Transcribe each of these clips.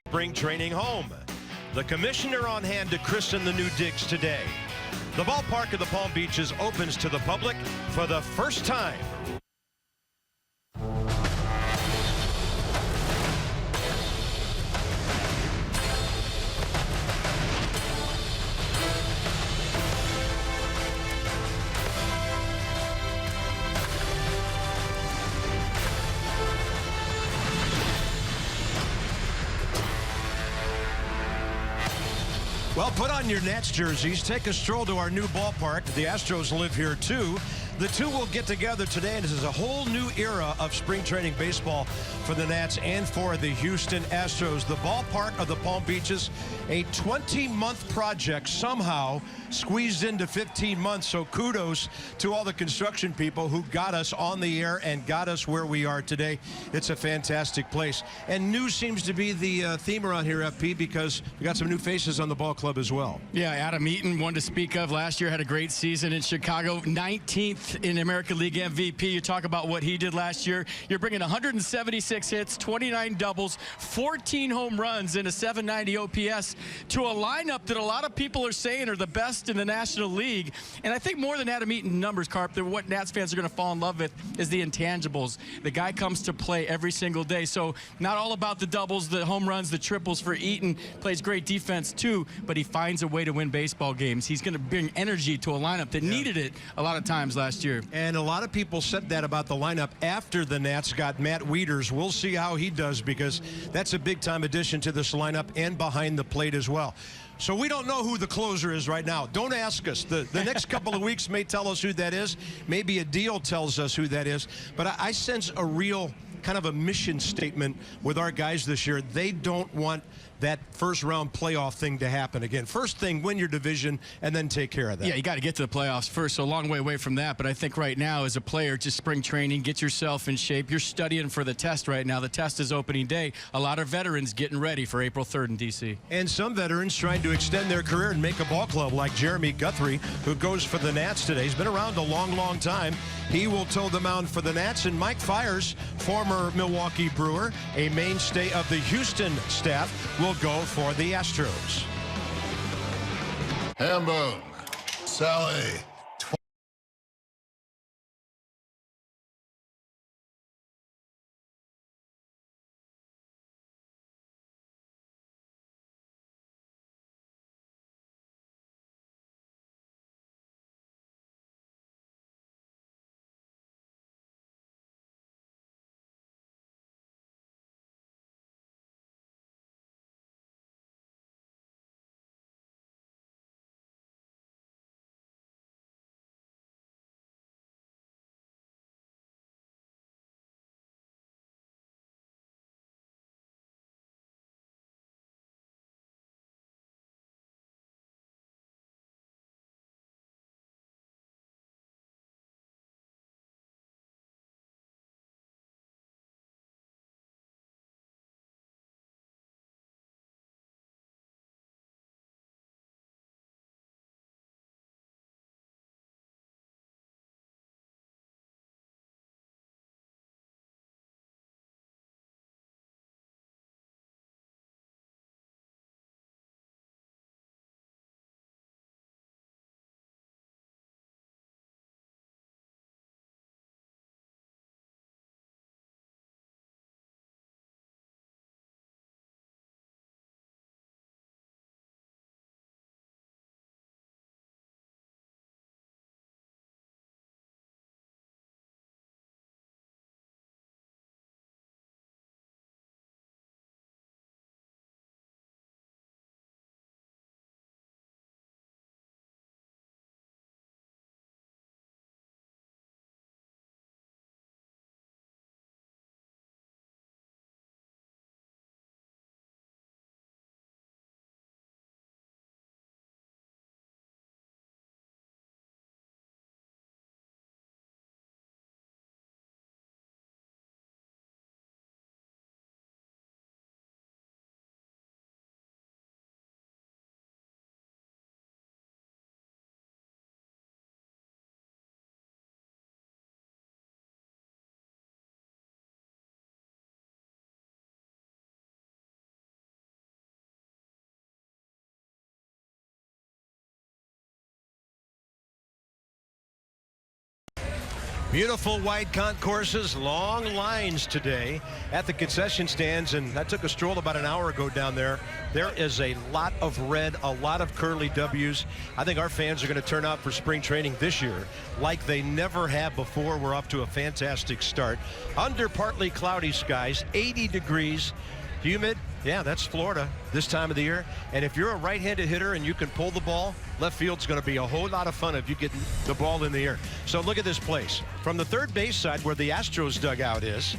Spring training home. The commissioner on hand to christen the new digs today. The ballpark of the Palm Beaches opens to the public for the first time. Well, put on your Nats jerseys. Take a stroll to our new ballpark. The Astros live here, too. The two will get together today, and this is a whole new era of spring training baseball for the Nats and for the Houston Astros. The ballpark of the Palm Beaches, a 20-month project somehow squeezed into 15 months. So kudos to all the construction people who got us on the air and got us where we are today. It's a fantastic place. And new seems to be the theme around here, FP, because we got some new faces on the ball club as well. Yeah, Adam Eaton, one to speak of. Last year had a great season in Chicago, 19th in American League MVP. You talk about what he did last year. You're bringing 176 hits, 29 doubles, 14 home runs, and a 790 OPS to a lineup that a lot of people are saying are the best in the National League. And I think more than Adam Eaton numbers, Carp, what Nats fans are going to fall in love with is the intangibles. The guy comes to play every single day. So not all about the doubles, the home runs, the triples for Eaton. Plays great defense too, but he finds a way to win baseball games. He's going to bring energy to a lineup that needed it a lot of times last year. And a lot of people said that about the lineup after the Nats got Matt Wieters. We'll see how he does, because that's a big-time addition to this lineup and behind the plate as well. So we don't know who the closer is right now. Don't ask us. The next couple of weeks may tell us who that is. Maybe a deal tells us who that is. But I sense a real kind of a mission statement with our guys this year. They don't want that first-round playoff thing to happen again. First thing, win your division, and then take care of that. Yeah, you got to get to the playoffs first, so a long way away from that. But I think right now, as a player, just spring training, get yourself in shape. You're studying for the test right now. The test is opening day. A lot of veterans getting ready for April 3rd in D.C. And some veterans trying to extend their career and make a ball club, like Jeremy Guthrie, who goes for the Nats today. He's been around a long, long time. He will toe the mound for the Nats. And Mike Fiers, former Milwaukee Brewer, a mainstay of the Houston staff, will go for the Astros. Hambone, Sally. Beautiful white concourses, long lines today at the concession stands, and I took a stroll about an hour ago down there. There is a lot of red, a lot of curly W's. I think our fans are going to turn out for spring training this year like they never have before. We're off to a fantastic start. Under partly cloudy skies, 80 degrees, humid. Yeah, that's Florida this time of the year. And if you're a right-handed hitter and you can pull the ball, left field's going to be a whole lot of fun if you get the ball in the air. So look at this place. From the third base side where the Astros dugout is,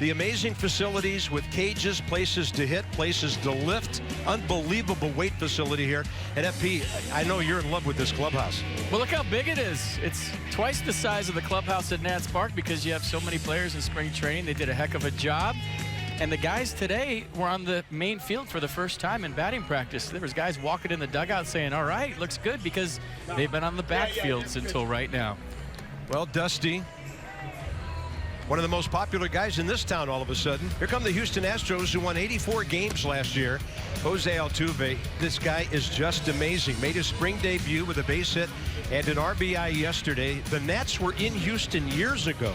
the amazing facilities with cages, places to hit, places to lift, unbelievable weight facility here. And FP, I know you're in love with this clubhouse. Well, look how big it is. It's twice the size of the clubhouse at Nats Park because you have so many players in spring training. They did a heck of a job. And the guys today were on the main field for the first time in batting practice. There was guys walking in the dugout saying, all right, looks good, because they've been on the backfields until right now. Well, Dusty, one of the most popular guys in this town all of a sudden. Here come the Houston Astros, who won 84 games last year. Jose Altuve, this guy is just amazing. Made his spring debut with a base hit and an RBI yesterday. The Nats were in Houston years ago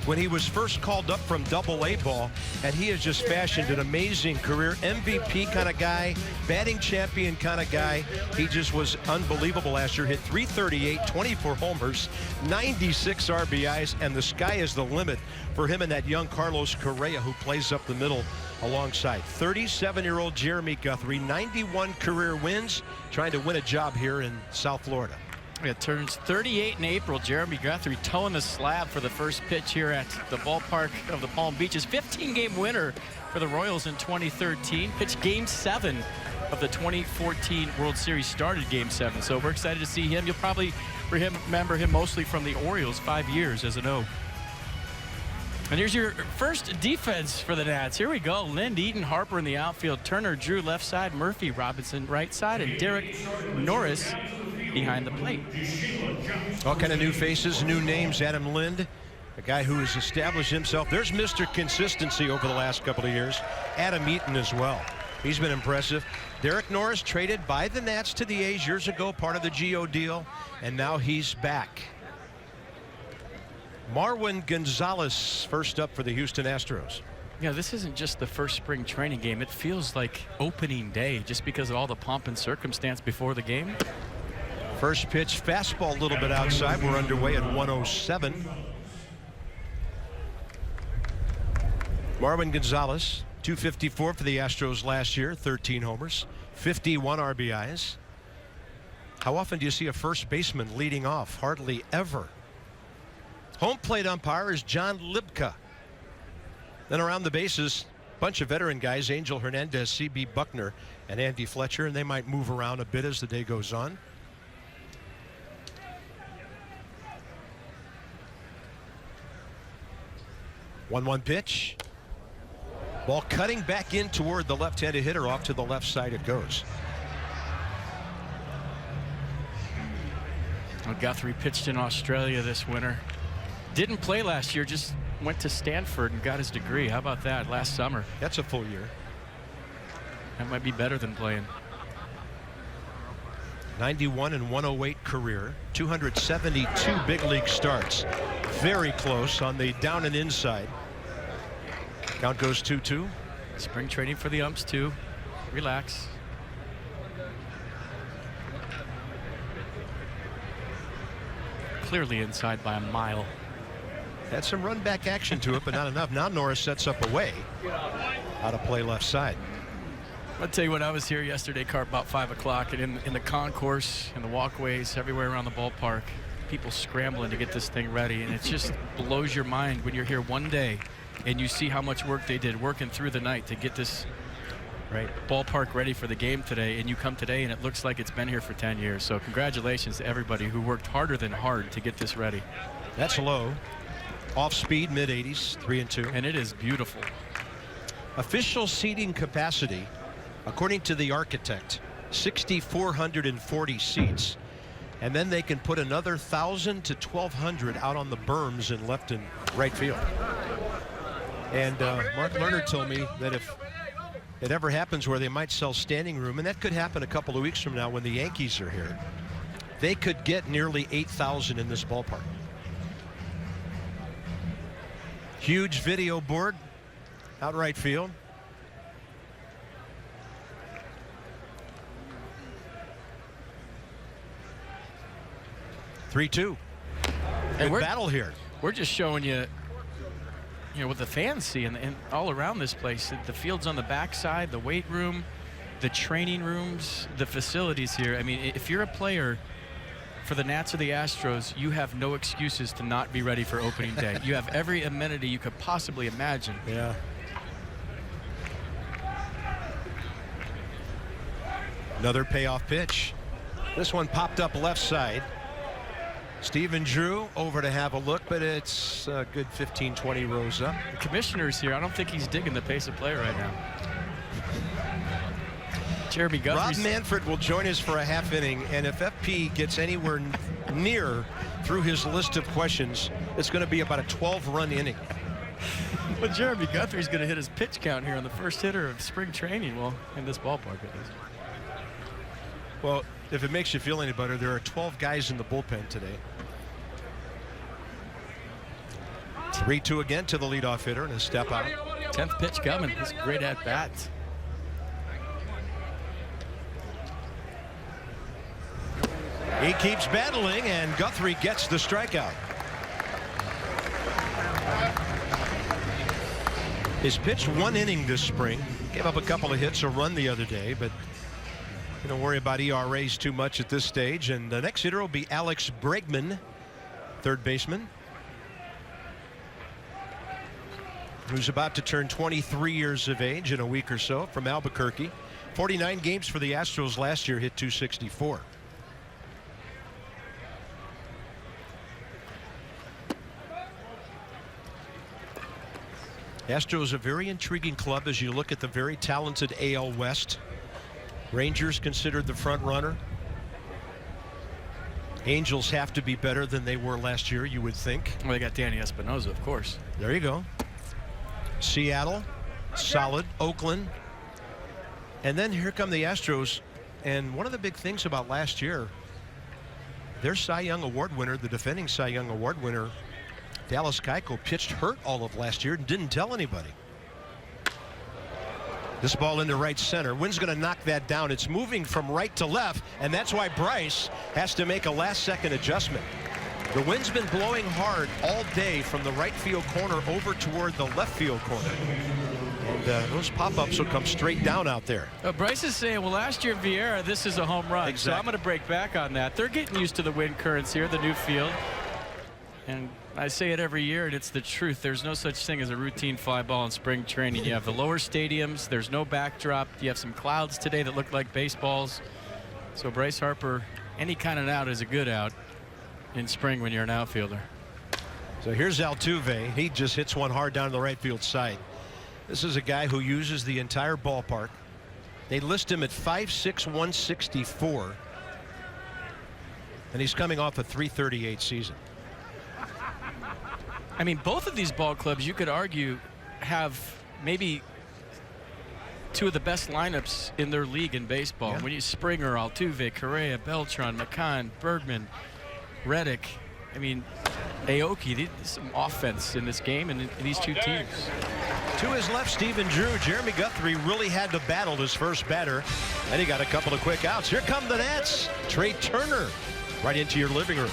when he was first called up from Double-A ball, and he has just fashioned an amazing career. MVP kind of guy, batting champion kind of guy. He just was unbelievable last year. Hit .338, 24 homers, 96 RBIs, and the sky is the limit for him and that young Carlos Correa, who plays up the middle alongside. 37-year-old Jeremy Guthrie, 91 career wins, trying to win a job here in South Florida. It turns 38 in April. Jeremy Guthrie towing the slab for the first pitch here at the ballpark of the Palm Beaches. 15-game winner for the Royals in 2013. Pitched Game 7 of the 2014 World Series. Started Game 7. So we're excited to see him. You'll probably remember him mostly from the Orioles, 5 years as an O. And here's your first defense for the Nats. Here we go. Lind, Eaton, Harper in the outfield. Turner, Drew left side. Murphy, Robinson right side. And Derek Norris behind the plate. All kind of new faces, new names. Adam Lind, a guy who has established himself. There's Mr. Consistency over the last couple of years. Adam Eaton as well. He's been impressive. Derek Norris traded by the Nats to the A's years ago, part of the Gio deal, and now he's back. Marwin Gonzalez first up for the Houston Astros. Yeah, this isn't just the first spring training game. It feels like opening day just because of all the pomp and circumstance before the game. First pitch, fastball a little bit outside. We're underway at 107. Marwin Gonzalez, 254 for the Astros last year, 13 homers, 51 RBIs. How often do you see a first baseman leading off? Hardly ever. Home plate umpire is John Libka. Then around the bases, bunch of veteran guys, Angel Hernandez, C.B. Buckner, and Andy Fletcher, and they might move around a bit as the day goes on. One pitch. Ball cutting back in toward the left-handed hitter. Off to the left side it goes. Well, Guthrie pitched in Australia this winter. Didn't play last year, just went to Stanford and got his degree. How about that, last summer? That's a full year. That might be better than playing. 91 and 108 career, 272 big league starts. Very close on the down and inside. Count goes 2-2. Spring training for the umps too. Relax. Clearly inside by a mile. Had some run back action to it, but not enough. Now Norris sets up away. Out of play left side. I'll tell you what, I was here yesterday, Carp, about 5 o'clock, and in the concourse, in the walkways, everywhere around the ballpark, people scrambling to get this thing ready, and it just blows your mind when you're here one day and you see how much work they did working through the night to get this ballpark ready for the game today, and you come today and it looks like it's been here for 10 years. So congratulations to everybody who worked harder than hard to get this ready. That's low. Off speed, mid-80s, 3-2. And it is beautiful. Official seating capacity, according to the architect, 6,440 seats. And then they can put another 1,000 to 1,200 out on the berms in left and right field. And Mark Lerner told me that if it ever happens where they might sell standing room, and that could happen a couple of weeks from now when the Yankees are here, they could get nearly 8,000 in this ballpark. Huge video board out right field. Three-two. And we're battle here. We're just showing you, what the fans see and all around this place. The field's on the backside, the weight room, the training rooms, the facilities here. I mean, if you're a player for the Nats or the Astros, you have no excuses to not be ready for opening day. You have every amenity you could possibly imagine. Yeah. Another payoff pitch. This one popped up left side. Steven Drew over to have a look, but it's a good 15-20 rows up. The commissioner's here. I don't think he's digging the pace of play right now. Jeremy Guthrie. Rob Manfred will join us for a half inning, and if FP gets anywhere near through his list of questions, it's going to be about a 12-run inning. Well, Jeremy Guthrie's going to hit his pitch count here on the first hitter of spring training. Well, in this ballpark, it is. Well, if it makes you feel any better, there are 12 guys in the bullpen today. 3-2 again to the leadoff hitter and a step out. 10th pitch coming. He's great at bat. He keeps battling, and Guthrie gets the strikeout. He's pitched 1 inning this spring. Gave up a couple of hits, a run the other day, but don't worry about ERAs too much at this stage. And the next hitter will be Alex Bregman, third baseman, who's about to turn 23 years of age in a week or so, from Albuquerque. 49 games for the Astros last year, hit .264. Astros a very intriguing club as you look at the very talented AL West. Rangers considered the front runner. Angels have to be better than they were last year, you would think. Well, they got Danny Espinosa, of course. There you go. Seattle, solid. Oakland. And then here come the Astros. And one of the big things about last year, their Cy Young Award winner, the defending Cy Young Award winner, Dallas Keuchel, pitched hurt all of last year and didn't tell anybody. This ball into right center. Wynn's going to knock that down. It's moving from right to left, and that's why Bryce has to make a last-second adjustment. The wind's been blowing hard all day from the right field corner over toward the left field corner. And those pop-ups will come straight down out there. Bryce is saying, well, last year Vieira, this is a home run. Exactly. So I'm going to break back on that. They're getting used to the wind currents here, the new field. And I say it every year, and it's the truth. There's no such thing as a routine fly ball in spring training. You have the lower stadiums. There's no backdrop. You have some clouds today that look like baseballs. So Bryce Harper, any kind of out is a good out in spring when you're an outfielder. So here's Altuve. He just hits one hard down the right field side. This is a guy who uses the entire ballpark. They list him at 5'6", 164. And he's coming off a .338 season. I mean, both of these ball clubs, you could argue, have maybe two of the best lineups in their league in baseball. Yeah. When you Springer, Altuve, Correa, Beltran, McCann, Bergman, Reddick, I mean, Aoki, there's some offense in this game and in these two teams. To his left, Steven Drew. Jeremy Guthrie really had to battle his first batter, and he got a couple of quick outs. Here come the Nats. Trey Turner right into your living room.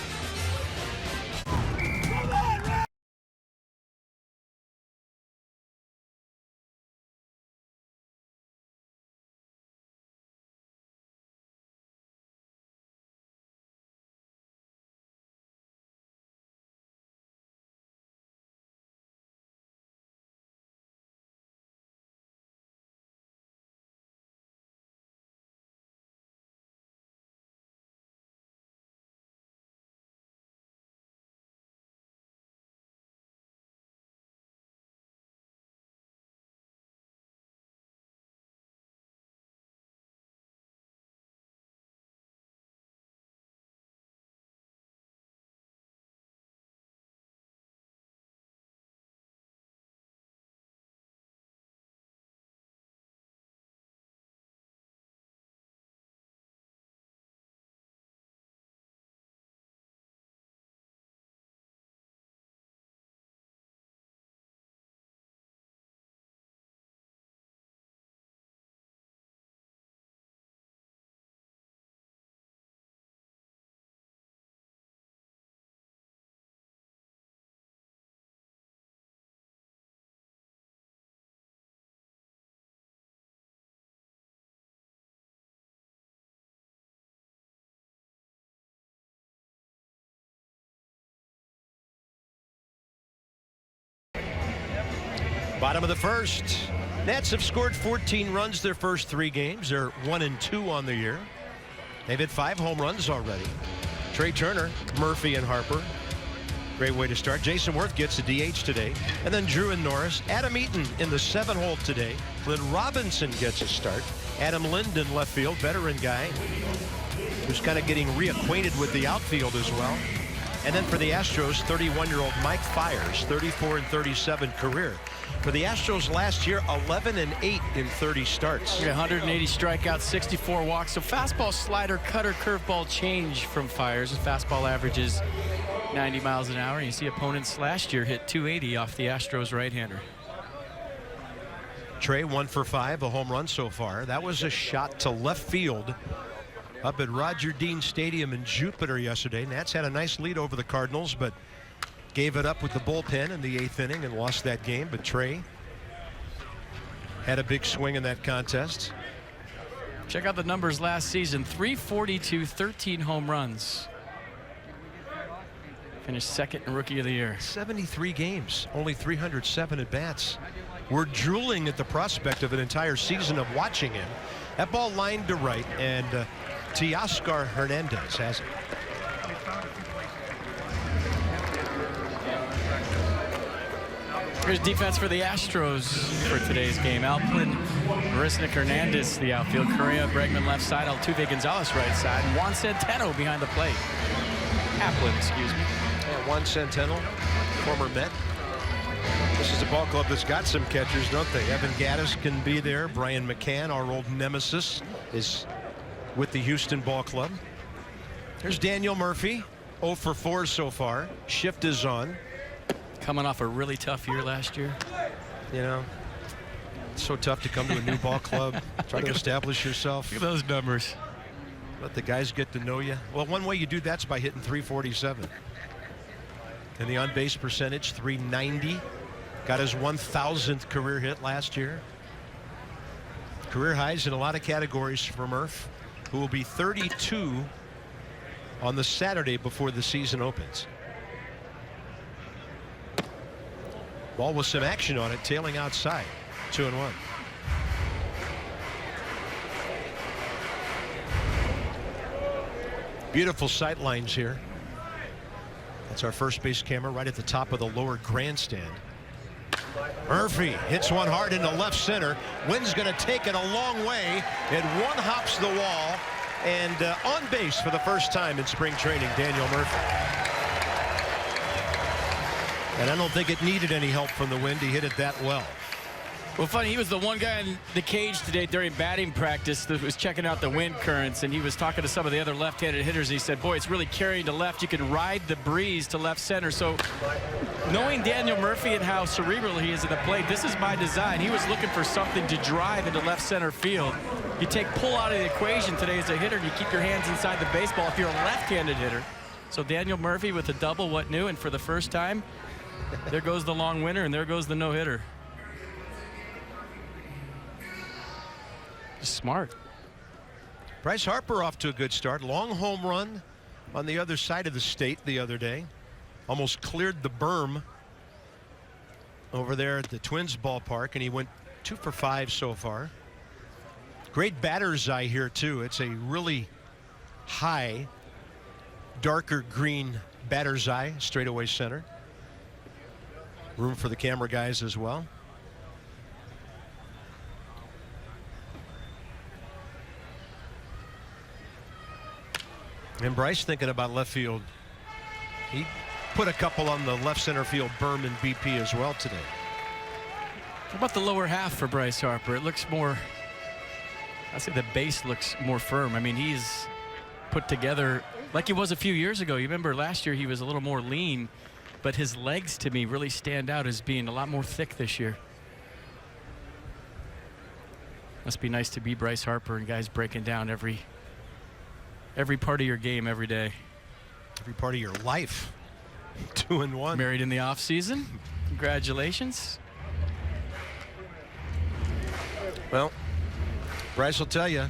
Bottom of the first. Nats have scored 14 runs their first 3 games. They're 1-2 on the year. They've hit 5 home runs already. Trey Turner, Murphy, and Harper. Great way to start. Jason Worth gets a DH today. And then Drew and Norris. Adam Eaton in the 7-hole today. Lynn Robinson gets a start. Adam Lind in left field, veteran guy, who's kind of getting reacquainted with the outfield as well. And then for the Astros, 31-year-old Mike Fiers, 34-37 career. For the Astros last year, 11-8 in 30 starts. 180 strikeouts, 64 walks. So fastball, slider, cutter, curveball change from Fiers. His fastball averages 90 miles an hour. You see opponents last year hit 280 off the Astros right-hander. Trey 1 for 5, a home run so far. That was a shot to left field up at Roger Dean Stadium in Jupiter yesterday. Nats had a nice lead over the Cardinals, but gave it up with the bullpen in the 8th inning and lost that game. But Trey had a big swing in that contest. Check out the numbers last season. 342, 13 home runs. Finished second in Rookie of the Year. 73 games, only 307 at bats. We're drooling at the prospect of an entire season of watching him. That ball lined to right, and Teoscar Hernandez has it. Here's defense for the Astros for today's game. Alpin, Marisnik Hernandez, the outfield. Correa, Bregman left side. Altuve Gonzalez right side. And Juan Centeno behind the plate. Applin, excuse me. Yeah, Juan Centeno, former Met. This is a ball club that's got some catchers, don't they? Evan Gattis can be there. Brian McCann, our old nemesis, is with the Houston Ball Club. There's Daniel Murphy, 0 for 4 so far. Shift is on. Coming off a really tough year last year. You know, it's so tough to come to a new ball club, try to establish yourself. Look at those numbers. Let the guys get to know you. Well, one way you do that's by hitting 347. And the on-base percentage, 390. Got his 1,000th career hit last year. Career highs in a lot of categories for Murph, who will be 32 on the Saturday before the season opens. Ball with some action on it, tailing outside. 2-1. Beautiful sight lines here. That's our first base camera right at the top of the lower grandstand. Murphy hits one hard into left center. Wind's going to take it a long way. It one hops the wall, and on base for the first time in spring training, Daniel Murphy. And I don't think it needed any help from the wind. He hit it that well. Well, funny, he was the one guy in the cage today during batting practice that was checking out the wind currents, and he was talking to some of the other left-handed hitters. He said, boy, it's really carrying to left. You can ride the breeze to left center. So knowing Daniel Murphy and how cerebral he is at the plate, this is by design. He was looking for something to drive into left center field. You take pull out of the equation today as a hitter, and you keep your hands inside the baseball if you're a left-handed hitter. So Daniel Murphy with a double, what new, and for the first time, there goes the long winner, and there goes the no-hitter. Smart. Bryce Harper off to a good start. Long home run on the other side of the state the other day. Almost cleared the berm over there at the Twins ballpark, and he went 2 for 5 so far. Great batter's eye here too. It's a really high, darker green batter's eye, straightaway center. Room for the camera guys as well. And Bryce thinking about left field. He put a couple on the left center field berm and BP as well today. What about the lower half for Bryce Harper? It looks more, I say the base looks more firm. I mean, he's put together like he was a few years ago. You remember last year he was a little more lean, but his legs to me really stand out as being a lot more thick this year. Must be nice to be Bryce Harper and guys breaking down every part of your game every day. Every part of your life. 2-1. Married in the off season. Congratulations. Well, Bryce will tell you,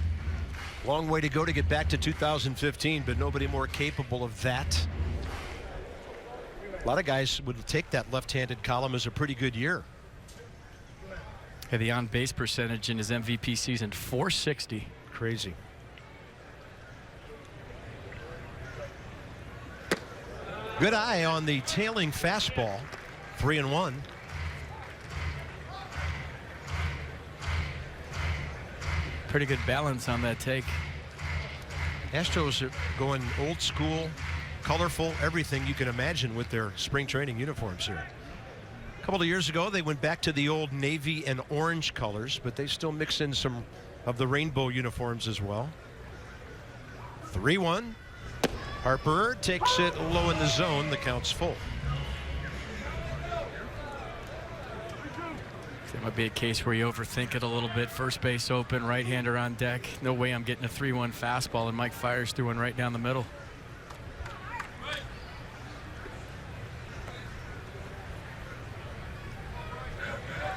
long way to go to get back to 2015, but nobody more capable of that. A lot of guys would take that left-handed column as a pretty good year. Yeah, the on-base percentage in his MVP season, .460. Crazy. Good eye on the tailing fastball. 3-1. Pretty good balance on that take. Astros are going old school, colorful, everything you can imagine with their spring training uniforms here. A couple of years ago, they went back to the old navy and orange colors, but they still mix in some of the rainbow uniforms as well. 3-1. Harper takes it low in the zone. The count's full. That might be a case where you overthink it a little bit. First base open, right-hander on deck. No way I'm getting a 3-1 fastball, and Mike fires through one right down the middle.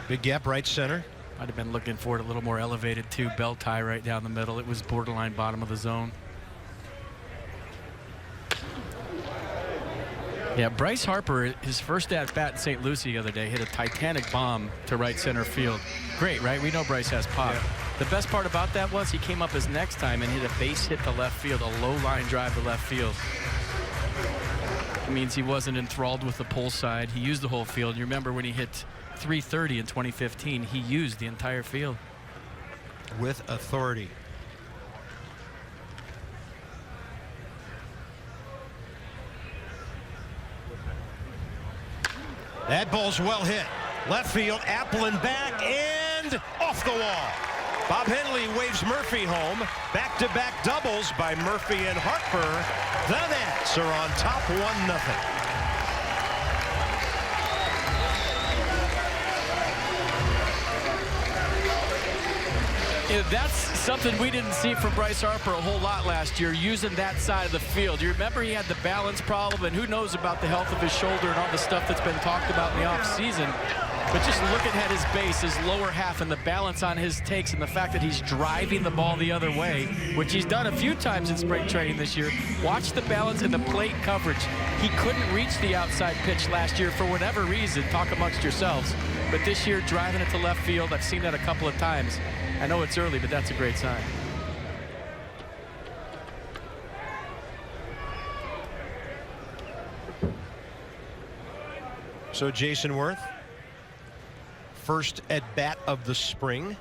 Big gap right center. I'd have been looking for it a little more elevated too. Belt tie right down the middle. It was borderline bottom of the zone. Yeah, Bryce Harper, his first at-bat in St. Lucie the other day, hit a Titanic bomb to right center field. Great, right? We know Bryce has pop. Yeah. The best part about that was he came up his next time and hit a base hit to left field, a low line drive to left field. It means he wasn't enthralled with the pull side. He used the whole field. You remember when he hit .330 in 2015, he used the entire field. With authority. That ball's well hit. Left field, Applin back and off the wall. Bob Henley waves Murphy home. Back-to-back doubles by Murphy and Harper. The Nats are on top 1-0. Yeah, that's something we didn't see from Bryce Harper a whole lot last year, using that side of the field. You remember he had the balance problem, and who knows about the health of his shoulder and all the stuff that's been talked about in the offseason. But just looking at his base, his lower half, and the balance on his takes, and the fact that he's driving the ball the other way, which he's done a few times in spring training this year. Watch the balance and the plate coverage. He couldn't reach the outside pitch last year for whatever reason. Talk amongst yourselves. But this year, driving it to left field, I've seen that a couple of times. I know it's early, but that's a great sign. So Jason Worth, first at bat of the spring.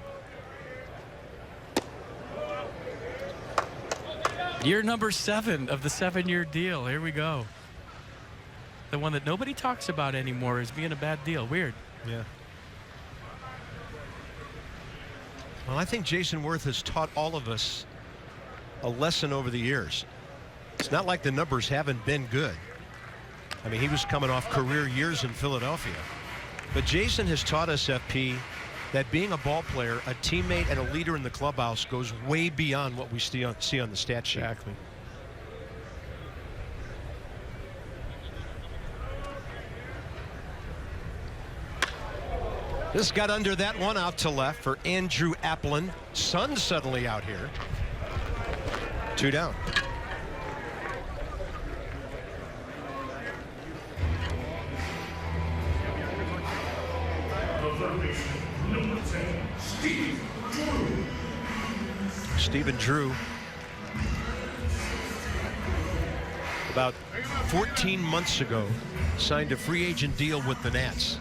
Year number 7 of the 7-year deal. Here we go. The one that nobody talks about anymore as being a bad deal. Weird. Yeah. Well, I think Jason Worth has taught all of us a lesson over the years. It's not like the numbers haven't been good. I mean, he was coming off career years in Philadelphia. But Jason has taught us, FP, that being a ball player, a teammate, and a leader in the clubhouse goes way beyond what we see on the stat sheet. Exactly. This got under that one, out to left for Andrew Applin. Sun suddenly out here. 2 down. Stephen Drew. About 14 months ago, signed a free agent deal with the Nats.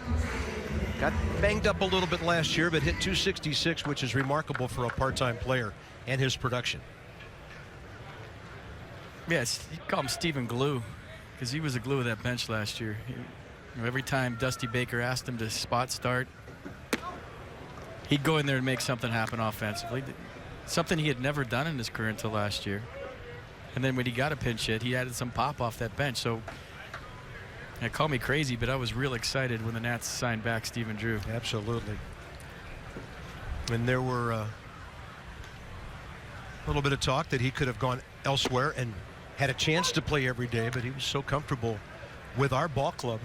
Got banged up a little bit last year, but hit .266, which is remarkable for a part-time player and his production. Yes, you call him Stephen Glue, because he was the glue of that bench last year. Every time Dusty Baker asked him to spot start, he'd go in there and make something happen offensively. Something he had never done in his career until last year. And then when he got a pinch hit, he added some pop off that bench. So, call me crazy, but I was real excited when the Nats signed back Stephen Drew. Absolutely. And there were a little bit of talk that he could have gone elsewhere and had a chance to play every day, but he was so comfortable with our ball club.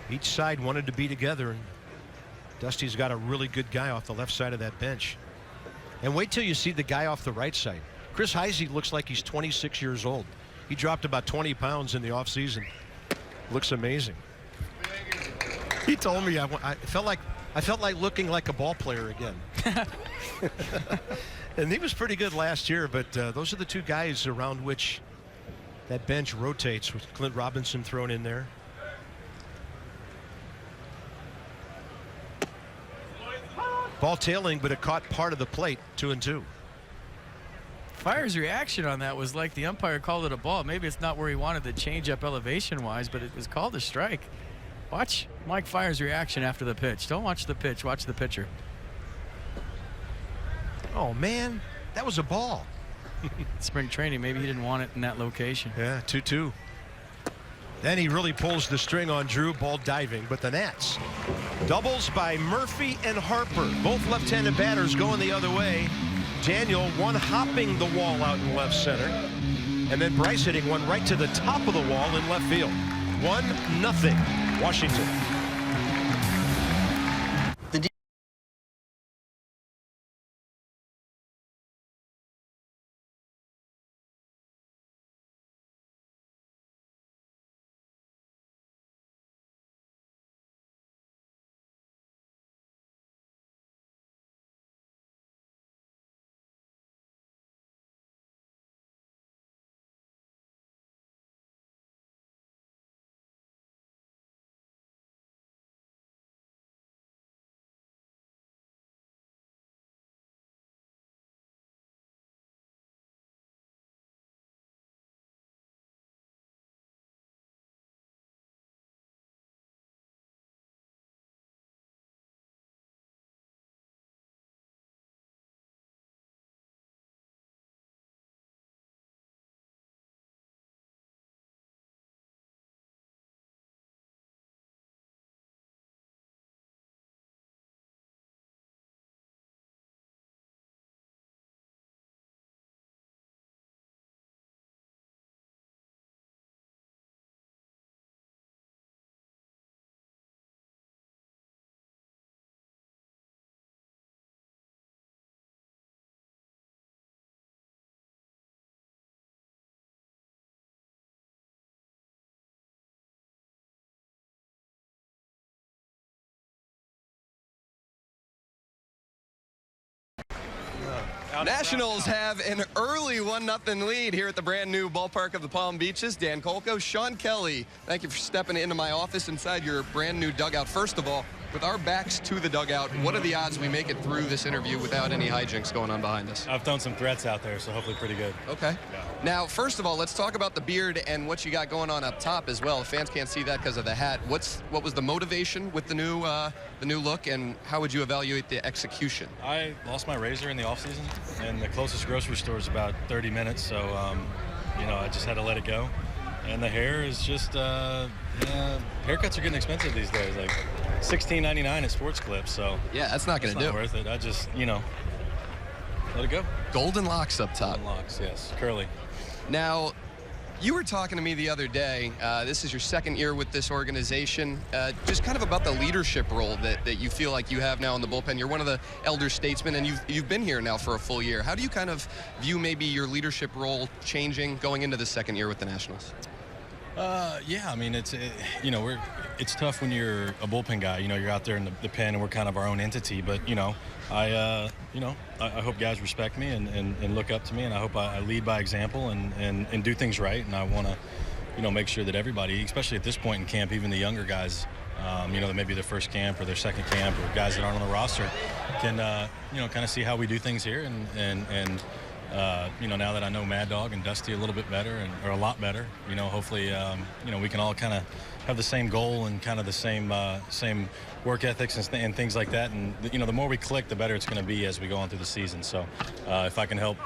Each side wanted to be together, and Dusty's got a really good guy off the left side of that bench. And wait till you see the guy off the right side. Chris Heisey looks like he's 26 years old. He dropped about 20 pounds in the offseason. Looks amazing. He told me I felt like I felt like looking like a ball player again. And he was pretty good last year, but those are the two guys around which that bench rotates, with Clint Robinson thrown in there. Ball tailing, but it caught part of the plate. 2-2. Fire's reaction on that was like the umpire called it a ball. Maybe it's not where he wanted the change up elevation wise, but it was called a strike. Watch Mike Fire's reaction after the pitch. Don't watch the pitch, watch the pitcher. Oh man, that was a ball. Spring training, maybe he didn't want it in that location. Yeah, 2-2. Then he really pulls the string on Drew, ball diving, but the Nats. Doubles by Murphy and Harper. Both left-handed batters going the other way. Daniel, one hopping the wall out in left center. And then Bryce hitting one right to the top of the wall in left field. 1-0, Washington. Nationals have an early 1-0 lead here at the brand new ballpark of the Palm Beaches. Dan Kolko, Shawn Kelley, thank you for stepping into my office inside your brand new dugout. First of all, with our backs to the dugout, what are the odds we make it through this interview without any hijinks going on behind us? I've thrown some threats out there, so hopefully pretty good. Okay. Yeah. Now, first of all, let's talk about the beard and what you got going on up top as well. The fans can't see that because of the hat. What was the motivation with the new look, and how would you evaluate the execution? I lost my razor in the offseason, and the closest grocery store is about 30 minutes, so you know, I just had to let it go. And the hair is just, yeah, haircuts are getting expensive these days, like $16.99 at Sports Clips, so yeah, that's not going to do. It's not worth it. I just, you know, let it go. Golden locks up top. Golden locks, yes, curly. Now, you were talking to me the other day. This is your second year with this organization. Just kind of about the leadership role that you feel like you have now in the bullpen. You're one of the elder statesmen, and you've been here now for a full year. How do you kind of view maybe your leadership role changing going into the second year with the Nationals? Yeah, I mean, it's tough when you're a bullpen guy. You know, you're out there in the pen, and we're kind of our own entity. But I hope guys respect me and look up to me, and I hope I lead by example and do things right. And I want to, make sure that everybody, especially at this point in camp, even the younger guys, that maybe their first camp or their second camp, or guys that aren't on the roster, can kind of see how we do things here and now that I know Mad Dog and Dusty a little bit better, or a lot better, hopefully, we can all kind of have the same goal and kind of the same work ethics and things like that. And, the more we click, the better it's going to be as we go on through the season. So if I can help,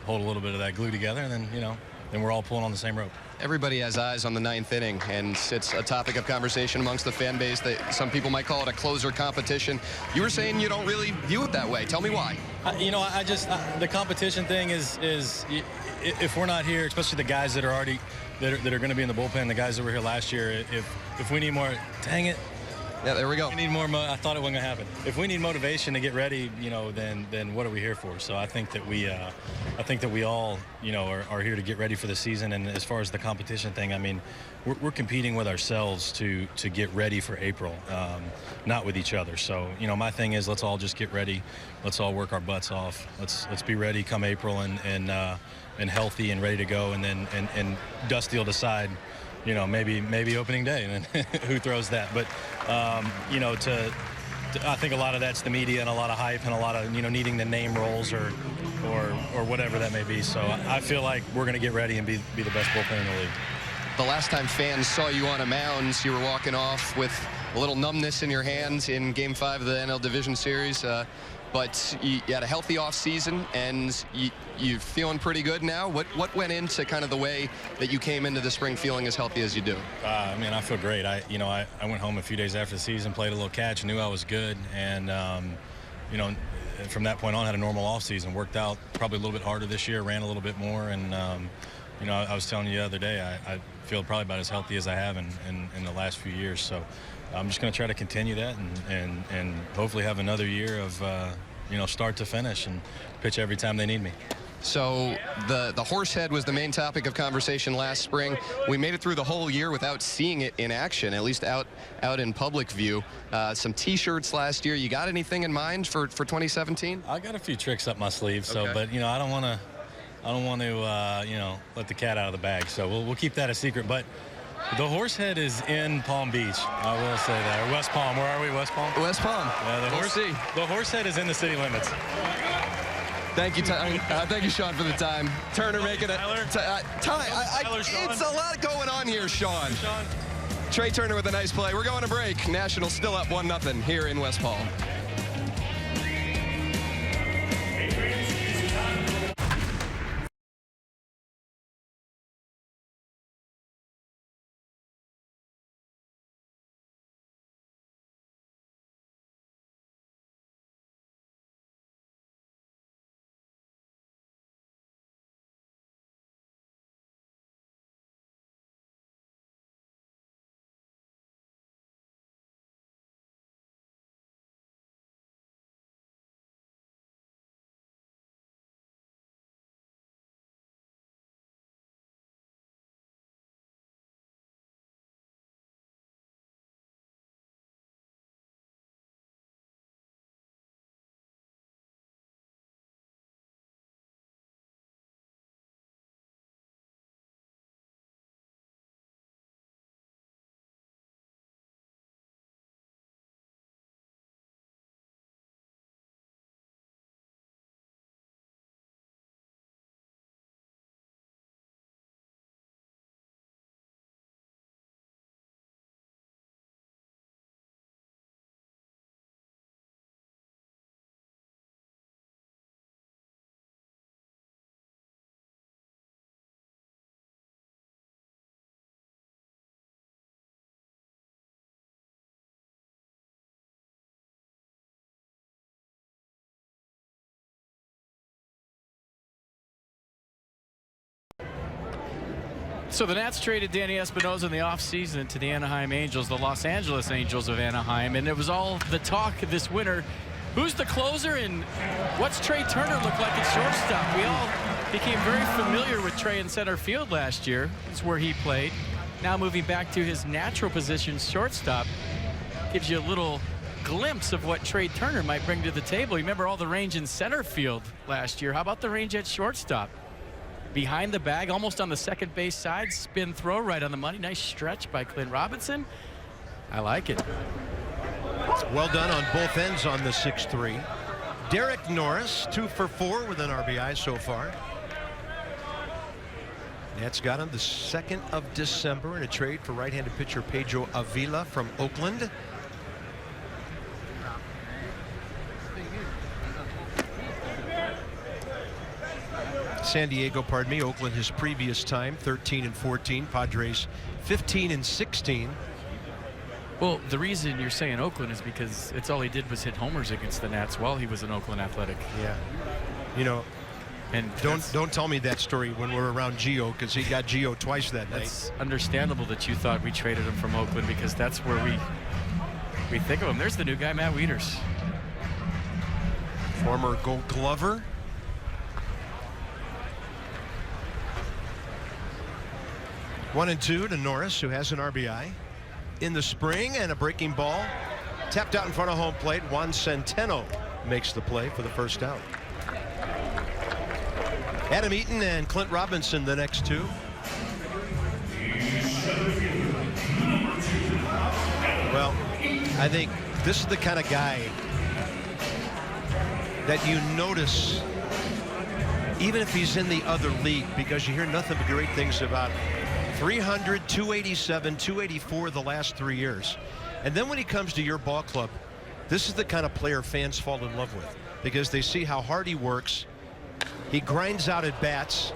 hold a little bit of that glue together, then we're all pulling on the same rope. Everybody has eyes on the ninth inning, and it's a topic of conversation amongst the fan base that some people might call it a closer competition. You were saying you don't really view it that way. Tell me why. The competition thing is if we're not here, especially the guys that are already that are going to be in the bullpen, the guys that were here last year, if we need more, dang it, Yeah, there we go. We need more. I thought it wasn't gonna happen. If we need motivation to get ready, then what are we here for? So I think that we all, are here to get ready for the season. And as far as the competition thing, I mean, we're competing with ourselves to get ready for April, not with each other. So my thing is, let's all just get ready. Let's all work our butts off. Let's be ready come April and healthy and ready to go. And then Dusty will decide. Maybe opening day, and then who throws that? But I think a lot of that's the media and a lot of hype and a lot of needing to name roles or whatever that may be. So I feel like we're going to get ready and be the best bullpen in the league. The last time fans saw you on a mound, you were walking off with a little numbness in your hands in Game 5 of the NL Division Series. But you had a healthy offseason, and you're feeling pretty good now. What went into kind of the way that you came into the spring feeling as healthy as you do? I feel great. I went home a few days after the season, played a little catch, knew I was good, and from that point on, had a normal offseason. Worked out probably a little bit harder this year, ran a little bit more, and I was telling you the other day, I feel probably about as healthy as I have in the last few years. So I'm just going to try to continue that and hopefully have another year of start to finish and pitch every time they need me. So the horse head was the main topic of conversation last spring. We made it through the whole year without seeing it in action, at least out in public view. Some T-shirts last year. You got anything in mind for 2017? I got a few tricks up my sleeve. So, okay. But I don't want to let the cat out of the bag. So we'll keep that a secret. But the horse head is in Palm Beach. I will say that. Or West Palm. Where are we? West Palm? West Palm. Yeah, the horse head is in the city limits. Thank you, thank you, Shawn, for the time. Turner making it. It's a lot going on here, Shawn. Trey Turner with a nice play. We're going to break. Nationals still up 1-0 here in West Palm. So the Nats traded Danny Espinosa in the offseason to the Anaheim Angels, the Los Angeles Angels of Anaheim, and it was all the talk this winter. Who's the closer and what's Trey Turner look like at shortstop? We all became very familiar with Trey in center field last year. It's where he played. Now moving back to his natural position, shortstop, gives you a little glimpse of what Trey Turner might bring to the table. You remember all the range in center field last year. How about the range at shortstop? Behind the bag, almost on the second base side, spin throw right on the money. Nice stretch by Clint Robinson. I like it. Well done on both ends on the 6-3. Derek Norris, 2 for 4 with an RBI so far. Nats got him the 2nd of December in a trade for right-handed pitcher Pedro Avila from Oakland. San Diego, pardon me, Oakland his previous time, 13-14. Padres 15-16. Well, the reason you're saying Oakland is because it's all he did was hit homers against the Nats while he was in Oakland Athletic. Yeah. You know, and don't tell me that story when we're around Gio, because he got Gio twice that night. It's understandable that you thought we traded him from Oakland, because that's where we We think of him. There's the new guy, Matt Wieters. Former Gold Glover. One and two to Norris, who has an RBI in the spring, and a breaking ball tapped out in front of home plate. Juan Centeno makes the play for the first out. Adam Eaton and Clint Robinson, the next two. Well, I think this is the kind of guy that you notice even if he's in the other league, because you hear nothing but great things about him. 300, 287, 284 the last 3 years. And then when he comes to your ball club, this is the kind of player fans fall in love with, because they see how hard he works. He grinds out at bats.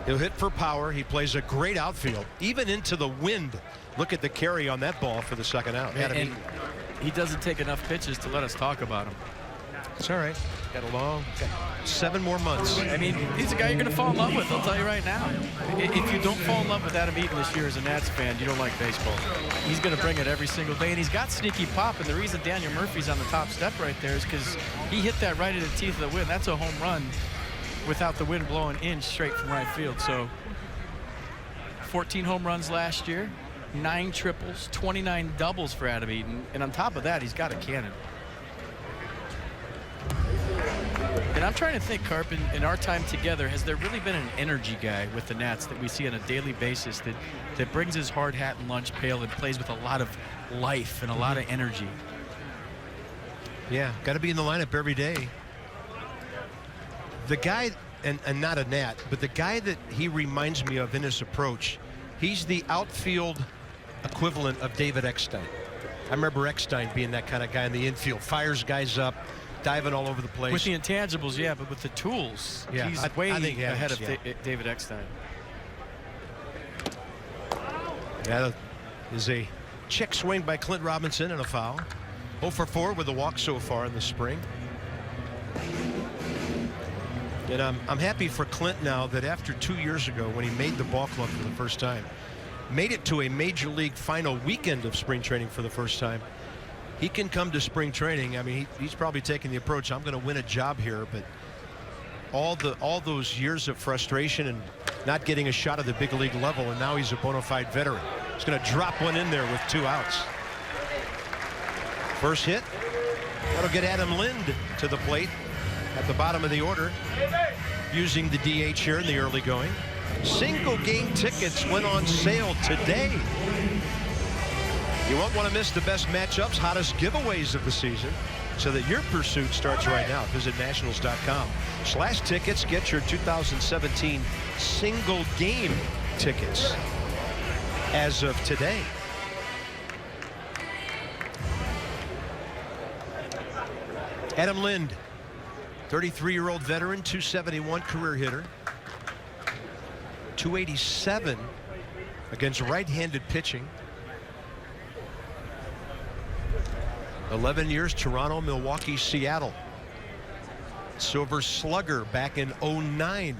He'll hit for power. He plays a great outfield, even into the wind. Look at the carry on that ball for the second out. And he doesn't take enough pitches to let us talk about him. It's all right. Got a long 7 more months. I mean, he's a guy you're going to fall in love with, I'll tell you right now. If you don't fall in love with Adam Eaton this year as a Nats fan, you don't like baseball. He's going to bring it every single day, and he's got sneaky pop, and the reason Daniel Murphy's on the top step right there is because he hit that right in the teeth of the wind. That's a home run without the wind blowing in straight from right field. So 14 home runs last year, 9 triples, 29 doubles for Adam Eaton, and on top of that, he's got a cannon. And I'm trying to think, Carp, in our time together, has there really been an energy guy with the Nats that we see on a daily basis that brings his hard hat and lunch pail and plays with a lot of life and a lot of energy? Yeah, got to be in the lineup every day. The guy, and not a Nat, but the guy that he reminds me of in his approach, he's the outfield equivalent of David Eckstein. I remember Eckstein being that kind of guy in the infield, fires guys up, diving all over the place. With the intangibles, yeah, but with the tools, yeah, he's I think ahead of yeah. David Eckstein. Yeah, is a check swing by Clint Robinson and a foul. 0 for 4 with a walk so far in the spring. And I'm happy for Clint now that after 2 years ago, when he made the ball club for the first time, made it to a major league final weekend of spring training for the first time, he can come to spring training. I mean, he's probably taking the approach, I'm going to win a job here, but all those years of frustration and not getting a shot at the big league level, and now he's a bona fide veteran. He's going to drop one in there with 2 outs. First hit, that'll get Adam Lind to the plate at the bottom of the order, using the DH here in the early going. Single game tickets went on sale today. You won't want to miss the best matchups, hottest giveaways of the season, so that your pursuit starts right now. Visit nationals.com/tickets. Get your 2017 single game tickets as of today. Adam Lind, 33-year-old veteran, 271 career hitter, 287 against right-handed pitching. 11 years, Toronto, Milwaukee, Seattle. Silver Slugger back in 09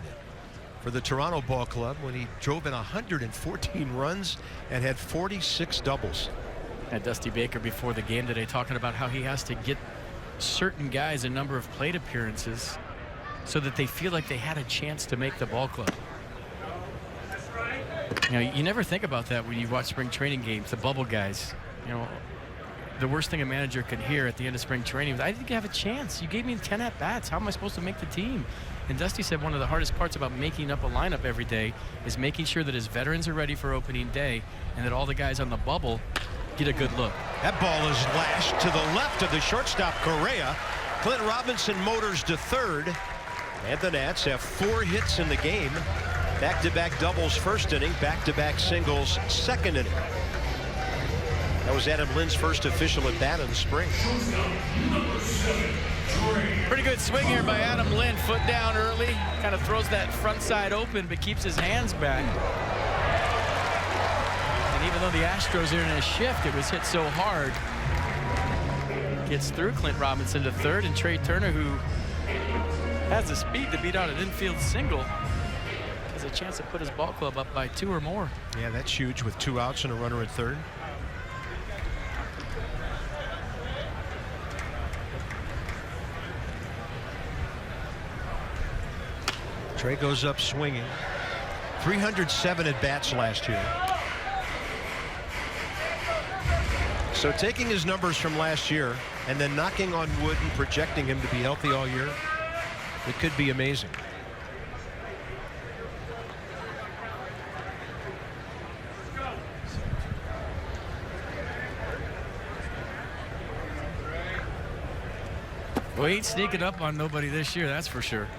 for the Toronto Ball Club when he drove in 114 runs and had 46 doubles. Had Dusty Baker before the game today talking about how he has to get certain guys a number of plate appearances so that they feel like they had a chance to make the ball club. You know, you never think about that when you watch spring training games, the bubble guys. You know, the worst thing a manager could hear at the end of spring training was, I didn't have a chance. You gave me 10 at-bats. How am I supposed to make the team? And Dusty said one of the hardest parts about making up a lineup every day is making sure that his veterans are ready for opening day and that all the guys on the bubble get a good look. That ball is lashed to the left of the shortstop, Correa. Clint Robinson motors to third. And the Nats have 4 hits in the game. Back-to-back doubles first inning, back-to-back singles second inning. That was Adam Lind's first official at bat in the spring. Pretty good swing here by Adam Lind. Foot down early. Kind of throws that front side open, but keeps his hands back. And even though the Astros are in a shift, it was hit so hard. Gets through Clint Robinson to third, and Trey Turner, who has the speed to beat out an infield single, has a chance to put his ball club up by 2 or more. Yeah, that's huge with 2 outs and a runner at third. Trey goes up swinging. 307 at bats last year. So taking his numbers from last year and then knocking on wood and projecting him to be healthy all year, it could be amazing. Well, he ain't sneaking up on nobody this year, that's for sure.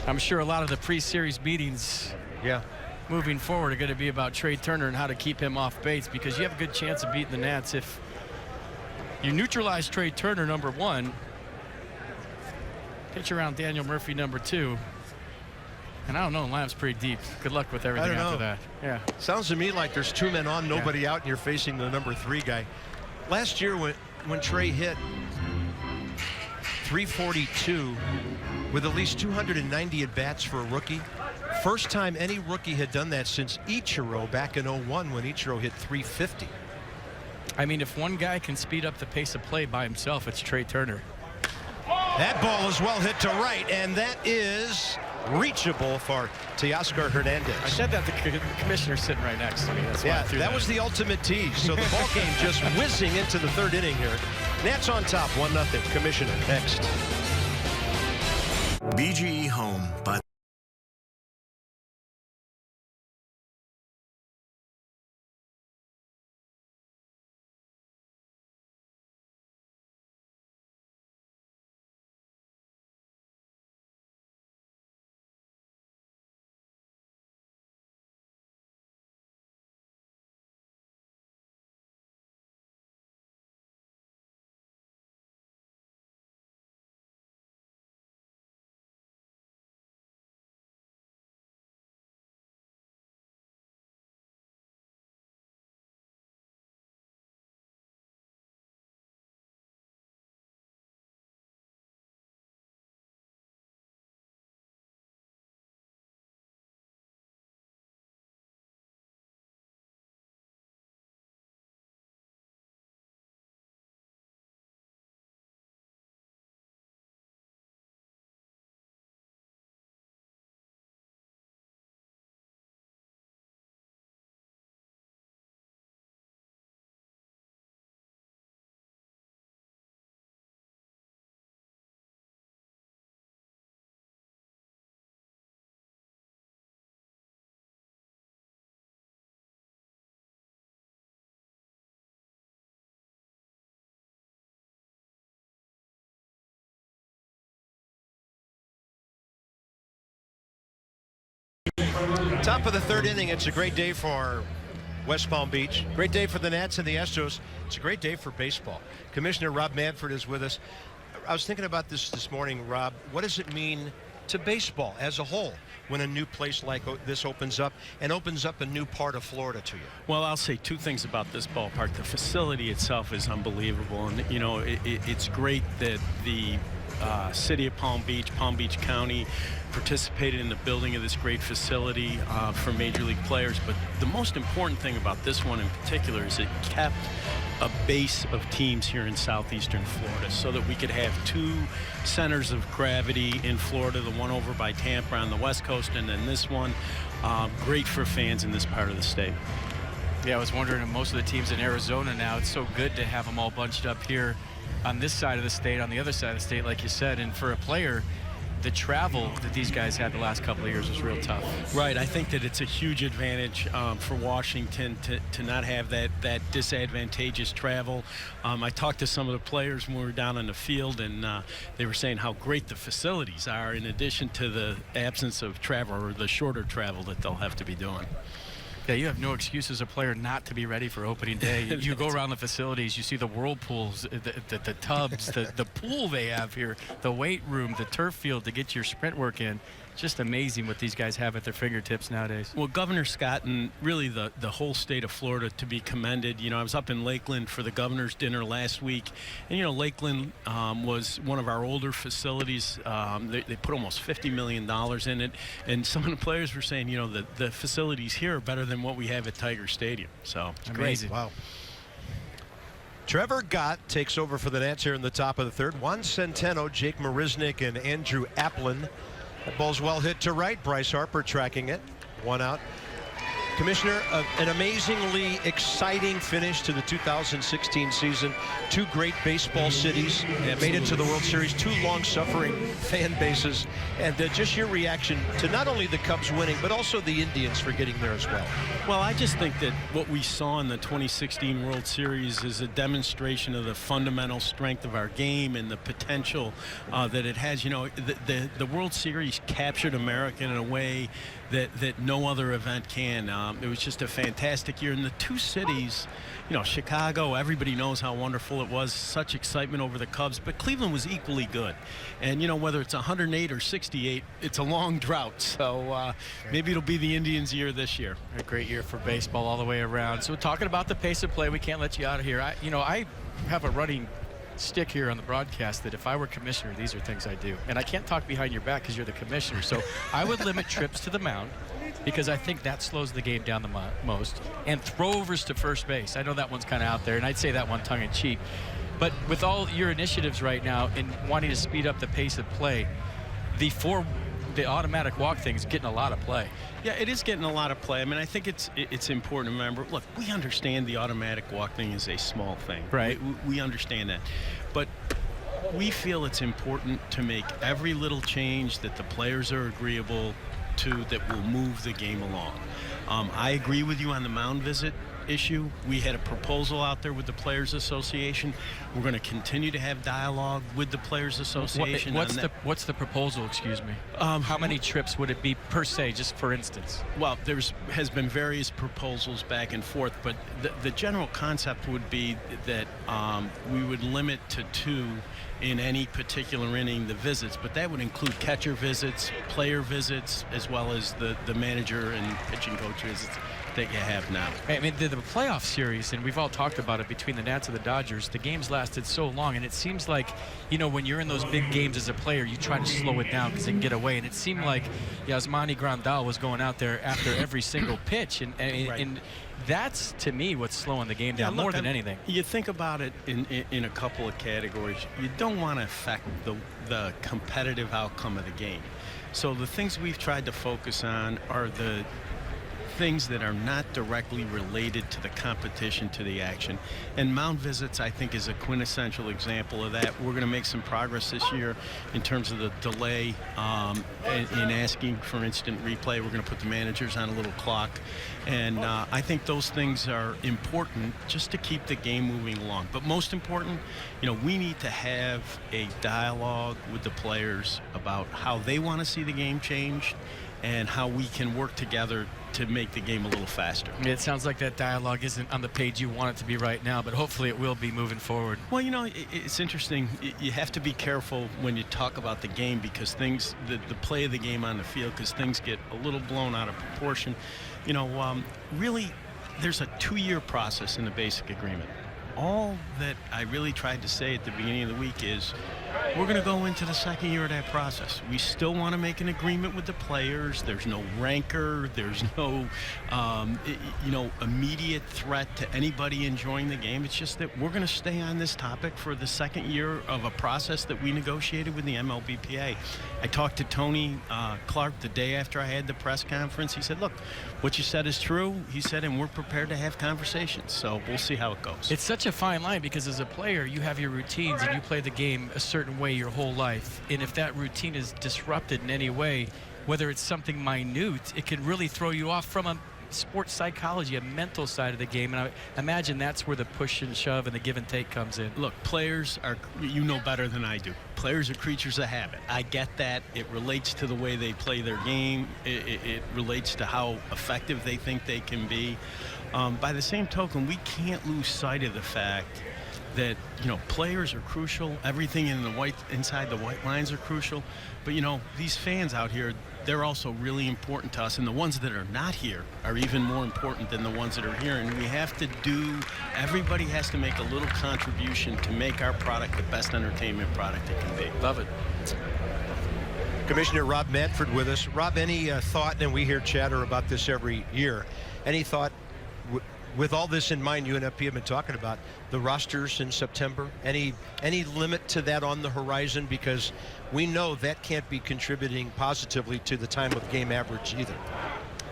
I'm sure a lot of the pre-series meetings moving forward are going to be about Trey Turner and how to keep him off base, because you have a good chance of beating the Nats if you neutralize Trey Turner, number one, pitch around Daniel Murphy, number two. And I don't know, the lineup's pretty deep. Good luck with everything after that. Yeah. Sounds to me like there's 2 men on, nobody out, and you're facing the number 3 guy. Last year when Trey hit 342 with at least 290 at bats for a rookie. First time any rookie had done that since Ichiro back in 01 when Ichiro hit 350. I mean, if one guy can speed up the pace of play by himself, it's Trey Turner. That ball is well hit to right, and that is reachable for Teoscar Hernandez. I said that the commissioner's sitting right next to me. That's why I threw that was the ultimate tease. So the ball game just whizzing into the 3rd inning here. Nats on top, 1-0. Commissioner next. BGE Home by Top of the 3rd inning. It's a great day for West Palm Beach. Great day for the Nats and the Astros. It's a great day for baseball. Commissioner Rob Manfred is with us. I was thinking about this morning, Rob. What does it mean to baseball as a whole when a new place like this opens up and opens up a new part of Florida to you? Well, I'll say 2 things about this ballpark. The facility itself is unbelievable, and you know it's great that the city of Palm Beach County participated in the building of this great facility for major league players. But the most important thing about this one in particular is it kept a base of teams here in southeastern Florida so that we could have 2 centers of gravity in Florida, the one over by Tampa on the west coast and then this one. Great for fans in this part of the state. Yeah, I was wondering, most of the teams in Arizona now, it's so good to have them all bunched up here on this side of the state, on the other side of the state, like you said. And for a player, the travel that these guys had the last couple of years was real tough. Right. I think that it's a huge advantage for Washington to not have that disadvantageous travel. I talked to some of the players when we were down on the field, and they were saying how great the facilities are in addition to the absence of travel, or the shorter travel that they'll have to be doing. Yeah, you have no excuse as a player not to be ready for opening day. You go around the facilities, you see the whirlpools, the tubs, the pool they have here, the weight room, the turf field to get your sprint work in. Just amazing what these guys have at their fingertips nowadays. Well, Governor Scott and really the whole state of Florida to be commended. You know, I was up in Lakeland for the governor's dinner last week, and you know, Lakeland was one of our older facilities. They put almost $50 million in it, and some of the players were saying, you know, the facilities here are better than what we have at Tiger Stadium. So it's amazing. Great. Wow. Trevor Gott takes over for the Nats here in the top of the 3rd. Juan Centeno, Jake Marisnick, and Andrew Applin That ball's well hit to right. Bryce Harper tracking it. 1 out. Commissioner, an amazingly exciting finish to the 2016 season. 2 great baseball cities made it to the World Series. 2 long-suffering fan bases. And just your reaction to not only the Cubs winning, but also the Indians for getting there as well. Well, I just think that what we saw in the 2016 World Series is a demonstration of the fundamental strength of our game and the potential that it has. You know, the World Series captured America in a way that no other event can. It was just a fantastic year. In the 2 cities, you know, Chicago, everybody knows how wonderful it was, such excitement over the Cubs, but Cleveland was equally good. And, you know, whether it's 108 or 68, it's a long drought. So maybe it'll be the Indians' year this year. A great year for baseball all the way around. So talking about the pace of play, we can't let you out of here. I have a running stick here on the broadcast that if I were commissioner, these are things I do. And I can't talk behind your back because you're the commissioner. So I would limit trips to the mound because I think that slows the game down the most. And throwovers to first base. I know that one's kind of out there, and I'd say that one tongue-in-cheek. But with all your initiatives right now in wanting to speed up the pace of play, the automatic walk thing is getting a lot of play. Yeah, it is getting a lot of play. I mean, I think it's important to remember, look, we understand the automatic walk thing is a small thing. Right. We understand that. But we feel it's important to make every little change that the players are agreeable to that will move the game along. I agree with you on the mound visit issue. We had a proposal out there with the Players Association. We're going to continue to have dialogue with the Players Association. What's the proposal, excuse me? How many trips would it be per se, just for instance? Well, has been various proposals back and forth, but the general concept would be that we would limit to 2 in any particular inning the visits, but that would include catcher visits, player visits, as well as the manager and pitching coach visits that you have now. I mean, the playoff series, and we've all talked about it between the Nats and the Dodgers, the games lasted so long, and it seems like, you know, when you're in those big games as a player, you try to slow it down because it can get away, and it seemed like Yasmani Grandal was going out there after every single pitch, and that's, to me, what's slowing the game down more than anything. You think about it in a couple of categories. You don't want to affect the competitive outcome of the game. So the things we've tried to focus on are the things that are not directly related to the competition, to the action. And mound visits, I think, is a quintessential example of that. We're going to make some progress this year in terms of the delay in asking for instant replay. We're going to put the managers on a little clock. And I think those things are important just to keep the game moving along. But most important, you know, we need to have a dialogue with the players about how they want to see the game changed and how we can work together to make the game a little faster. It sounds like that dialogue isn't on the page you want it to be right now, but hopefully it will be moving forward. Well, you know, it's interesting. You have to be careful when you talk about the game because things, the play of the game on the field, because things get a little blown out of proportion. You know, really, there's a 2-year process in the basic agreement. All that I really tried to say at the beginning of the week is we're going to go into the 2nd year of that process. We still want to make an agreement with the players. There's no rancor. There's no, you know, immediate threat to anybody enjoying the game. It's just that we're going to stay on this topic for the 2nd year of a process that we negotiated with the MLBPA. I talked to Tony Clark the day after I had the press conference. He said, look, what you said is true. He said, and we're prepared to have conversations. So we'll see how it goes. It's such a fine line because as a player, you have your routines and you play the game a certain way your whole life. And if that routine is disrupted in any way, whether it's something minute, it can really throw you off from a sports psychology, a mental side of the game. And I imagine that's where the push and shove and the give and take comes in. Look, players are, you know better than I do, players are creatures of habit. I get that. It relates to the way they play their game. It relates to how effective they think they can be. By the same token, we can't lose sight of the fact that, you know, players are crucial. Everything inside the white lines are crucial. But, you know, these fans out here, they're also really important to us. And the ones that are not here are even more important than the ones that are here. And we have to everybody has to make a little contribution to make our product the best entertainment product it can be. Love it. Commissioner Rob Manfred with us. Rob, any thought, and we hear chatter about this every year, any thought with all this in mind, you and FP have been talking about the rosters in September. Any limit to that on the horizon? Because we know that can't be contributing positively to the time of game average either.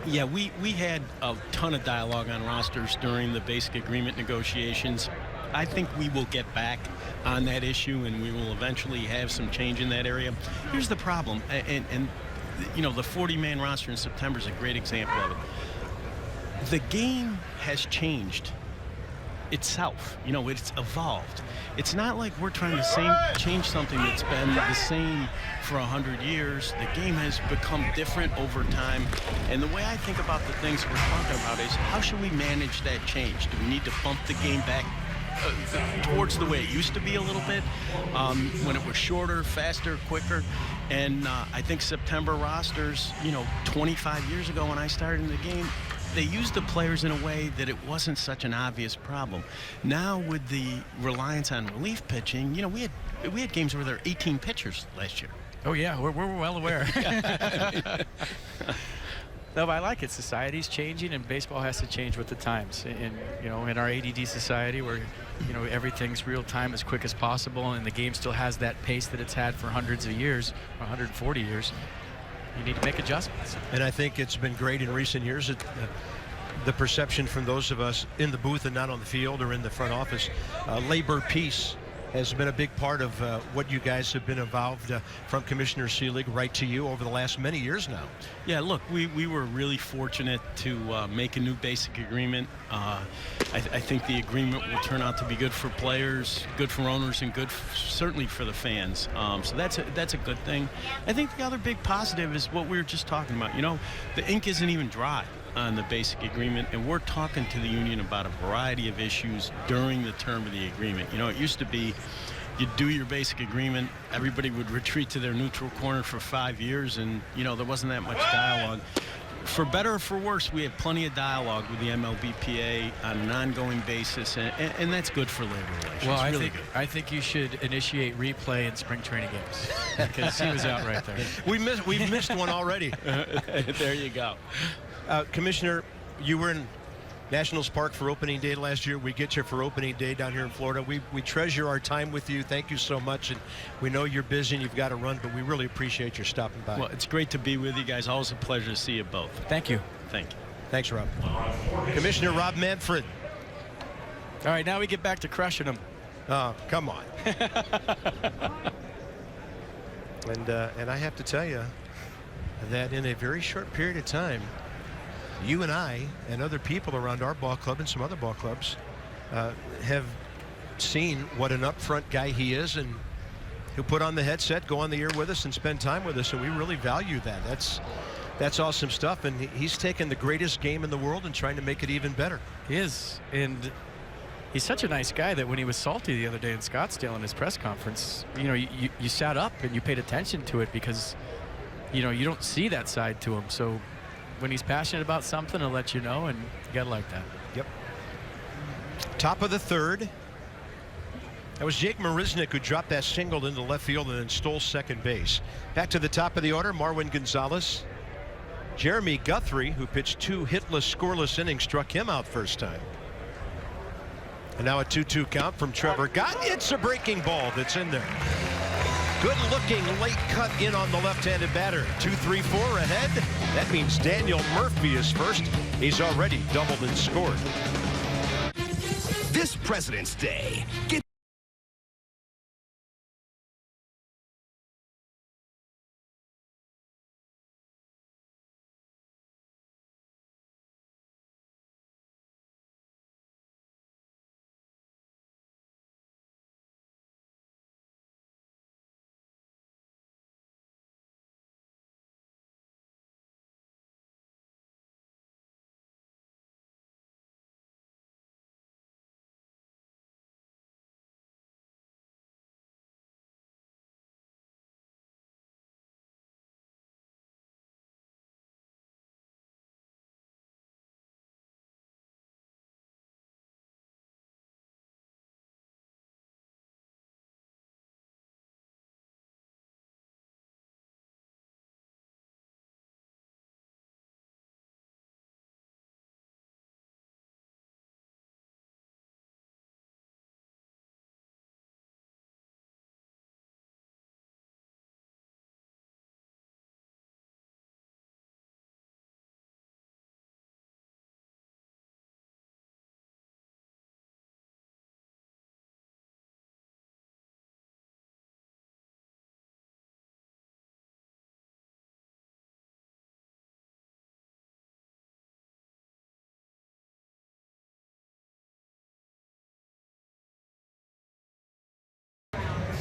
Yeah, we had a ton of dialogue on rosters during the basic agreement negotiations. I think we will get back on that issue, and we will eventually have some change in that area. Here's the problem, and you know, the 40-man roster in September is a great example of it. The game has changed itself. You know, it's evolved. It's not like we're trying to change something that's been the same for 100 years. The game has become different over time. And the way I think about the things we're talking about is, how should we manage that change? Do we need to bump the game back towards the way it used to be a little bit, when it was shorter, faster, quicker? And I think September rosters, you know, 25 years ago when I started in the game, they used the players in a way that it wasn't such an obvious problem. Now with the reliance on relief pitching, you know, we had games where there were 18 pitchers last year. Oh yeah, we're well aware. No, but I like it. Society's changing, and baseball has to change with the times. And you know, in our ADD society, where you know everything's real time, as quick as possible, and the game still has that pace that it's had for hundreds of years, 140 years. You need to make adjustments. And I think it's been great in recent years. The perception from those of us in the booth and not on the field or in the front office, labor peace has been a big part of what you guys have been involved from Commissioner Seelig right to you over the last many years now. Yeah, look, we were really fortunate to make a new basic agreement. I think the agreement will turn out to be good for players, good for owners, and good certainly for the fans. So that's a good thing. I think the other big positive is what we were just talking about. You know, the ink isn't even dry on the basic agreement, and we're talking to the union about a variety of issues during the term of the agreement. You know, it used to be you'd do your basic agreement, everybody would retreat to their neutral corner for 5 years, and you know, there wasn't that much dialogue. For better or for worse, we have plenty of dialogue with the MLBPA on an ongoing basis, and that's good for labor relations. Well, I think you should initiate replay in spring training games, because he was out right there. We've missed one already. There you go. Commissioner, you were in Nationals Park for opening day last year. We get you for opening day down here in Florida. We treasure our time with you. Thank you so much. And we know you're busy and you've got to run, but we really appreciate your stopping by. Well, it's great to be with you guys. Always a pleasure to see you both. Thank you. Thank you. Thanks, Rob. Commissioner Rob Manfred. All right, now we get back to crushing them. Oh, come on. And I have to tell you that in a very short period of time, you and I and other people around our ball club and some other ball clubs have seen what an upfront guy he is, and he'll put on the headset, go on the air with us, and spend time with us, and we really value that. That's awesome stuff, and he's taken the greatest game in the world and trying to make it even better. He is, and he's such a nice guy that when he was salty the other day in Scottsdale in his press conference, you know, you sat up and you paid attention to it, because you know, you don't see that side to him. So when he's passionate about something, he'll let you know, and you gotta like that. Yep. Top of the third. That was Jake Marisnick who dropped that single into left field and then stole second base. Back to the top of the order, Marwin Gonzalez. Jeremy Guthrie, who pitched 2 hitless, scoreless innings, struck him out first time. And now a 2-2 count from Trevor Gott. It's a breaking ball that's in there. Good-looking late cut in on the left-handed batter. 2-3-4 ahead. That means Daniel Murphy is first. He's already doubled and scored. This President's Day, get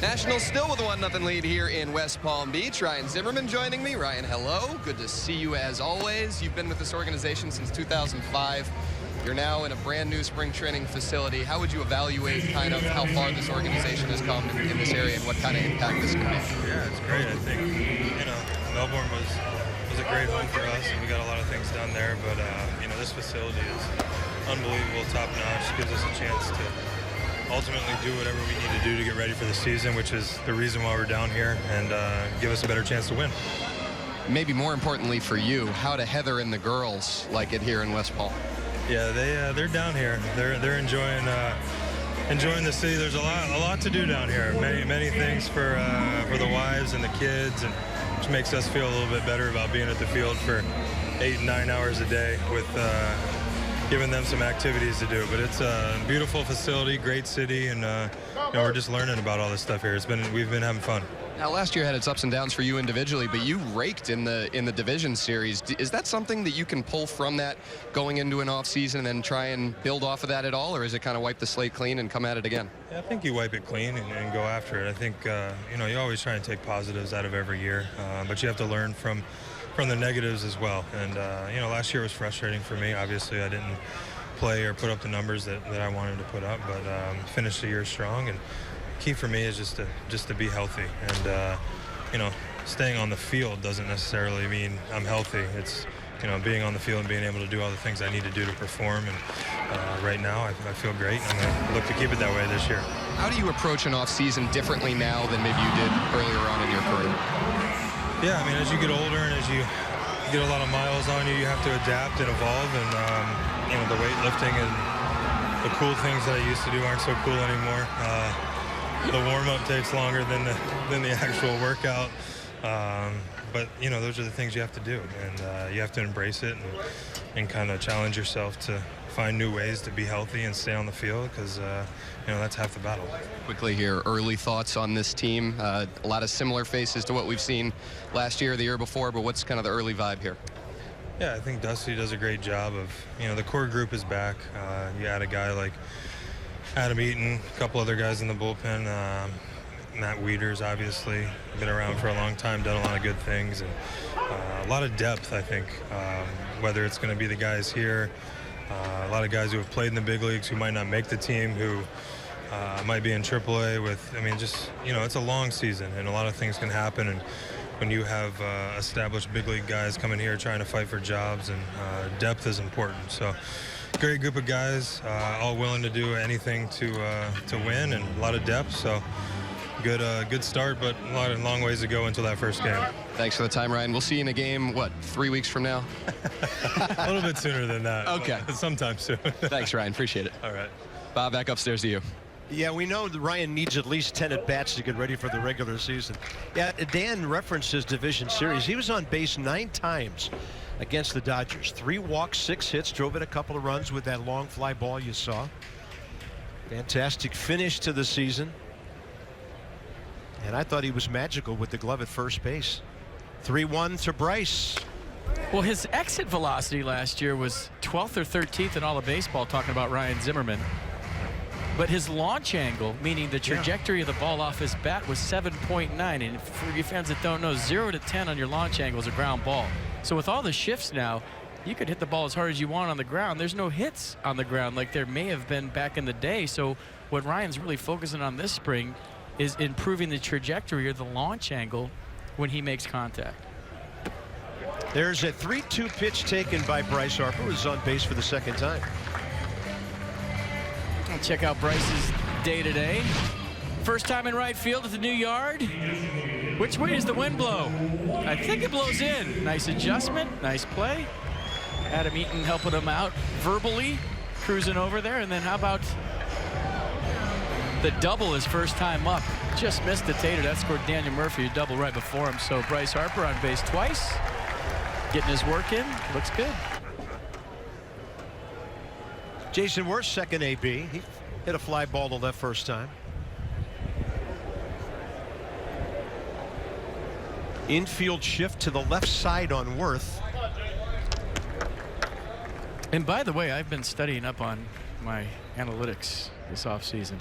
Nationals still with a 1-0 lead here in West Palm Beach. Ryan Zimmerman joining me. Ryan, hello. Good to see you as always. You've been with this organization since 2005. You're now in a brand new spring training facility. How would you evaluate kind of how far this organization has come in this area and what kind of impact this can make? Yeah, it's great. I think, Melbourne was a great home for us, and we got a lot of things done there. But, this facility is unbelievable, top-notch. Gives us a chance to ultimately do whatever we need to do to get ready for the season, which is the reason why we're down here, and give us a better chance to win. Maybe more importantly for you, how do Heather and the girls like it here in West Palm? Yeah, they're down here. They're enjoying the city. There's a lot to do down here. Many things for the wives and the kids, and which makes us feel a little bit better about being at the field for 8 and 9 hours a day with giving them some activities to do. But it's a beautiful facility, great city, and we're just learning about all this stuff here. We've been having fun. Now, last year had its ups and downs for you individually, but you raked in the division series. Is that something that you can pull from that going into an off season and then try and build off of that at all, or is it kind of wipe the slate clean and come at it again? Yeah, I think you wipe it clean and go after it. I think you always try and take positives out of every year, but you have to learn from the negatives as well. And last year was frustrating for me. Obviously, I didn't play or put up the numbers that I wanted to put up, but finished the year strong. And key for me is just to be healthy, and staying on the field doesn't necessarily mean I'm healthy. It's being on the field and being able to do all the things I need to do to perform, and right now I feel great. I'm going to look to keep it that way this year. How do you approach an off season differently now than maybe you did earlier on in your career? Yeah, as you get older and as you get a lot of miles on you, you have to adapt and evolve, and the weightlifting and the cool things that I used to do aren't so cool anymore. The warm-up takes longer than the actual workout, but those are the things you have to do, and you have to embrace it and kind of challenge yourself to find new ways to be healthy and stay on the field, because that's half the battle. Quickly here, early thoughts on this team. A lot of similar faces to what we've seen last year or the year before, but what's kind of the early vibe here? Yeah, I think Dusty does a great job of, the core group is back. You add a guy like Adam Eaton, a couple other guys in the bullpen. Matt Wieters, obviously, been around for a long time, done a lot of good things, and a lot of depth, I think, whether it's going to be the guys here, a lot of guys who have played in the big leagues who might not make the team, who might be in AAA with, it's a long season, and a lot of things can happen, and when you have established big league guys coming here trying to fight for jobs, and depth is important. So great group of guys, all willing to do anything to win, and a lot of depth. So good start, but a long ways to go until that first game. Thanks for the time, Ryan. We'll see you in a game, 3 weeks from now? A little bit sooner than that. Okay. Sometime soon. Thanks, Ryan. Appreciate it. All right. Bob, back upstairs to you. Yeah, we know that Ryan needs at least 10 at-bats to get ready for the regular season. Yeah, Dan referenced his division series. He was on base 9 times against the Dodgers. 3 walks, 6 hits, drove in a couple of runs with that long fly ball you saw. Fantastic finish to the season. And I thought he was magical with the glove at first base. 3-1 to Bryce. Well, his exit velocity last year was 12th or 13th in all of baseball, talking about Ryan Zimmerman. But his launch angle, meaning the trajectory of the ball off his bat, was 7.9. And for you fans that don't know, 0 to 10 on your launch angle is a ground ball. So with all the shifts now, you could hit the ball as hard as you want on the ground. There's no hits on the ground like there may have been back in the day. So what Ryan's really focusing on this spring is improving the trajectory or the launch angle when he makes contact. There's a 3-2 pitch taken by Bryce Harper, who's on base for the second time. Check out Bryce's day today. First time in right field at the new yard. Which way does the wind blow? I think it blows in. Nice adjustment, nice play. Adam Eaton helping him out verbally, cruising over there. And then how about the double his first time up? Just missed the tater. That scored Daniel Murphy, a double right before him. So Bryce Harper on base twice, getting his work in. Looks good. Jason Worth, second AB. He hit a fly ball to left first time. Infield shift to the left side on Worth. And by the way, I've been studying up on my analytics this offseason.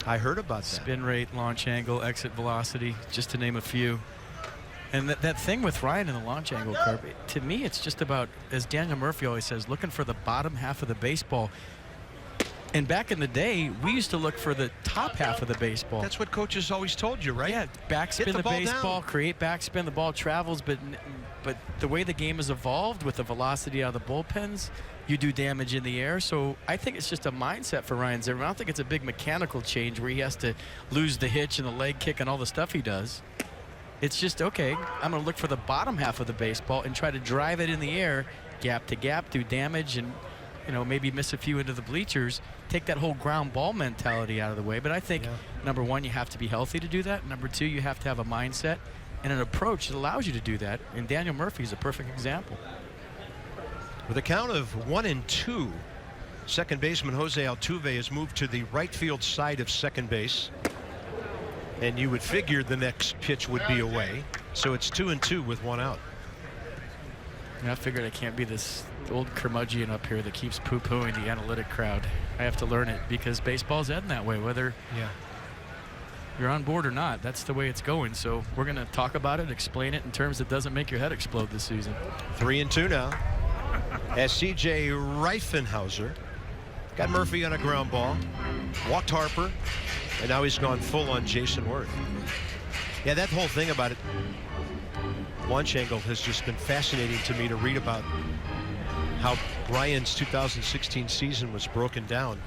I heard about that. Spin rate, launch angle, exit velocity, just to name a few. And that thing with Ryan in the launch angle curve, to me, it's just about, as Daniel Murphy always says, looking for the bottom half of the baseball. And back in the day, we used to look for the top half of the baseball. That's what coaches always told you, right? Yeah, backspin the baseball, down. create backspin, the ball travels, but the way the game has evolved with the velocity out of the bullpens, you do damage in the air. So I think it's just a mindset for Ryan Zimmerman. I don't think it's a big mechanical change where he has to lose the hitch and the leg kick and all the stuff he does. It's just, okay, I'm going to look for the bottom half of the baseball and try to drive it in the air, gap to gap, do damage, and maybe miss a few into the bleachers, take that whole ground ball mentality out of the way. But I think, number one, you have to be healthy to do that. Number two, you have to have a mindset and an approach that allows you to do that. And Daniel Murphy is a perfect example. With a count of 1-2, second baseman Jose Altuve has moved to the right field side of second base. And you would figure the next pitch would be away. So it's 2-2 with one out. And I figured I can't be this old curmudgeon up here that keeps poo-pooing the analytic crowd. I have to learn it because baseball's heading that way, whether you're on board or not. That's the way it's going. So we're going to talk about it, explain it in terms that doesn't make your head explode this season. 3-2 now. As C.J. Reifenhauser got Murphy on a ground ball, walked Harper, and now he's gone full on Jason Worth. Yeah, that whole thing about it, launch angle, has just been fascinating to me to read about how Ryan's 2016 season was broken down.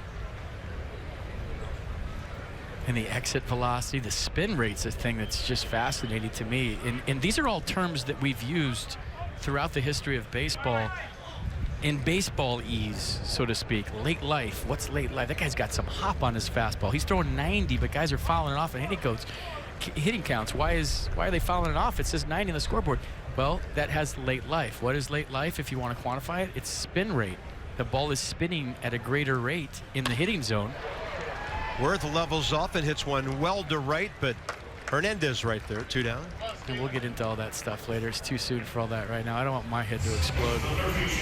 And the exit velocity, the spin rate's a thing that's just fascinating to me. And these are all terms that we've used throughout the history of baseball. In baseball ease, so to speak, late life. What's late life? That guy's got some hop on his fastball. He's throwing 90, but guys are fouling it off and hitting counts. Why are they fouling it off? It says 90 on the scoreboard. Well, that has late life. What is late life if you want to quantify it? It's spin rate. The ball is spinning at a greater rate in the hitting zone. Worth levels off and hits one well to right, but Hernandez right there, 2 down. And we'll get into all that stuff later. It's too soon for all that right now. I don't want my head to explode.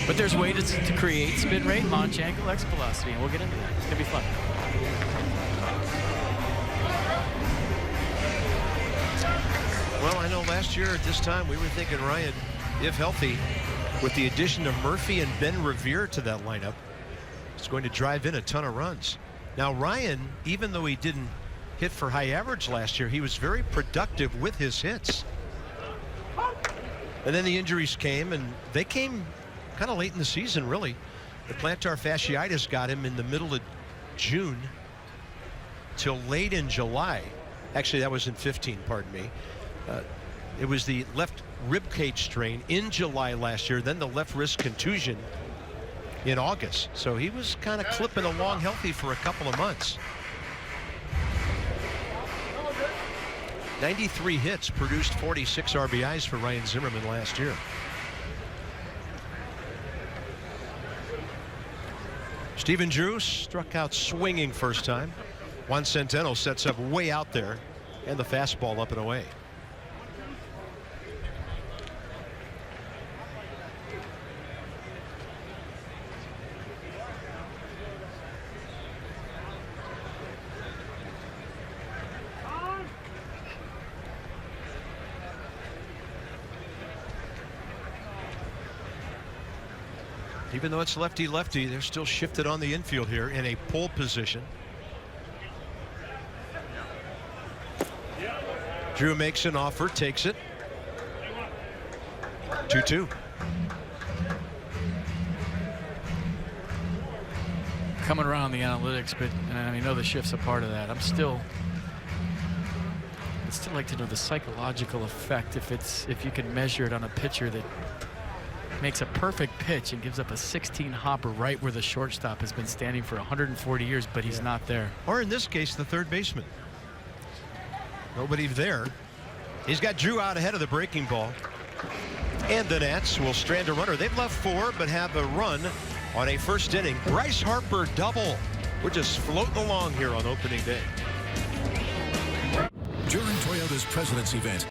But there's ways to create spin rate, launch angle, exit velocity, and we'll get into that. It's going to be fun. Well, I know last year at this time we were thinking Ryan, if healthy, with the addition of Murphy and Ben Revere to that lineup, is going to drive in a ton of runs. Now Ryan, even though he didn't hit for high average last year, he was very productive with his hits. And then the injuries came, and they came kind of late in the season, really. The plantar fasciitis got him in the middle of June till late in July. Actually, that was in 15, pardon me. It was the left rib cage strain in July last year, then the left wrist contusion in August. So he was kind of clipping along healthy for a couple of months. 93 hits, produced 46 RBIs for Ryan Zimmerman last year. Stephen Drew struck out swinging first time. Juan Centeno sets up way out there, and the fastball up and away. Even though it's lefty-lefty, they're still shifted on the infield here in a pole position. Drew makes an offer, takes it. 2-2. Coming around the analytics, but I know the shift's a part of that. I'd still like to know the psychological effect if you can measure it on a pitcher that makes a perfect pitch and gives up a 16 hopper right where the shortstop has been standing for 140 years, but he's not there. Or in this case, the third baseman. Nobody there. He's got Drew out ahead of the breaking ball. And the Nats will strand a runner. They've left 4, but have a run on a first inning. Bryce Harper double. We're just floating along here on opening day. During Toyota's President's event,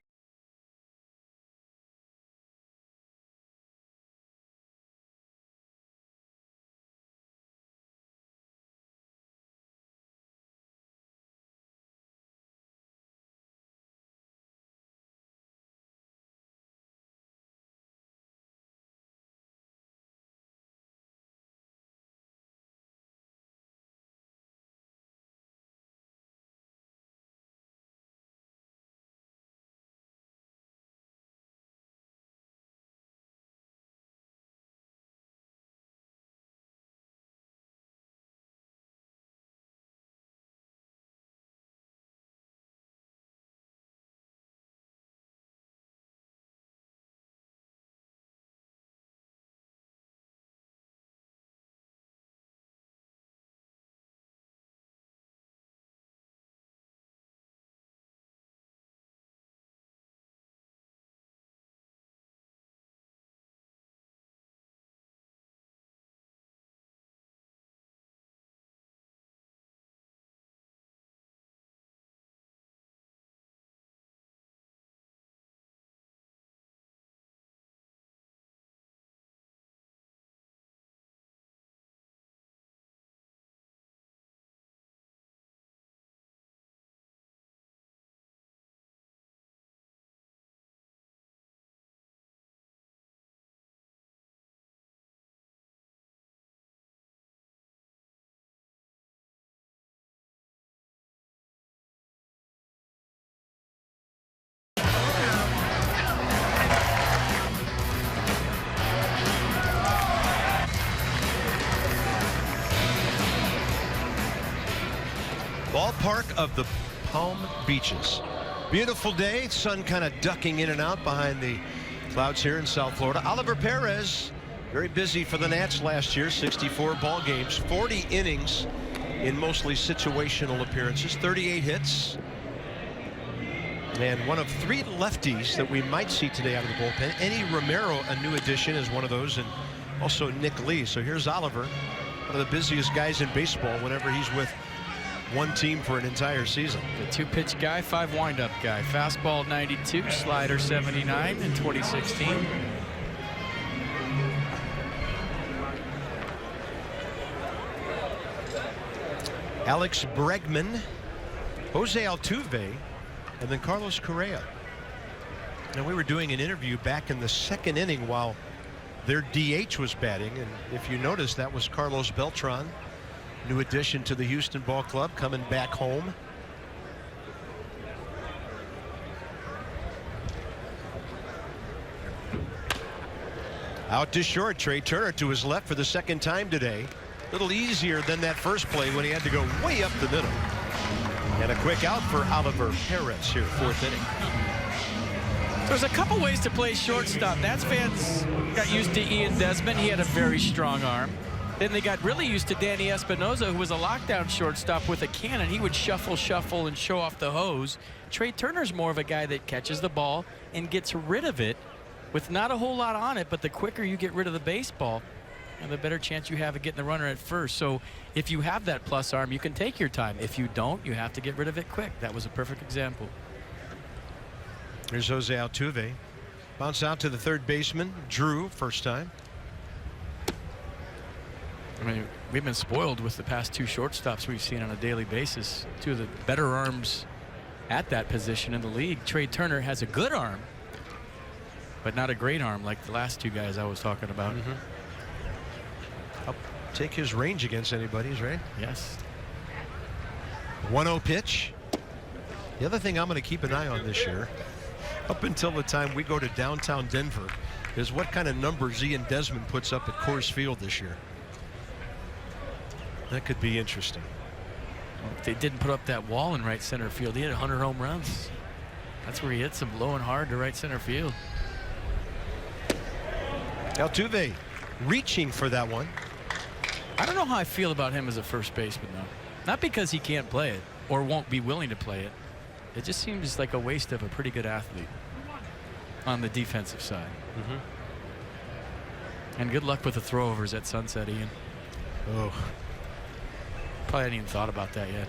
ballpark of the Palm Beaches. Beautiful day, sun kind of ducking in and out behind the clouds here in South Florida. Oliver Perez, very busy for the Nats last year, 64 ball games, 40 innings in mostly situational appearances, 38 hits. And one of 3 lefties that we might see today out of the bullpen. Eddie Romero, a new addition, is one of those, and also Nick Lee. So here's Oliver, one of the busiest guys in baseball whenever he's with one team for an entire season. The 2-pitch guy, 5 windup guy. Fastball 92, slider 79 in 2016. Alex Bregman, Jose Altuve, and then Carlos Correa. Now, we were doing an interview back in the 2nd inning while their DH was batting, and if you notice, that was Carlos Beltran, new addition to the Houston Ball Club, coming back home. Out to short, Trey Turner to his left for the 2nd time today. A little easier than that first play when he had to go way up the middle. And a quick out for Oliver Perez here, 4th inning. There's a couple ways to play shortstop. Nats fans got used to Ian Desmond. He had a very strong arm. Then they got really used to Danny Espinosa, who was a lockdown shortstop with a cannon. He would shuffle, and show off the hose. Trey Turner's more of a guy that catches the ball and gets rid of it with not a whole lot on it, but the quicker you get rid of the baseball, and the better chance you have of getting the runner at first. So if you have that plus arm, you can take your time. If you don't, you have to get rid of it quick. That was a perfect example. Here's Jose Altuve. Bounce out to the 3rd baseman, Drew, first time. I mean, we've been spoiled with the past 2 shortstops we've seen on a daily basis. 2 of the better arms at that position in the league. Trey Turner has a good arm, but not a great arm like the last 2 guys I was talking about. I'll take his range against anybody's, right? Yes. 1-0 pitch. The other thing I'm going to keep an eye on this year, up until the time we go to downtown Denver, is what kind of numbers Ian Desmond puts up at Coors Field this year. That could be interesting. Well, if they didn't put up that wall in right center field, he had 100 home runs. That's where he hits them low and hard to right center field. Altuve reaching for that one. I don't know how I feel about him as a first baseman, though. Not because he can't play it or won't be willing to play it. It just seems like a waste of a pretty good athlete on the defensive side. And good luck with the throwovers at Sunset, Ian. Oh. Probably hadn't even thought about that yet.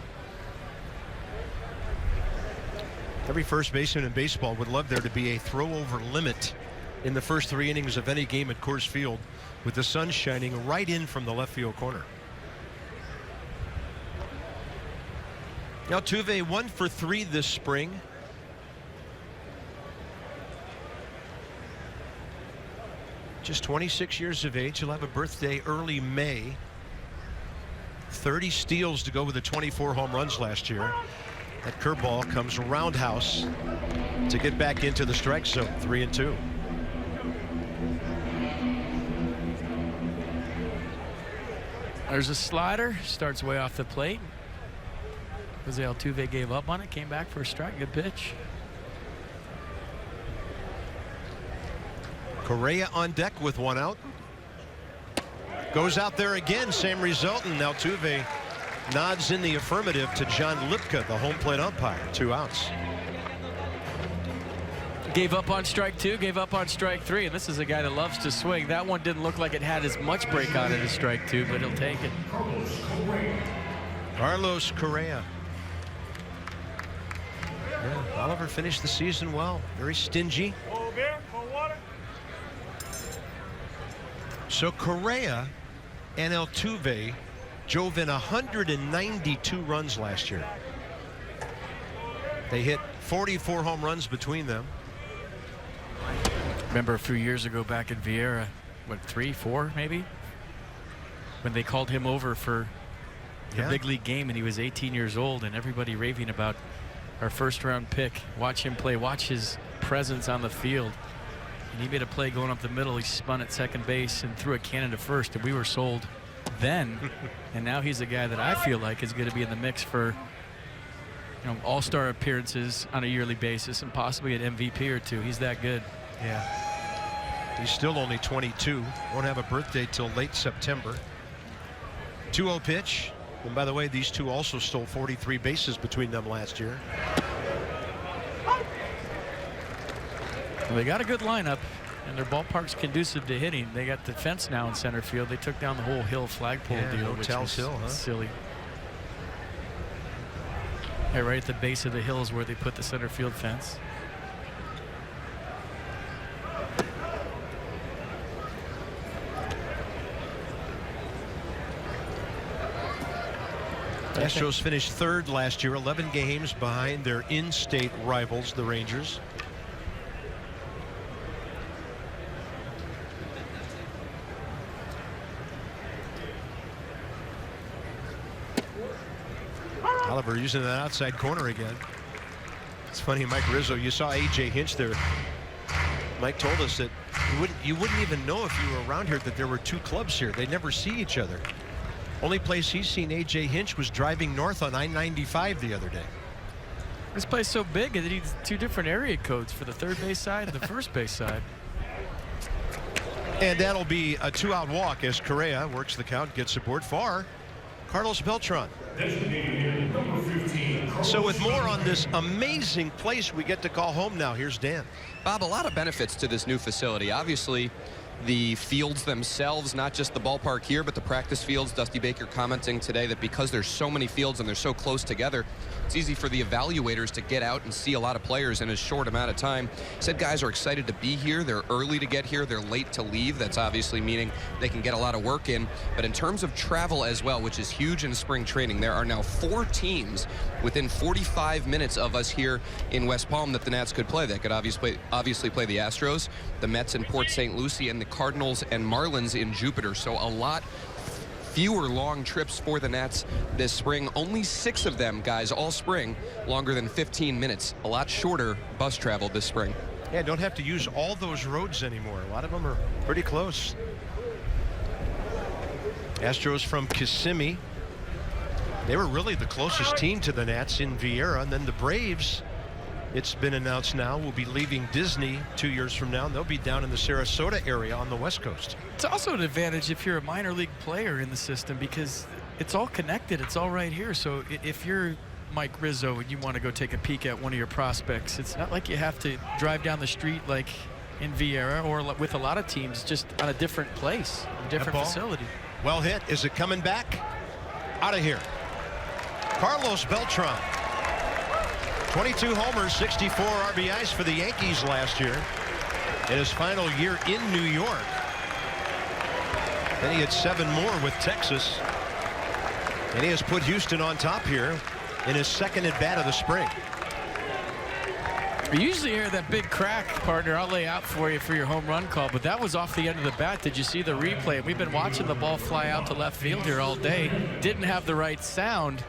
Every first baseman in baseball would love there to be a throw-over limit in the first 3 innings of any game at Coors Field, with the sun shining right in from the left field corner. Altuve 1 for 3 this spring. Just 26 years of age. He'll have a birthday early May. 30 steals to go with the 24 home runs last year. That curveball comes roundhouse to get back into the strike zone. 3-2. There's a slider, starts way off the plate. Jose Altuve gave up on it, came back for a strike. Good pitch. Correa on deck with 1 out. Goes out there again, same result, and Altuve nods in the affirmative to John Lipka, the home plate umpire. 2 outs. Gave up on strike 2, gave up on strike 3, and this is a guy that loves to swing. That one didn't look like it had as much break on it as strike 2, but he'll take it. Carlos Correa. Yeah, Oliver finished the season well. Very stingy. So Correa and Altuve drove in 192 runs last year. They hit 44 home runs between them. Remember a few years ago back in Vieira, what, 3, 4 maybe? When they called him over for the big league game and he was 18 years old, and everybody raving about our first round pick. Watch him play, watch his presence on the field. And he made a play going up the middle. He spun at second base and threw a cannon to first, and we were sold then. And now he's a guy that I feel like is going to be in the mix for all-star appearances on a yearly basis and possibly an MVP or two. He's that good. Yeah. He's still only 22. Won't have a birthday till late September. 2-0 pitch. And by the way, these two also stole 43 bases between them last year. Well, they got a good lineup, and their ballpark's conducive to hitting. They got the fence now in center field. They took down the whole hill flagpole deal, which was Hill, huh? silly. Hey, right at the base of the hill is where they put the center field fence. Astros finished third last year, 11 games behind their in-state rivals, the Rangers. Oliver using that outside corner again. It's funny, Mike Rizzo, you saw A.J. Hinch there. Mike told us that you wouldn't even know if you were around here that there were two clubs here. They never see each other. Only place he's seen A.J. Hinch was driving north on I-95 the other day. This place so big it needs two different area codes for the third base side and the first base side. And that'll be a 2-out walk as Correa works the count, gets aboard for Carlos Beltran. So with more on this amazing place we get to call home now, here's Dan. Bob, a lot of benefits to this new facility. Obviously, the fields themselves, not just the ballpark here, but the practice fields. Dusty Baker commenting today that because there's so many fields and they're so close together, it's easy for the evaluators to get out and see a lot of players in a short amount of time. Said guys are excited to be here. They're early to get here. They're late to leave. That's obviously meaning they can get a lot of work in. But in terms of travel as well, which is huge in spring training, there are now 4 teams within 45 minutes of us here in West Palm that the Nats could play. They could obviously play the Astros, the Mets in Port St. Lucie, and the Cardinals and Marlins in Jupiter. So a lot fewer long trips for the Nats this spring. Only 6 of them, guys, all spring, longer than 15 minutes. A lot shorter bus travel this spring. Yeah, don't have to use all those roads anymore. A lot of them are pretty close. Astros from Kissimmee. They were really the closest team to the Nats in Vieira. And then the Braves, it's been announced now, will be leaving Disney 2 years from now. And they'll be down in the Sarasota area on the West Coast. It's also an advantage if you're a minor league player in the system because it's all connected. It's all right here. So if you're Mike Rizzo and you want to go take a peek at one of your prospects, it's not like you have to drive down the street like in Vieira or with a lot of teams, just on a different place, a different facility. Well hit. Is it coming back? Out of here. Carlos Beltran. 22 homers, 64 RBIs for the Yankees last year in his final year in New York. Then he had 7 more with Texas. And he has put Houston on top here in his second at bat of the spring. You usually hear that big crack, partner. I'll lay out for you for your home run call, but that was off the end of the bat. Did you see the replay? We've been watching the ball fly out to left field here all day. Didn't have the right sound,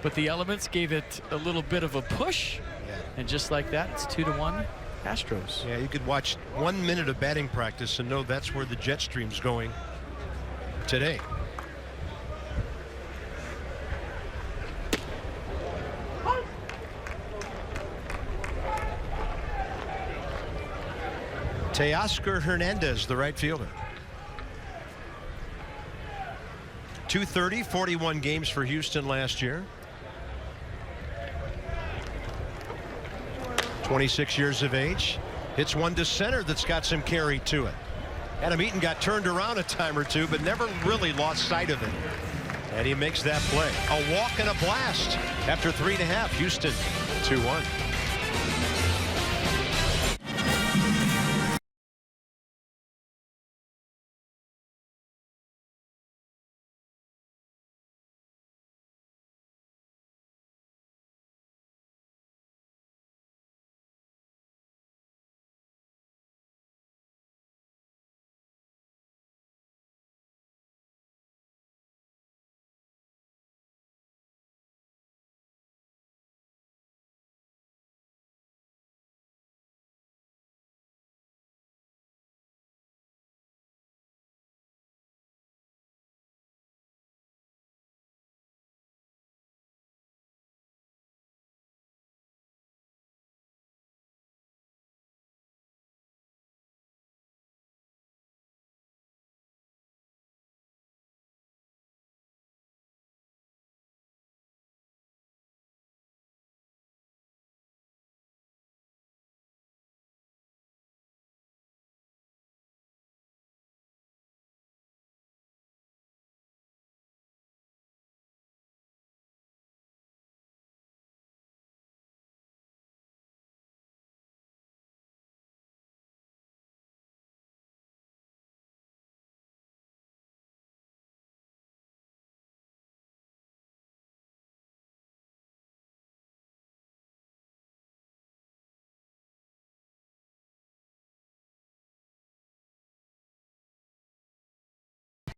but the elements gave it a little bit of a push. Yeah. And just like that, it's 2-1 Astros. Yeah, you could watch 1 minute of batting practice and know that's where the jet stream's going today. Teoscar Hernandez, the right fielder. 230, 41 games for Houston last year. 26 years of age. Hits one to center that's got some carry to it. Adam Eaton got turned around a time or two, but never really lost sight of it. And he makes that play. A walk and a blast after 3.5. Houston 2-1.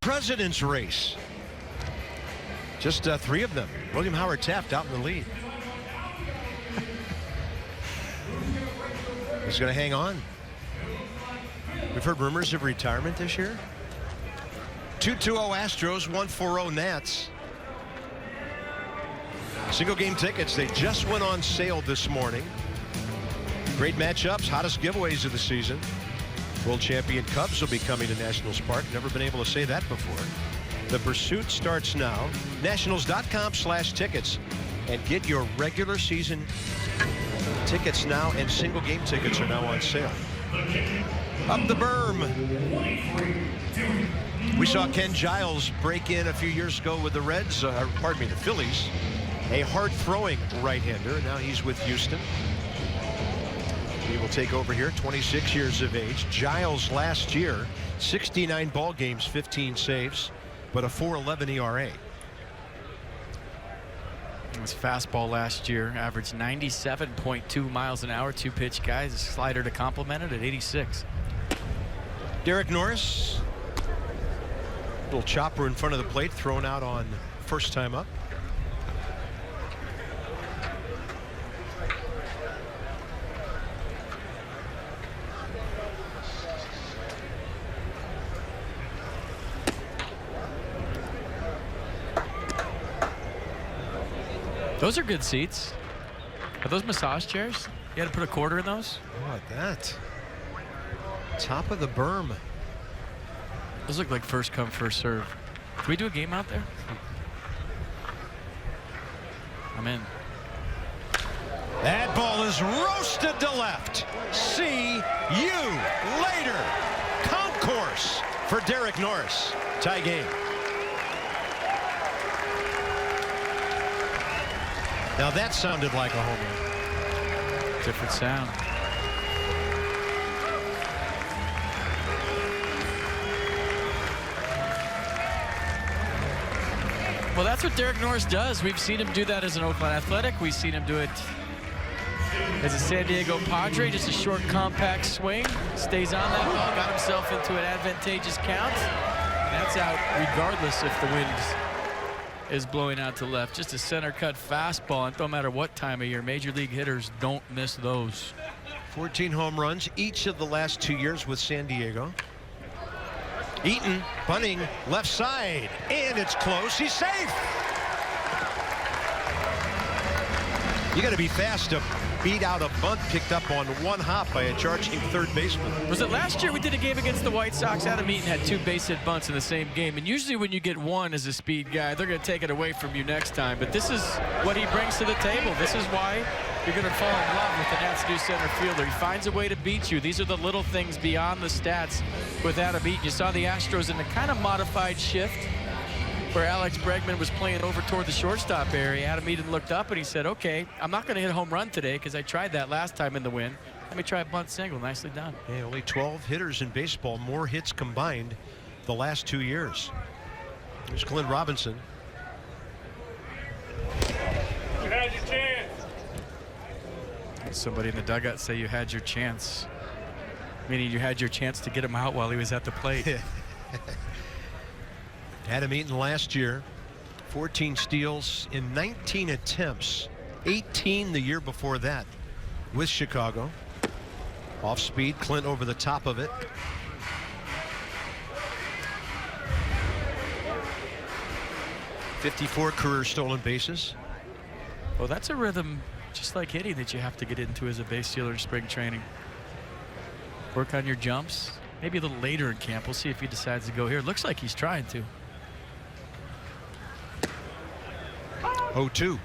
president's race. Just 3 of them. William Howard Taft out in the lead. He's going to hang on. We've heard rumors of retirement this year. 2-2-0 Astros, 1-4-0 Nats. Single game tickets, they just went on sale this morning. Great matchups, hottest giveaways of the season. World champion Cubs will be coming to Nationals Park. Never been able to say that before. The pursuit starts now. Nationals.com/tickets. And get your regular season tickets now, and single game tickets are now on sale. Up the berm. We saw Ken Giles break in a few years ago with the Reds, the Phillies. A hard-throwing right-hander. Now he's with Houston. He will take over here, 26 years of age. Giles last year, 69 ball games, 15 saves, but a 4.11 ERA. His fastball last year averaged 97.2 miles an hour. 2-pitch guys. A slider to complement it at 86. Derek Norris. Little chopper in front of the plate, thrown out on first time up. Those are good seats. Are those massage chairs? You had to put a quarter in those? How about that? Top of the berm. Those look like first come, first serve. Can we do a game out there? I'm in. That ball is roasted to left. See you later. Concourse for Derek Norris. Tie game. Now that sounded like a home run. Different sound. Well, that's what Derek Norris does. We've seen him do that as an Oakland Athletic. We've seen him do it as a San Diego Padre. Just a short, compact swing. Stays on that ball. Got himself into an advantageous count. And that's out regardless if the wind is blowing out to left. Just a center cut fastball, and no matter what time of year, major league hitters don't miss those. 14 home runs each of the last 2 years with San Diego. Eaton bunting left side, and it's close. He's safe. You got to be fast to beat out a bunt picked up on one hop by a charging third baseman. Was it last year we did a game against the White Sox? Adam Eaton had 2 base hit bunts in the same game, and usually when you get one as a speed guy, they're going to take it away from you next time. But this is what he brings to the table. This is why you're going to fall in love with the Nats' new center fielder. He finds a way to beat you. These are the little things beyond the stats with Adam Eaton. You saw the Astros in a kind of modified shift where Alex Bregman was playing over toward the shortstop area. Adam Eaton looked up and he said, okay, I'm not going to hit a home run today because I tried that last time in the win. Let me try a bunt single. Nicely done. Yeah, only 12 hitters in baseball, more hits combined the last 2 years. Here's Clint Robinson. You had your chance. Somebody in the dugout say you had your chance. Meaning you had your chance to get him out while he was at the plate. Adam Eaton last year, 14 steals in 19 attempts, 18 the year before that with Chicago. Off speed, Clint over the top of it. .54 career stolen bases. Well, that's a rhythm just like hitting that you have to get into as a base stealer in spring training. Work on your jumps. Maybe a little later in camp. We'll see if he decides to go here. Looks like he's trying to. 0-2.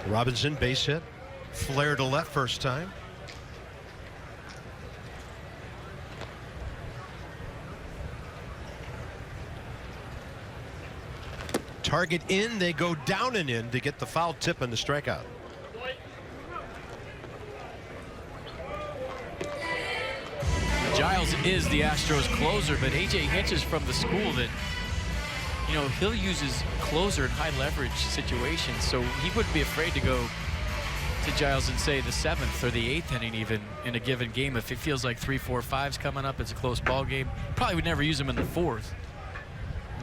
Robinson base hit, flare to left first time. Target in, they go down and in to get the foul tip and the strikeout. Giles is the Astros closer, but A.J. Hinch is from the school that, you know, he'll use his closer in high leverage situations, so he wouldn't be afraid to go to Giles in, say, the 7th or the 8th inning even in a given game. If it feels like 3, 4, 5's coming up, it's a close ball game. Probably would never use him in the 4th.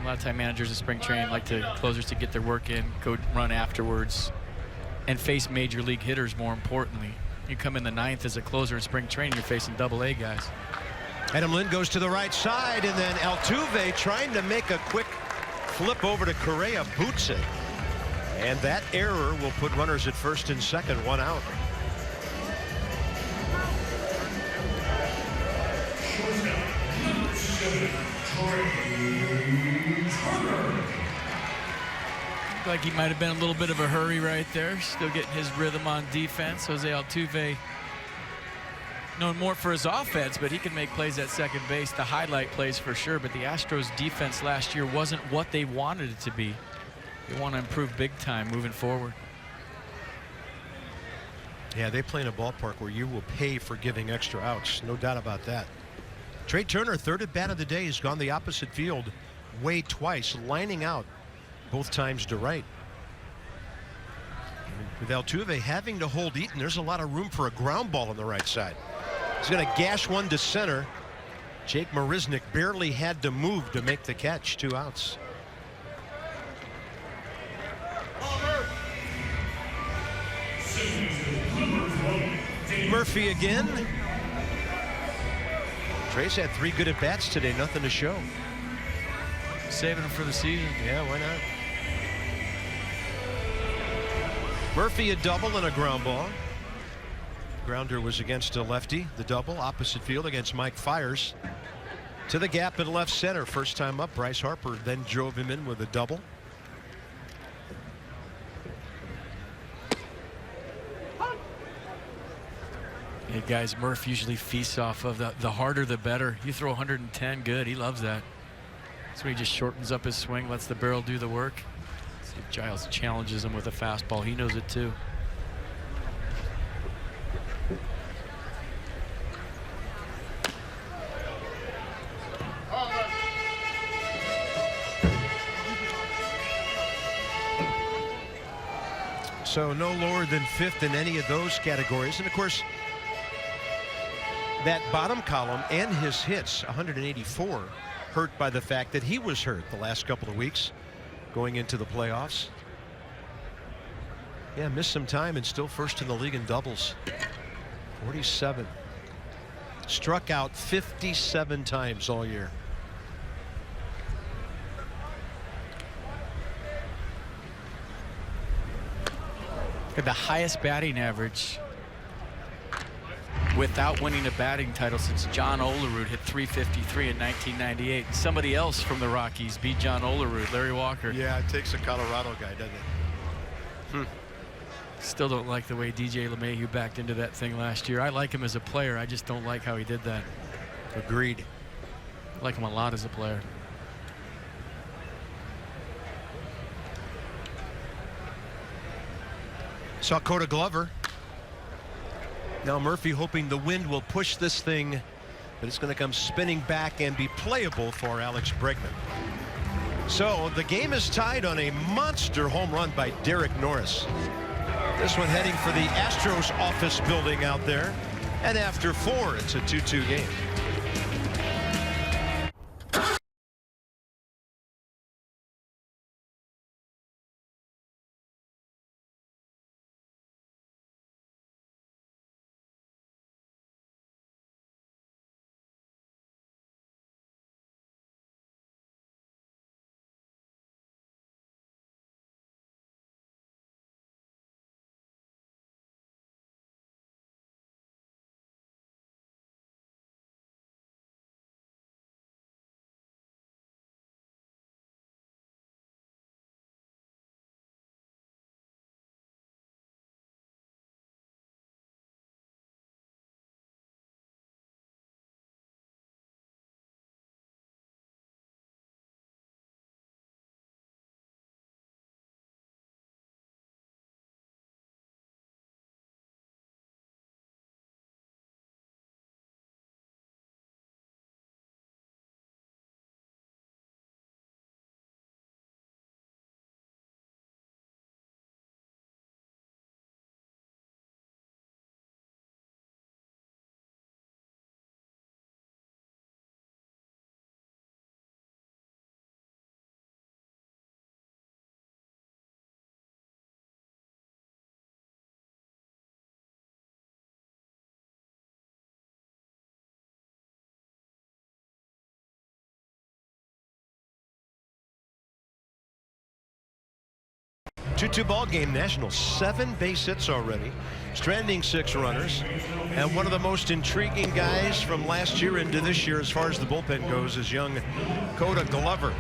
A lot of time managers in spring training like closers to get their work in, go run afterwards, and face major league hitters more importantly. You come in the 9th as a closer in spring training, you're facing AA guys. Adam Lind goes to the right side, and then Altuve trying to make a quick flip over to Correa, boots it. And that error will put runners at first and second, 1 out. Looked like he might have been a little bit of a hurry right there. Still getting his rhythm on defense. Jose Altuve known more for his offense, but he can make plays at second base, the highlight plays for sure. But the Astros defense last year wasn't what they wanted it to be. They want to improve big time moving forward. Yeah, they play in a ballpark where you will pay for giving extra outs. No doubt about that. Trey Turner, 3rd at bat of the day, has gone the opposite field way twice, lining out both times to right. With Altuve having to hold Eaton, there's a lot of room for a ground ball on the right side. He's going to gash one to center. Jake Marisnick barely had to move to make the catch. 2 outs. Murphy again. Trey's had 3 good at-bats today, nothing to show. Saving him for the season. Yeah, why not? Murphy a double and a ground ball. Grounder was against a lefty. The double, opposite field against Mike Fiers. To the gap in left center. First time up, Bryce Harper then drove him in with a double. Hey guys, Murph usually feasts off of the harder the better. You throw 110, good. He loves that. So he just shortens up his swing, lets the barrel do the work. See if Giles challenges him with a fastball. He knows it too. So no lower than 5th in any of those categories. And of course, that bottom column and his hits, 184, hurt by the fact that he was hurt the last couple of weeks going into the playoffs. Yeah, missed some time and still first in the league in doubles. 47. Struck out 57 times all year. Got the highest batting average without winning a batting title since John Olerud hit 353 in 1998. Somebody else from the Rockies beat John Olerud, Larry Walker. Yeah, it takes a Colorado guy, doesn't it? Still don't like the way DJ LeMahieu backed into that thing last year. I like him as a player. I just don't like how he did that. Agreed. I like him a lot as a player. Saw Coda Glover. Now Murphy hoping the wind will push this thing, but it's going to come spinning back and be playable for Alex Bregman. So the game is tied on a monster home run by Derek Norris. This one heading for the Astros office building out there. And after 4, it's a 2-2 game. 2-2 ball game. Nationals 7 base hits already, stranding 6 runners, and one of the most intriguing guys from last year into this year as far as the bullpen goes is young Koda Glover.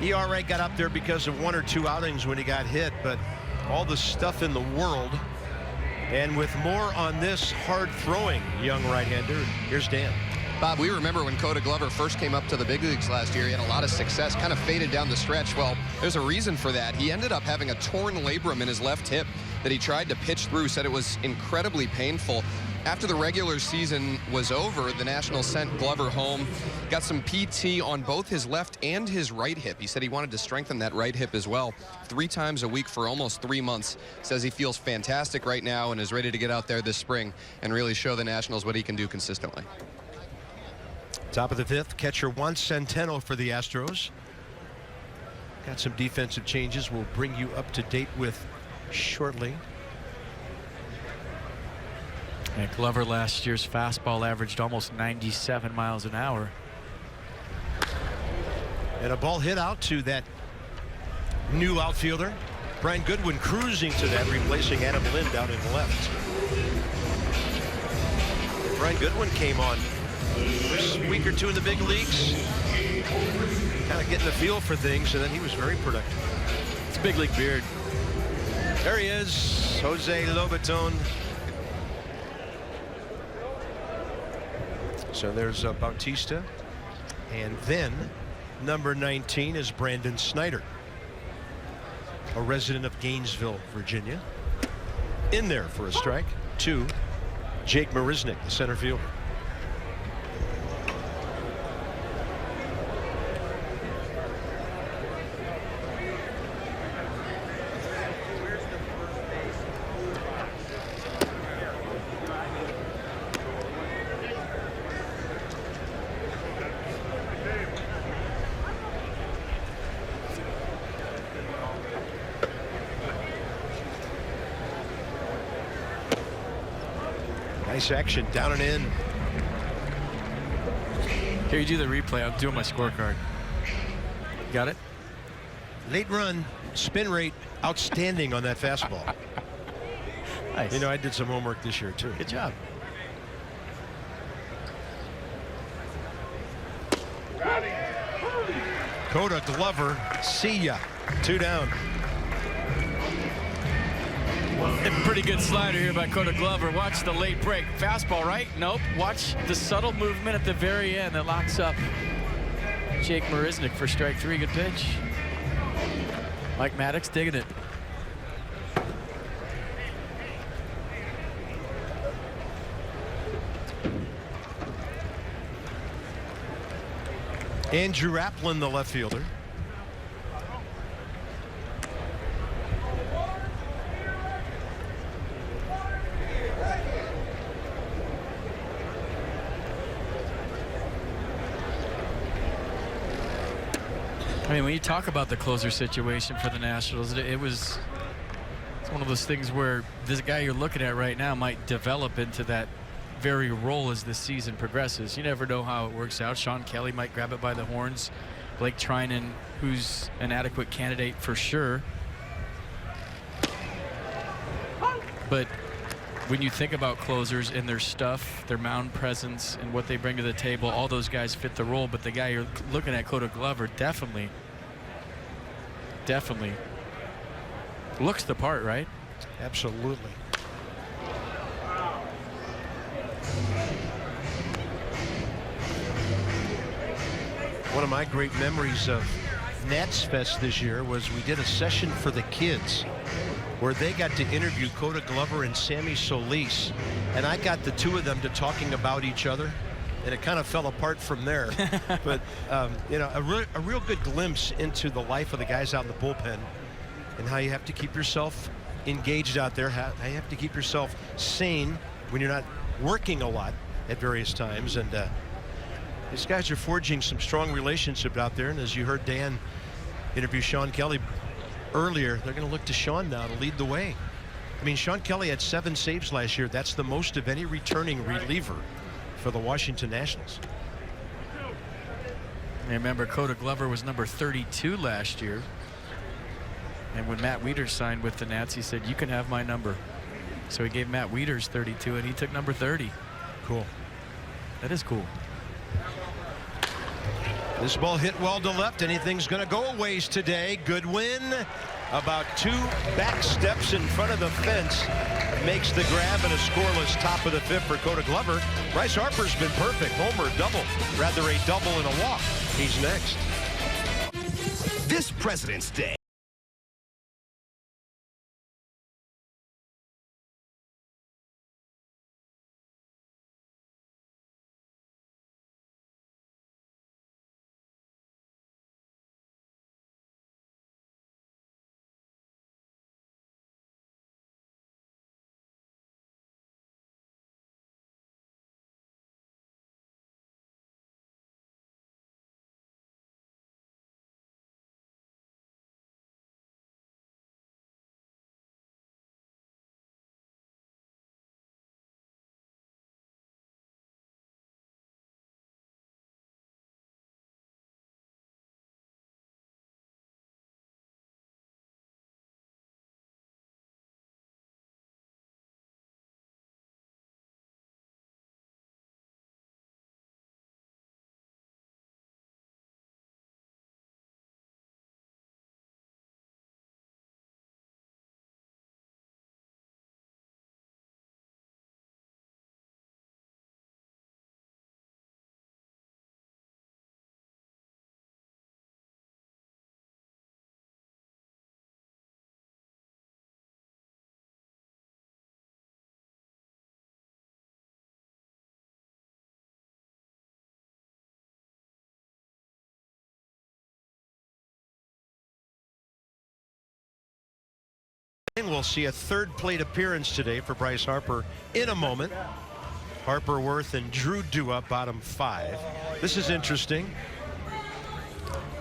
ERA got up there because of 1 or 2 outings when he got hit, but all the stuff in the world. And with more on this hard-throwing young right-hander, here's Dan. Bob, we remember when Koda Glover first came up to the big leagues last year. He had a lot of success, kind of faded down the stretch. Well, there's a reason for that. He ended up having a torn labrum in his left hip that he tried to pitch through, said it was incredibly painful. After the regular season was over, the Nationals sent Glover home, got some PT on both his left and his right hip. He said he wanted to strengthen that right hip as well. 3 times a week for almost 3 months. Says he feels fantastic right now and is ready to get out there this spring and really show the Nationals what he can do consistently. Top of the 5th, catcher Juan Centeno for the Astros. Got some defensive changes we'll bring you up to date with shortly. And Glover last year's fastball averaged almost 97 miles an hour. And a ball hit out to that new outfielder. Brian Goodwin cruising to that, replacing Adam Lind down in the left. Brian Goodwin came on first week or 2 in the big leagues, kind of getting the feel for things, and then he was very productive. It's a big league beard. There he is, Jose Lobaton. So there's Bautista, and then number 19 is Brandon Snyder, a resident of Gainesville, Virginia. In there for a strike to Jake Marisnick, the center fielder. Nice action, down and in. Here, you do the replay. I'm doing my scorecard. Got it? Late run, spin rate, outstanding on that fastball. Nice. You know, I did some homework this year, too. Good job. Koda Glover, see ya. 2 down. A pretty good slider here by Koda Glover. Watch the late break. Fastball, right? Nope. Watch the subtle movement at the very end that locks up Jake Marisnick for strike 3. Good pitch. Mike Maddox digging it. Andrew Applin, the left fielder. I mean, when you talk about the closer situation for the Nationals, it's one of those things where this guy you're looking at right now might develop into that very role as the season progresses. You never know how it works out. Shawn Kelley might grab it by the horns. Blake Trinan, who's an adequate candidate for sure. But when you think about closers and their stuff, their mound presence, and what they bring to the table, all those guys fit the role. But the guy you're looking at, Koda Glover, definitely looks the part, right? Absolutely. One of my great memories of Nats Fest this year was we did a session for the kids where they got to interview Koda Glover and Sammy Solis, and I got the 2 of them to talking about each other, and it kind of fell apart from there. But you know, a real good glimpse into the life of the guys out in the bullpen and how you have to keep yourself engaged out there, how you have to keep yourself sane when you're not working a lot at various times. And these guys are forging some strong relationships out there, and as you heard Dan interview Shawn Kelley earlier, they're going to look to Shawn now to lead the way. I mean, Shawn Kelley had 7 saves last year. That's the most of any returning reliever for the Washington Nationals. And remember, Koda Glover was number 32 last year. And when Matt Wieters signed with the Nats, he said, "You can have my number." So he gave Matt Wieters 32, and he took number 30. Cool. That is cool. This ball hit well to left. Anything's going to go a ways today. Good win. About 2 back steps in front of the fence. Makes the grab and a scoreless top of the 5th for Coda Glover. Bryce Harper's been perfect. Homer, double. Rather a double and a walk. He's next. This President's Day. We'll see a 3rd plate appearance today for Bryce Harper in a moment. Harper, Worth, and Drew Dua, bottom 5. This is interesting.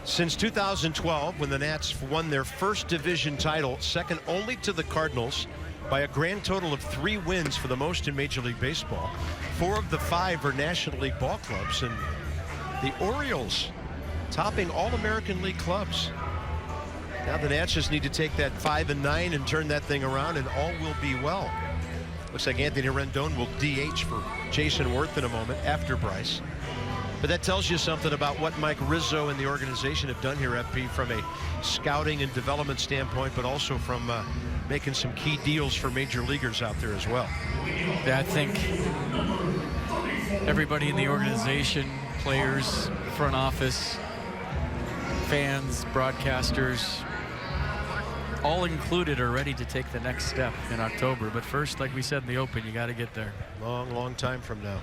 Since 2012, when the Nats won their first division title, second only to the Cardinals, by a grand total of 3 wins for the most in Major League Baseball. 4 of the 5 are National League ball clubs, and the Orioles topping all American League clubs. Now the Nats just need to take that 5 and 9 and turn that thing around, and all will be well. Looks like Anthony Rendon will DH for Jason Worth in a moment after Bryce. But that tells you something about what Mike Rizzo and the organization have done here, FP, from a scouting and development standpoint, but also from making some key deals for major leaguers out there as well. Yeah, I think everybody in the organization, players, front office, fans, broadcasters, all included, are ready to take the next step in October. But first, like we said in the open, you got to get there. Long time from now.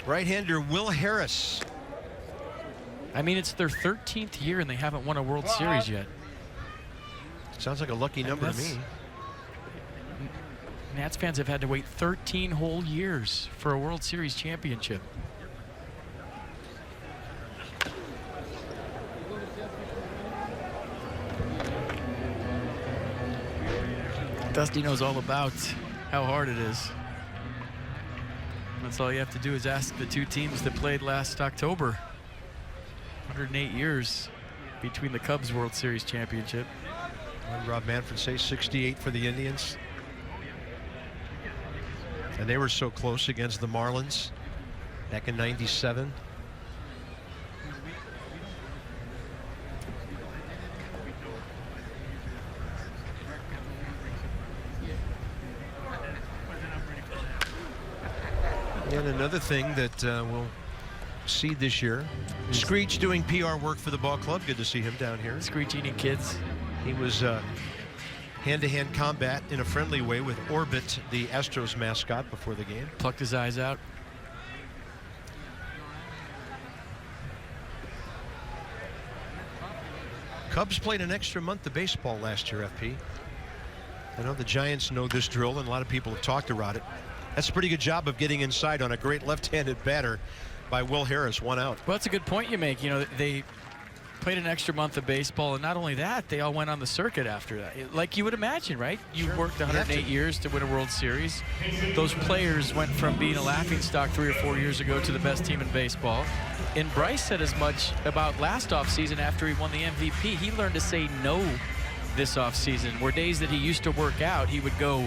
Right-hander Will Harris. I mean, it's their 13th year and they haven't won a World Series yet. Sounds like a lucky number to me. Nats fans have had to wait 13 whole years for a World Series championship. Dusty knows all about how hard it is. That's all you have to do is ask the 2 teams that played last October. 108 years between the Cubs World Series championship. What did Rob Manfred say? 68 for the Indians. And they were so close against the Marlins back in '97. And another thing that we'll see this year, Screech doing PR work for the ball club. Good to see him down here. Screech eating kids. He was hand-to-hand combat in a friendly way with Orbit, the Astros mascot, before the game. Plucked his eyes out. Cubs played an extra month of baseball last year, FP. I know the Giants know this drill, and a lot of people have talked about it. That's a pretty good job of getting inside on a great left-handed batter by Will Harris, 1 out. Well, that's a good point you make. You know, they played an extra month of baseball, and not only that, they all went on the circuit after that. Like you would imagine, right? You worked 108 years to win a World Series. Those players went from being a laughingstock 3 or 4 years ago to the best team in baseball. And Bryce said as much about last offseason after he won the MVP. He learned to say no this offseason, where days that he used to work out, he would go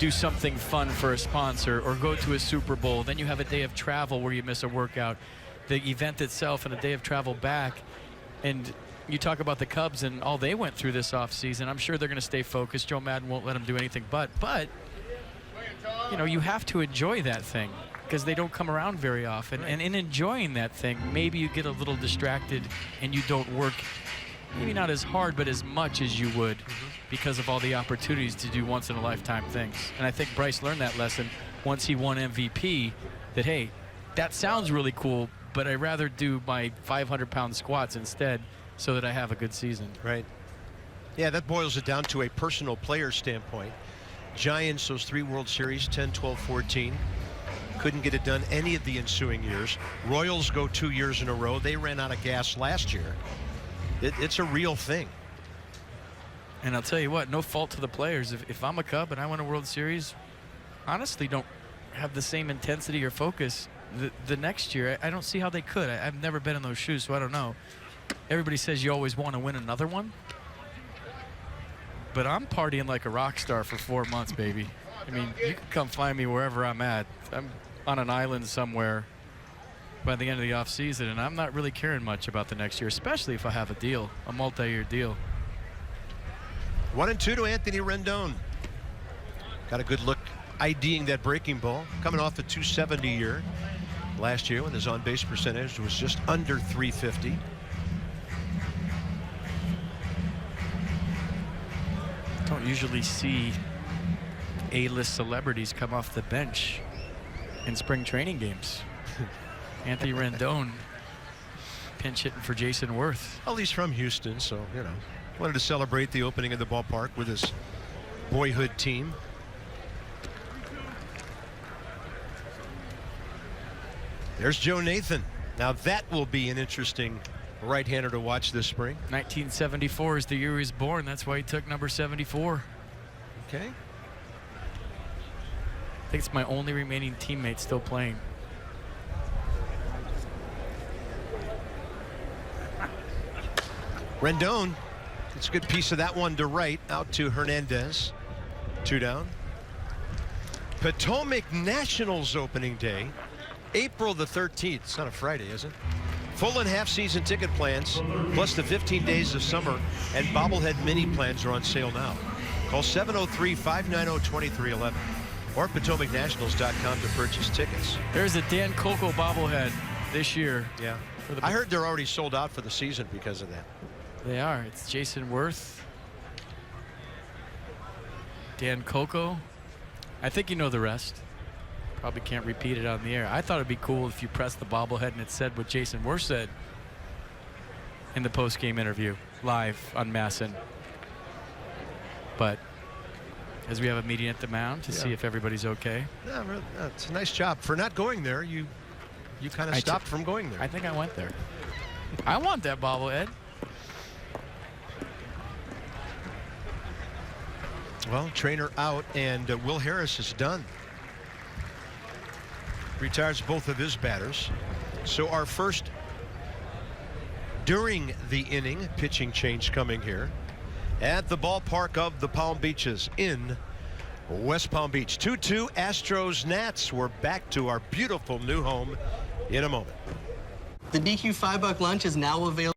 do something fun for a sponsor or go to a Super Bowl. Then you have a day of travel where you miss a workout, the event itself, and a day of travel back. And you talk about the Cubs and all they went through this offseason. I'm sure they're going to stay focused. Joe Madden won't let them do anything but you know, you have to enjoy that thing because they don't come around very often. And in enjoying that thing, maybe you get a little distracted and you don't work, maybe not as hard, but as much as you would because of all the opportunities to do once-in-a-lifetime things. And I think Bryce learned that lesson once he won MVP, that, hey, that sounds really cool, but I'd rather do my 500-pound squats instead so that I have a good season. Right. Yeah, that boils it down to a personal player standpoint. Giants, those 3 World Series, 10, 12, 14. Couldn't get it done any of the ensuing years. Royals go 2 years in a row. They ran out of gas last year. It's a real thing. And I'll tell you what, no fault to the players. If I'm a Cub and I win a World Series, honestly don't have the same intensity or focus the next year. I don't see how they could. I've never been in those shoes, so I don't know. Everybody says you always want to win another one. But I'm partying like a rock star for 4 months, baby. I mean, you can come find me wherever I'm at. I'm on an island somewhere by the end of the offseason, and I'm not really caring much about the next year, especially if I have a deal, a multi-year deal. 1-2 to Anthony Rendon. Got a good look IDing that breaking ball. Coming off a 270 year last year when his on-base percentage was just under 350. Don't usually see A-list celebrities come off the bench in spring training games. Anthony Rendon pinch hitting for Jason Worth. Well, he's from Houston, so, you know, wanted to celebrate the opening of the ballpark with his boyhood team. There's Joe Nathan. Now that will be an interesting right-hander to watch this spring. 1974 is the year he was born. That's why he took number 74. Okay. I think it's my only remaining teammate still playing. Rendon, it's a good piece of that one to right, out to Hernandez. 2 down. Potomac Nationals opening day, April the 13th. It's not a Friday, is it? Full and half season ticket plans, plus the 15 days of summer and bobblehead mini plans are on sale now. Call 703-590-2311 or PotomacNationals.com to purchase tickets. There's a Dan Coco bobblehead this year. Yeah. I heard they're already sold out for the season because of that. They are. It's Jason Worth, Dan Coco. I think you know the rest. Probably can't repeat it on the air. I thought it'd be cool if you pressed the bobblehead and it said what Jason Worth said in the post-game interview live on Masson. But as we have a meeting at the mound to see if everybody's okay. Yeah, it's a nice job. For not going there, you kind of stopped from going there. I think I went there. I want that bobblehead. Well, trainer out, and Will Harris is done. Retires both of his batters. So our first during the inning pitching change coming here at the ballpark of the Palm Beaches in West Palm Beach. 2-2 Astros Nats. We're back to our beautiful new home in a moment. The DQ $5 lunch is now available.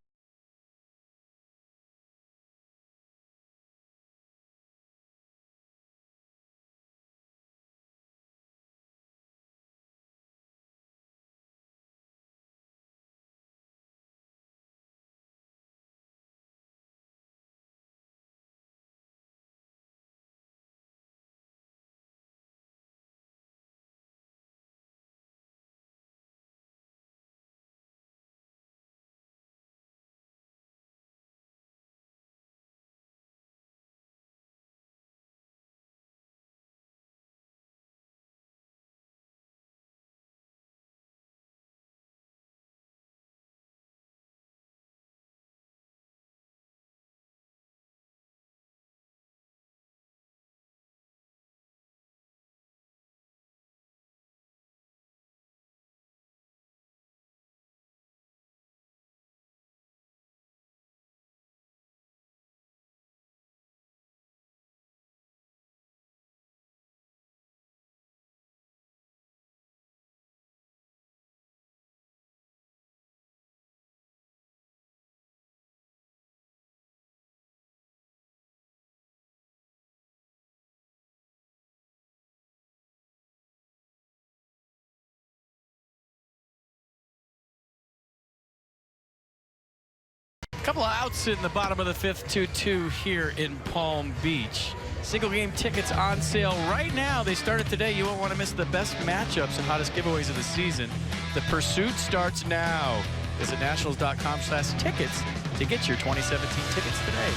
A couple of outs in the bottom of the 5th, 2-2 here in Palm Beach. Single game tickets on sale right now. They started today. You won't want to miss the best matchups and hottest giveaways of the season. The pursuit starts now. Visit nationals.com/tickets to get your 2017 tickets today.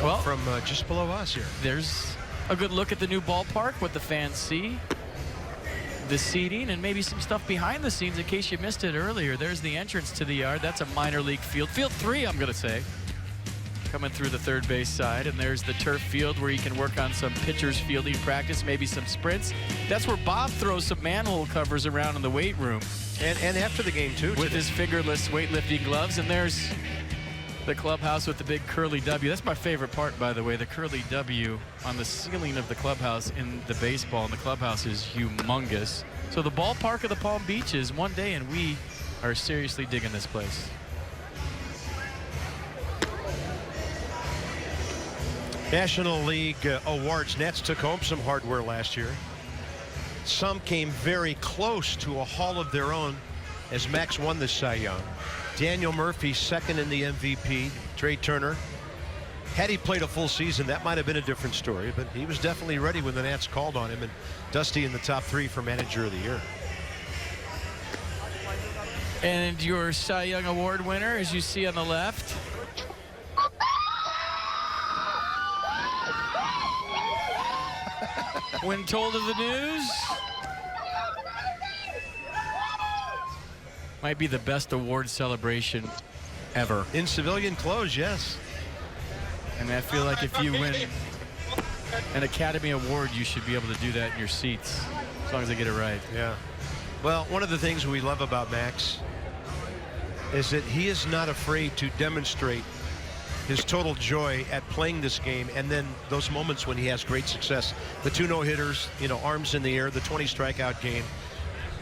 Well, from just below us here. There's a good look at the new ballpark, what the fans see, the seating, and maybe some stuff behind the scenes in case you missed it earlier. There's the entrance to the yard. That's a minor league field. Field 3, I'm going to say. Coming through the third base side, and there's the turf field where you can work on some pitcher's fielding practice, maybe some sprints. That's where Bob throws some manhole covers around in the weight room. And after the game, too. With his fingerless weightlifting gloves. And there's the clubhouse with the big curly W. That's my favorite part, by the way. The curly W on the ceiling of the clubhouse in the baseball, and the clubhouse is humongous. So the ballpark of the Palm Beach is one day, and we are seriously digging this place. National League awards. Nats took home some hardware last year. Some came very close to a haul of their own as Max won the Cy Young. Daniel Murphy second in the MVP. Trey Turner. Had he played a full season, that might have been a different story, but he was definitely ready when the Nats called on him, and Dusty in the top 3 for Manager of the Year. And your Cy Young Award winner, as you see on the left, when told of the news, might be the best award celebration ever. In civilian clothes, yes. And I feel like if you win an Academy Award, you should be able to do that in your seats, as long as they get it right. Yeah. Well, one of the things we love about Max is that he is not afraid to demonstrate his total joy at playing this game, and then those moments when he has great success. The 2 no-hitters, you know, arms in the air, the 20 strikeout game.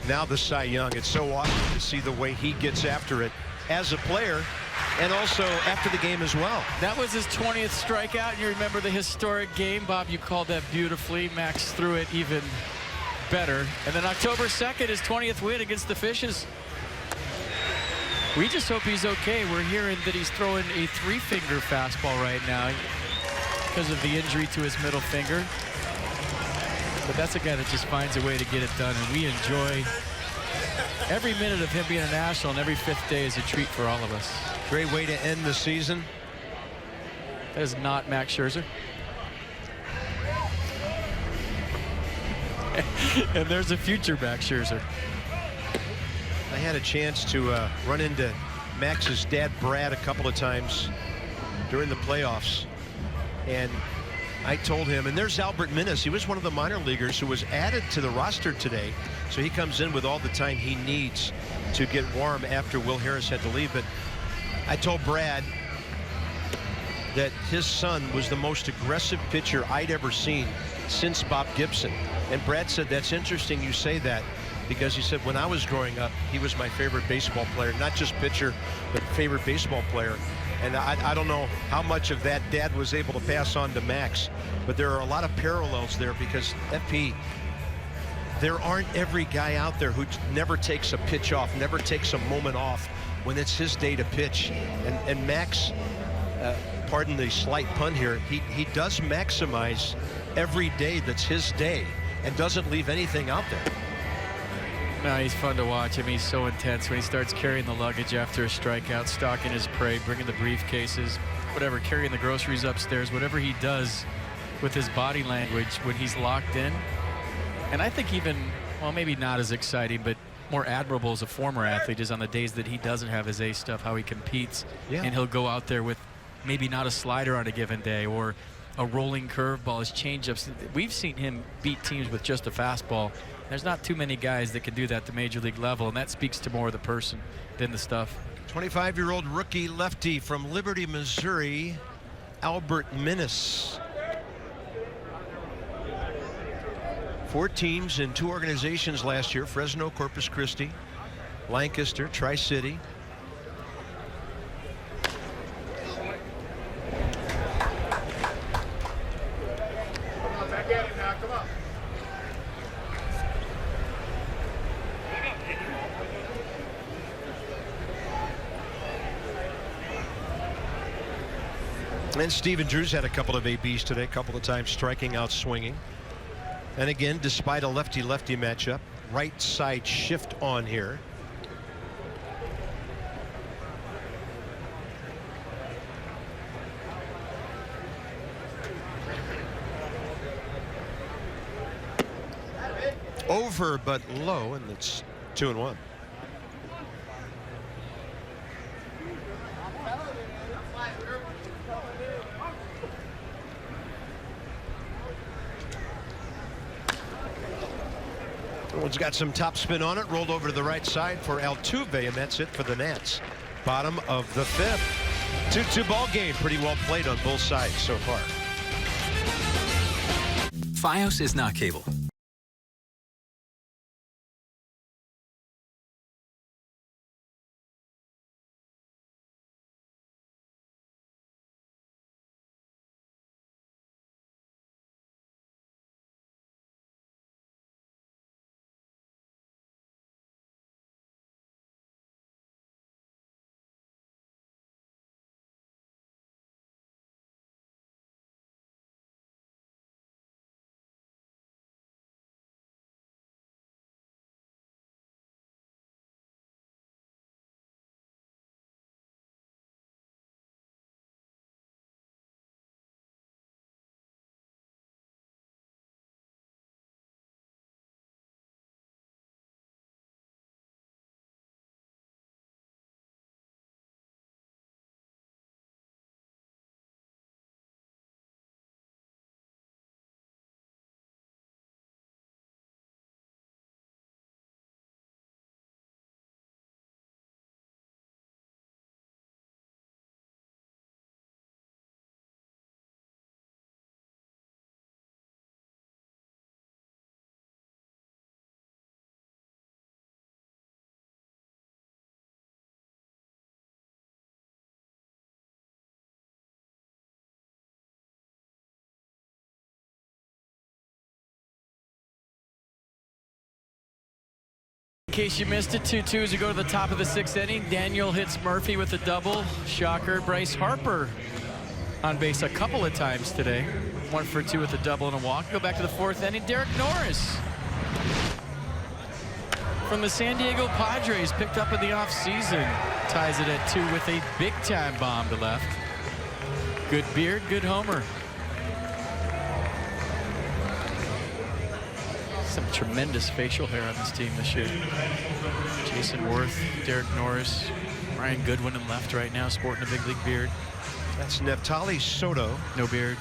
Now the Cy Young. It's so awesome to see the way he gets after it as a player and also after the game as well. That was his 20th strikeout, and you remember the historic game. Bob, you called that beautifully. Max threw it even better. And then October 2nd, his 20th win against the Fishes. We just hope he's okay. We're hearing that he's throwing a 3-finger fastball right now because of the injury to his middle finger. But that's a guy that just finds a way to get it done, and we enjoy every minute of him being a National, and every 5th day is a treat for all of us. Great way to end the season. That is not Max Scherzer. And there's a future Max Scherzer. I had a chance to run into Max's dad, Brad, a couple of times during the playoffs. And I told him, and there's Albert Minnis. He was one of the minor leaguers who was added to the roster today. So he comes in with all the time he needs to get warm after Will Harris had to leave. But I told Brad that his son was the most aggressive pitcher I'd ever seen since Bob Gibson. And Brad said, that's interesting you say that, because he said when I was growing up, he was my favorite baseball player, not just pitcher, but favorite baseball player. And I don't know how much of that Dad was able to pass on to Max, but there are a lot of parallels there, because FP, there aren't every guy out there who never takes a pitch off, never takes a moment off when it's his day to pitch. And Max, pardon the slight pun here, he does maximize every day that's his day and doesn't leave anything out there. No, he's fun to watch. I mean, he's so intense when he starts carrying the luggage after a strikeout, stalking his prey, bringing the briefcases, whatever, carrying the groceries upstairs, whatever he does with his body language when he's locked in. And I think even, well, maybe not as exciting, but more admirable as a former athlete is on the days that he doesn't have his ace stuff, how he competes. Yeah. And he'll go out there with maybe not a slider on a given day, or a rolling curveball, his changeups. We've seen him beat teams with just a fastball. There's not too many guys that can do that at the major league level, and that speaks to more of the person than the stuff. 25-year-old rookie lefty from Liberty, Missouri, Albert Minnis. 4 teams in 2 organizations last year: Fresno, Corpus Christi, Lancaster, Tri-City. And Steven Drew's had a couple of ABs today, a couple of times striking out, swinging. And again, despite a lefty-lefty matchup, right side shift on here. Over but low, and it's 2-1. One's got some top spin on it, rolled over to the right side for Altuve, and that's it for the Nats. Bottom of the 5th. 2-2 ball game. Pretty well played on both sides so far. FiOS is not cable. In case you missed it, 2-2 as we go to the top of the 6th inning. Daniel hits Murphy with a double. Shocker. Bryce Harper on base a couple of times today. 1 for 2 with a double and a walk. Go back to the 4th inning. Derek Norris from the San Diego Padres, picked up in the offseason, ties it at 2 with a big-time bomb to left. Good beard, good homer. Some tremendous facial hair on this team this year. Jason Worth, Derek Norris, Ryan Goodwin in left right now, sporting a big league beard. That's Neftali Soto. No beard.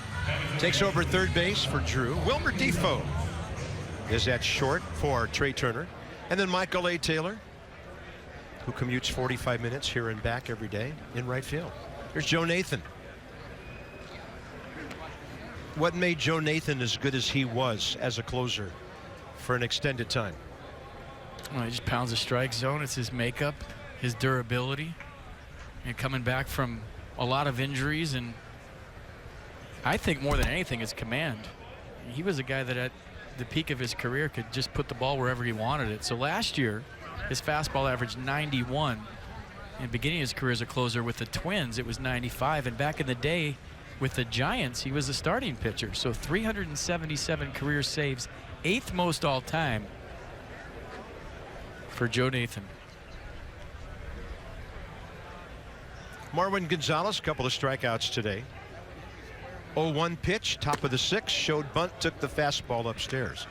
Takes over third base for Drew. Wilmer Defoe is at short for Trey Turner. And then Michael A. Taylor, who commutes 45 minutes here and back every day in right field. Here's Joe Nathan. What made Joe Nathan as good as he was as a closer for an extended time? Well, he just pounds the strike zone. It's his makeup, his durability, and coming back from a lot of injuries, and I think more than anything his command. He was a guy that at the peak of his career could just put the ball wherever he wanted it. So last year his fastball averaged 91. In the beginning of his career as a closer with the Twins it was 95, and back in the day with the Giants he was a starting pitcher. So 377 career saves, 8th most all time for Joe Nathan. Marwin Gonzalez, a couple of strikeouts today. 0-1 pitch, top of the 6th, showed bunt, took the fastball upstairs.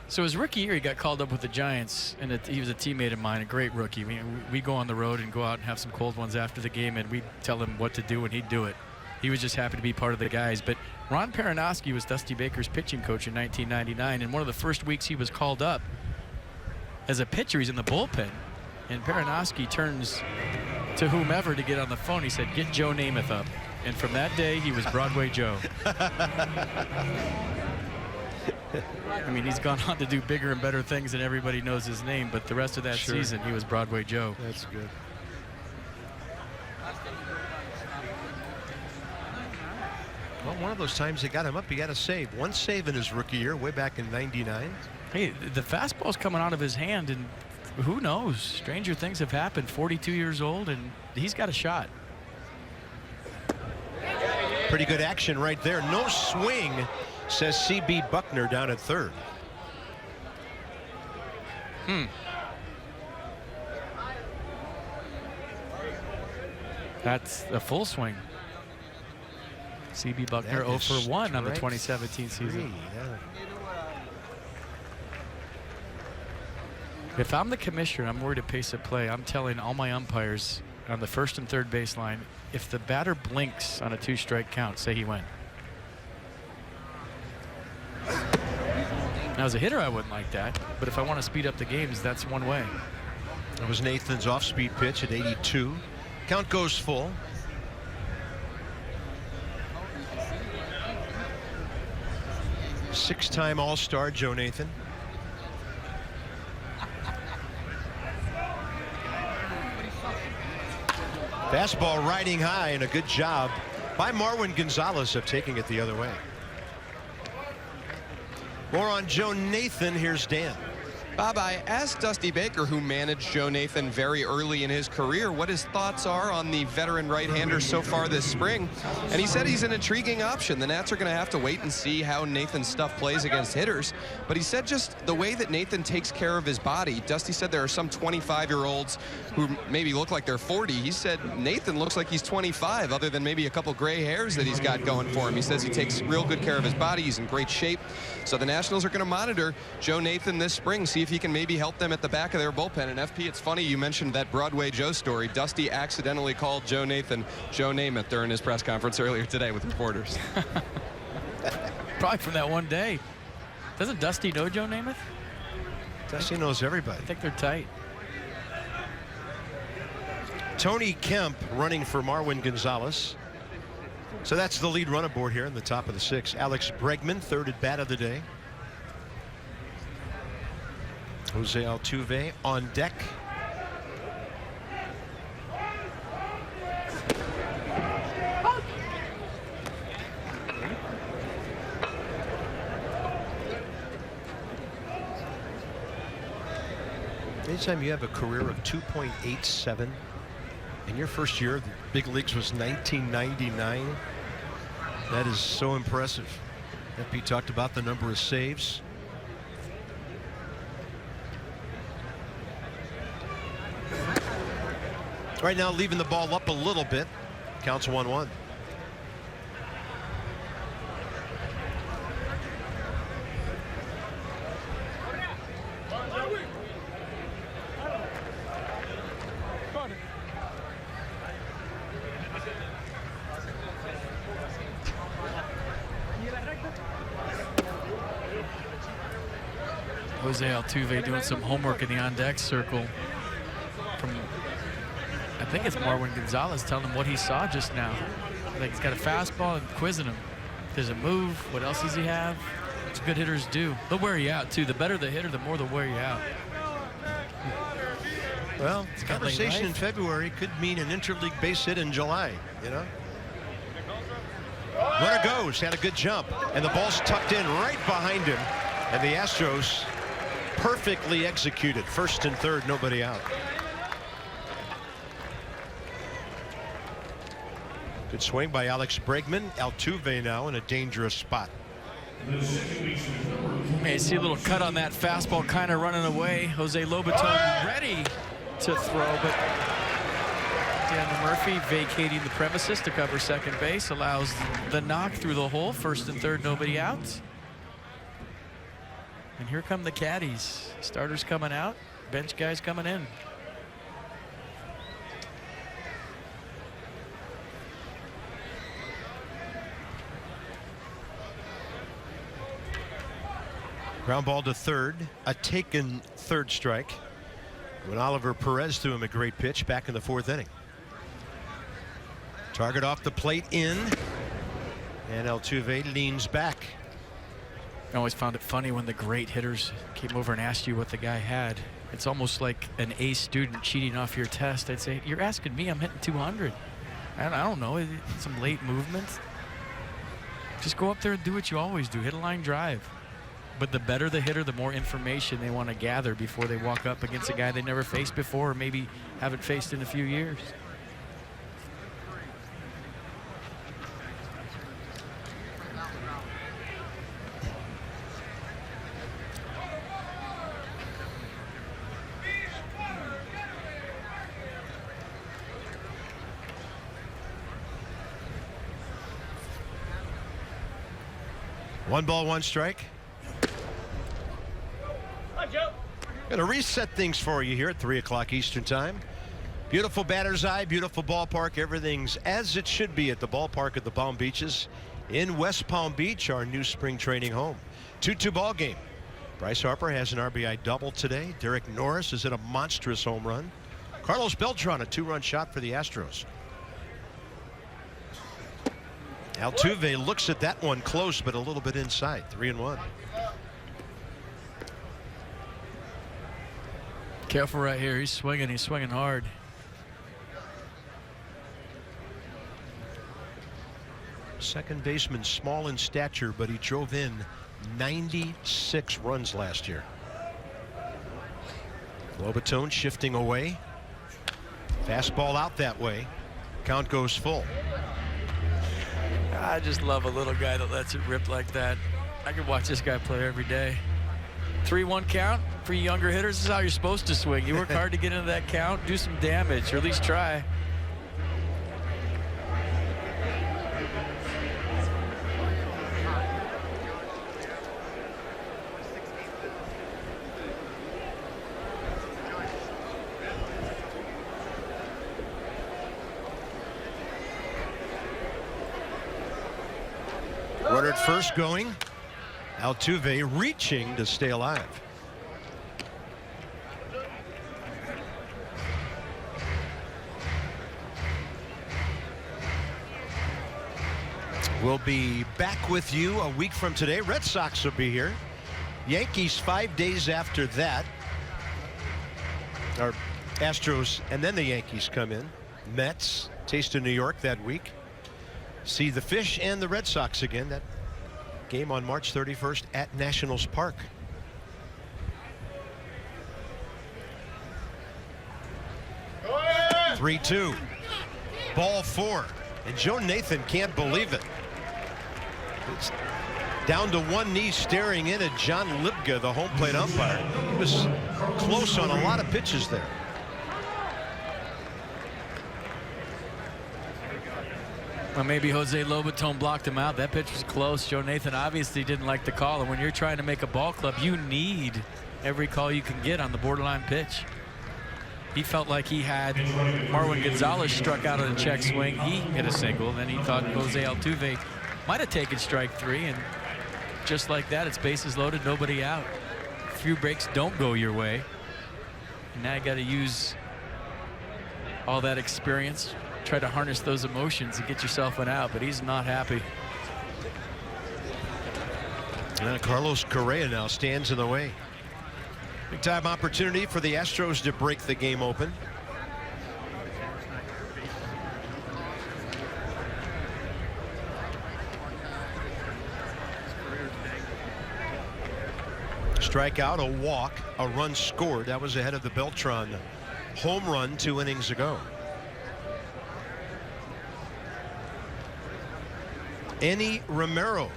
So his rookie year he got called up with the Giants, and he was a teammate of mine, a great rookie. We go on the road and go out and have some cold ones after the game, and we tell him what to do and he'd do it. He was just happy to be part of the guys. But Ron Perinoski was Dusty Baker's pitching coach in 1999, and one of the first weeks he was called up as a pitcher, he's in the bullpen, and Perinoski turns to whomever to get on the phone. He said, "Get Joe Namath up." And from that day, he was Broadway Joe. I mean, he's gone on to do bigger and better things and everybody knows his name, but the rest of that season, he was Broadway Joe. That's good. Well, one of those times they got him up, he got a save. One save in his rookie year, way back in '99. Hey, the fastball's coming out of his hand, and who knows? Stranger things have happened. 42 years old, and he's got a shot. Pretty good action right there. No swing, says C.B. Buckner down at third. That's a full swing. C.B. Buckner 0 for 1 on the 2017 season. If I'm the commissioner, I'm worried at pace of play. I'm telling all my umpires on the first and third baseline, if the batter blinks on a 2-strike count, say he went. Now, as a hitter, I wouldn't like that. But if I want to speed up the games, that's one way. That was Nathan's off-speed pitch at 82. Count goes full. Six-time All-Star Joe Nathan. Fastball riding high, and a good job by Marwin Gonzalez of taking it the other way. More on Joe Nathan. Here's Dan. Bob, I asked Dusty Baker, who managed Joe Nathan very early in his career, what his thoughts are on the veteran right-hander so far this spring. And he said he's an intriguing option. The Nats are going to have to wait and see how Nathan's stuff plays against hitters. But he said just the way that Nathan takes care of his body. Dusty said there are some 25-year-olds who maybe look like they're 40. He said Nathan looks like he's 25, other than maybe a couple gray hairs that he's got going for him. He says he takes real good care of his body. He's in great shape. So the Nationals are going to monitor Joe Nathan this spring, see if he can maybe help them at the back of their bullpen. And FP, it's funny you mentioned that Broadway Joe story. Dusty accidentally called Joe Nathan Joe Namath during his press conference earlier today with reporters. Probably from that one day. Doesn't Dusty know Joe Namath? Dusty knows everybody. I think they're tight. Tony Kemp running for Marwin Gonzalez. So that's the lead run aboard here in the top of the 6th. Alex Bregman, third at bat of the day. Jose Altuve on deck. Anytime you have a career of 2.87, in your first year, the big leagues was 1999. That is so impressive. FP talked about the number of saves. Right now, leaving the ball up a little bit. Counts 1-1. Jose Altuve doing some homework in the on-deck circle from, I think it's Marwin Gonzalez telling him what he saw just now. Like he's got a fastball and quizzing him. There's a move. What else does he have? What good hitters do. They'll wear you out, too. The better the hitter, the more they'll wear you out. Well, conversation in February could mean an interleague base hit in July, you know? Runner goes, had a good jump, and the ball's tucked in right behind him. And the Astros perfectly executed. First and third, nobody out. Good swing by Alex Bregman. Altuve now in a dangerous spot. You may see a little cut on that fastball, kind of running away. Jose Lobaton ready to throw, but Dan Murphy vacating the premises to cover second base allows the knock through the hole. First and third, nobody out. And here come the caddies. Starters coming out, bench guys coming in. Ground ball to third, a taken third strike. When Oliver Perez threw him a great pitch back in the fourth inning. Target off the plate in, and Altuve leans back. I always found it funny when the great hitters came over and asked you what the guy had. It's almost like an A student cheating off your test. I'd say, you're asking me, I'm hitting 200. I don't know, some late movements. Just go up there and do what you always do, hit a line drive. But the better the hitter, the more information they want to gather before they walk up against a guy they never faced before or maybe haven't faced in a few years. 1 ball, 1 strike. Going to reset things for you here at 3 o'clock Eastern Time. Beautiful batter's eye, beautiful ballpark. Everything's as it should be at the ballpark at the Palm Beaches in West Palm Beach, our new spring training home. 2-2 ball game. Bryce Harper has an RBI double today. Derek Norris is at a monstrous home run. Carlos Beltran, a 2-run shot for the Astros. Altuve looks at that one close, but a little bit inside. 3-1. Careful right here. He's swinging hard. Second baseman, small in stature, but he drove in 96 runs last year. Lobatone shifting away. Fastball out that way. Count goes full. I just love a little guy that lets it rip like that. I could watch this guy play every day. 3-1 count for younger hitters. This is how you're supposed to swing. You work hard to get into that count, do some damage, or at least try. Runner at first going. Altuve reaching to stay alive. We'll be back with you a week from today. Red Sox will be here. Yankees 5 days after that. Our Astros and then the Yankees come in. Mets, Taste of New York that week. See the Fish and the Red Sox again. That game on March 31st at Nationals Park. Go ahead. 3-2. Ball 4. And Joe Nathan can't believe it. It's down to one knee staring in at John Libga, the home plate umpire. He was close on a lot of pitches there. Well, maybe Jose Lobatone blocked him out. That pitch was close. Joe Nathan obviously didn't like the call. And when you're trying to make a ball club, you need every call you can get on the borderline pitch. He felt like he had Marwin Gonzalez struck out on a check swing. He hit a single. Then he thought Jose Altuve might have taken strike 3. And just like that, it's bases loaded, nobody out. A few breaks don't go your way. And now you got to use all that experience. Try to harness those emotions and get yourself an out, but he's not happy. Carlos Correa now stands in the way. Big time opportunity for the Astros to break the game open. Strikeout, a walk, a run scored. That was ahead of the Beltran home run 2 innings ago. Enny Romero.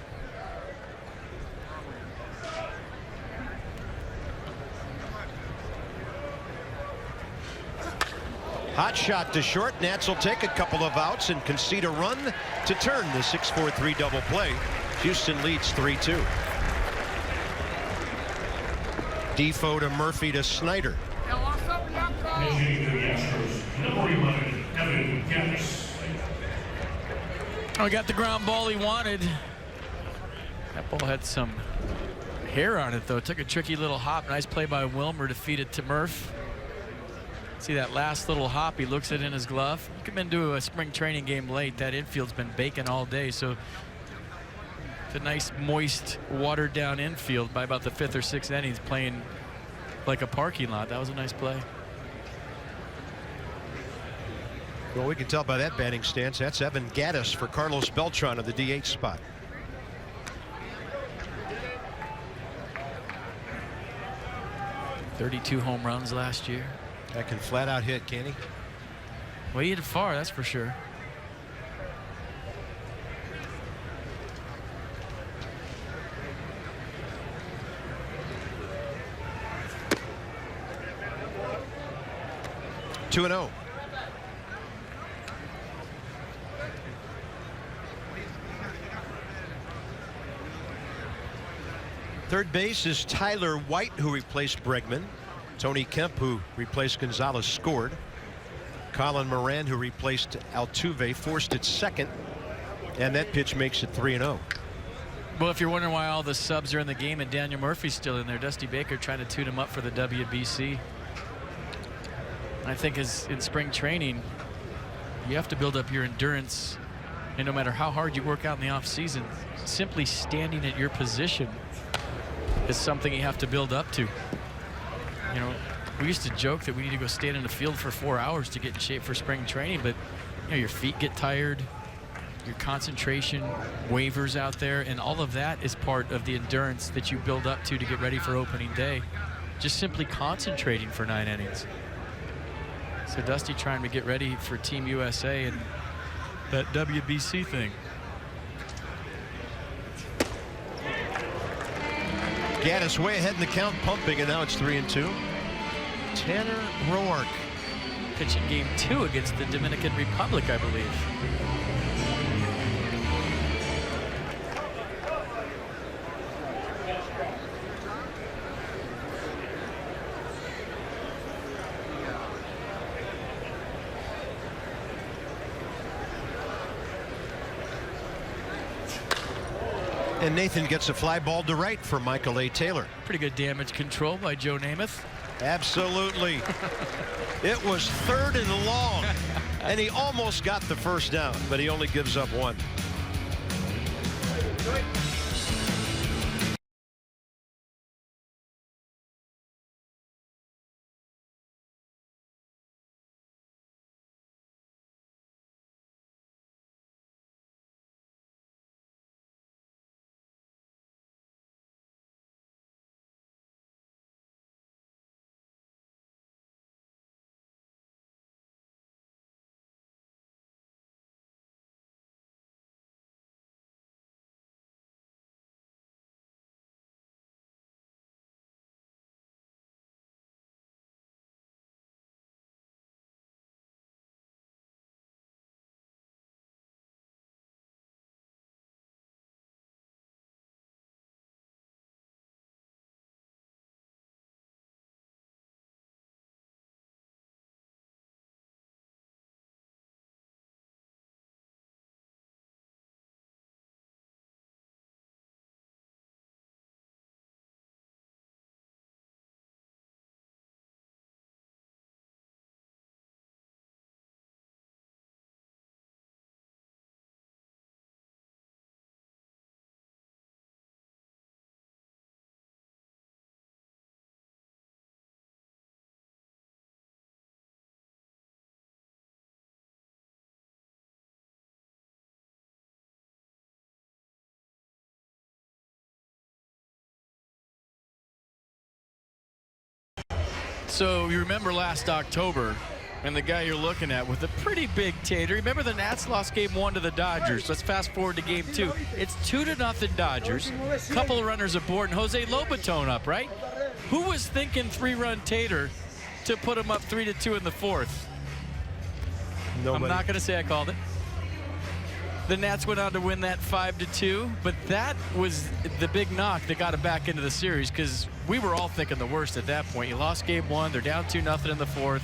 Hot shot to short. Nats will take a couple of outs and concede a run to turn the 6-4-3 double play. Houston leads 3-2. Defoe to Murphy to Snyder. Oh, he got the ground ball he wanted. That ball had some hair on it, though. It took a tricky little hop. Nice play by Wilmer to feed it to Murph. See that last little hop? He looks it in his glove. You come into a spring training game late. That infield's been baking all day, so it's a nice, moist, watered down infield by about the 5th or 6th innings, playing like a parking lot. That was a nice play. Well, we can tell by that batting stance. That's Evan Gattis for Carlos Beltran of the DH spot. .32 home runs last year. That can flat out hit, can he? Well, he hit it far, that's for sure. Two and 0. Third base is Tyler White, who replaced Bregman. Tony Kemp, who replaced Gonzalez, scored. Colin Moran, who replaced Altuve, forced at second. And that pitch makes it 3-0. Well, if you're wondering why all the subs are in the game and Daniel Murphy's still in there, Dusty Baker trying to tune him up for the WBC. I think as in spring training, you have to build up your endurance. And no matter how hard you work out in the off season, simply standing at your position is something you have to build up to. You know, we used to joke that we need to go stand in the field for 4 hours to get in shape for spring training, but you know, your feet get tired, your concentration wavers out there, and all of that is part of the endurance that you build up to get ready for opening day. Just simply concentrating for 9 innings. So Dusty trying to get ready for Team USA and that WBC thing. Gaddis way ahead in the count, pumping, and now it's 3-2. Tanner Roark pitching game 2 against the Dominican Republic, I believe. And Nathan gets a fly ball to right for Michael A. Taylor. Pretty good damage control by Joe Namath. Absolutely. It was 3rd and long, and he almost got the first down, but he only gives up 1. So you remember last October, and the guy you're looking at with a pretty big tater. Remember the Nats lost game 1 to the Dodgers. Let's fast forward to game 2. It's 2-0 Dodgers. Couple of runners aboard and Jose Lobaton up, right? Who was thinking 3-run tater to put him up 3-2 in the 4th? Nobody. I'm not going to say I called it. The Nats went on to win that 5-2, but that was the big knock that got him back into the series, because we were all thinking the worst at that point. You lost game 1, they're down 2-0 in the 4th,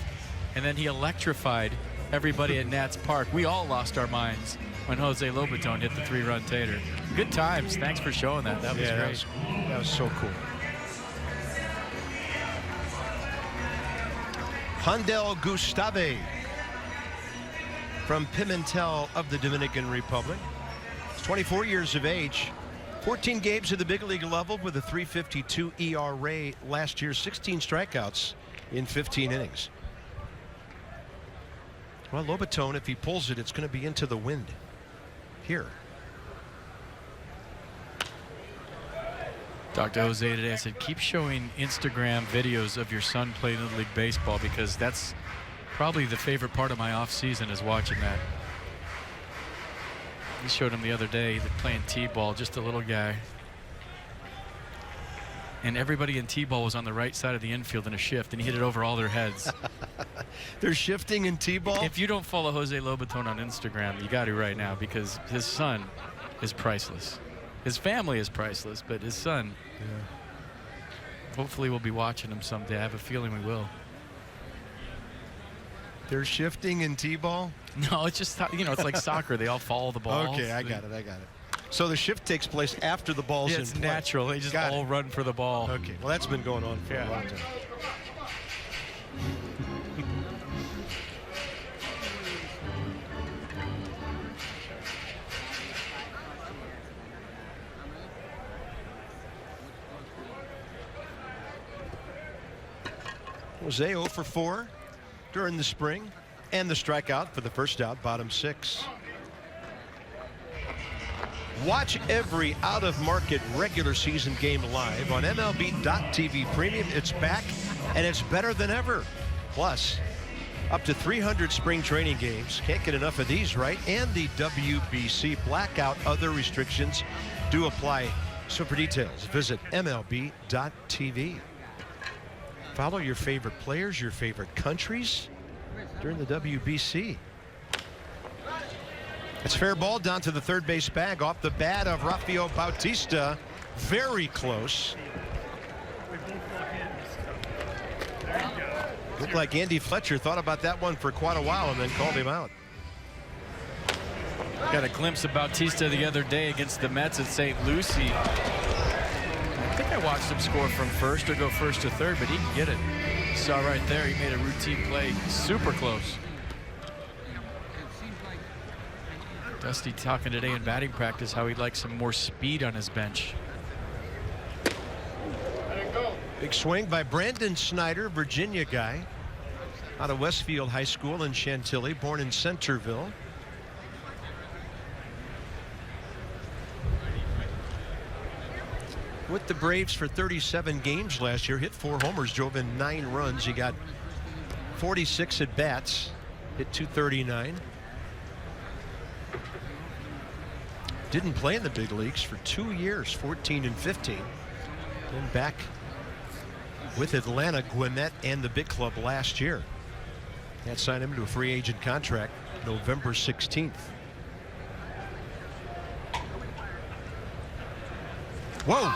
and then he electrified everybody at Nats Park. We all lost our minds when Jose Lobaton hit the 3-run tater. Good times. Thanks for showing that. That was great. That was so cool. Handel Gustave from Pimentel of the Dominican Republic. He's 24 years of age. 14 games at the big league level with a 3.52 ERA last year. 16 strikeouts in 15 innings. Well, Lobaton, if he pulls it, it's going to be into the wind here. Dr. Jose today, I said, keep showing Instagram videos of your son playing Little League Baseball, because that's probably the favorite part of my off season is watching that. He showed him the other day that playing T-ball, just a little guy. And everybody in T-ball was on the right side of the infield in a shift, and he hit it over all their heads. They're shifting in T-ball? If you don't follow Jose Lobaton on Instagram, you got to right now, because his son is priceless. His family is priceless, but his son Hopefully we'll be watching them someday. I have a feeling we will. They're shifting in T-ball? No, it's just, you know, it's like soccer. They all follow the ball. Okay, I got it. So the shift takes place after the ball's in it's play. natural. They just all run for the ball. Okay, well, that's been going on for a long time. Jose 0 for 4 during the spring, and the strikeout for the first out, bottom 6. Watch every out-of-market regular season game live on MLB.TV Premium. It's back, and it's better than ever. Plus, up to 300 spring training games. Can't get enough of these, right? And the WBC blackout. Other restrictions do apply. So for details, visit MLB.TV. Follow your favorite players, your favorite countries during the WBC. It's fair ball down to the third base bag off the bat of Rafael Bautista. Very close. Looked like Andy Fletcher thought about that one for quite a while and then called him out. Got a glimpse of Bautista the other day against the Mets at St. Lucie. I think I watched him score from first or go first to third, but he can get it. You saw right there, he made a routine play. Super close. Dusty talking today in batting practice how he'd like some more speed on his bench. Big swing by Brandon Snyder, Virginia guy, out of Westfield High School in Chantilly, born in Centerville. With the Braves for 37 games last year, hit 4 homers, drove in 9 runs. He got 46 at bats, hit .239. Didn't play in the big leagues for 2 years, 14 and 15. Then back with Atlanta, Gwinnett, and the big club last year. That signed him to a free agent contract November 16th. Whoa!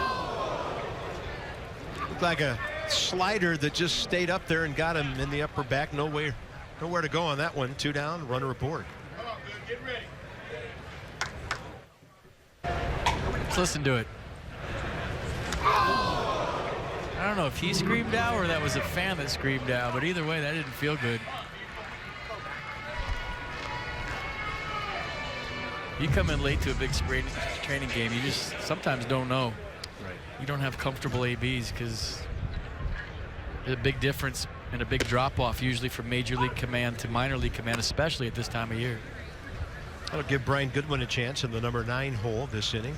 Looked like a slider that just stayed up there and got him in the upper back. Nowhere to go on that one. 2 down, runner aboard. Let's listen to it. I don't know if he screamed out or that was a fan that screamed out, but either way, that didn't feel good. You come in late to a big spring training game, you just sometimes don't know. Right. You don't have comfortable ABs because there's a big difference and a big drop-off usually from major league command to minor league command, especially at this time of year. That'll give Brian Goodwin a chance in the number 9 hole this inning.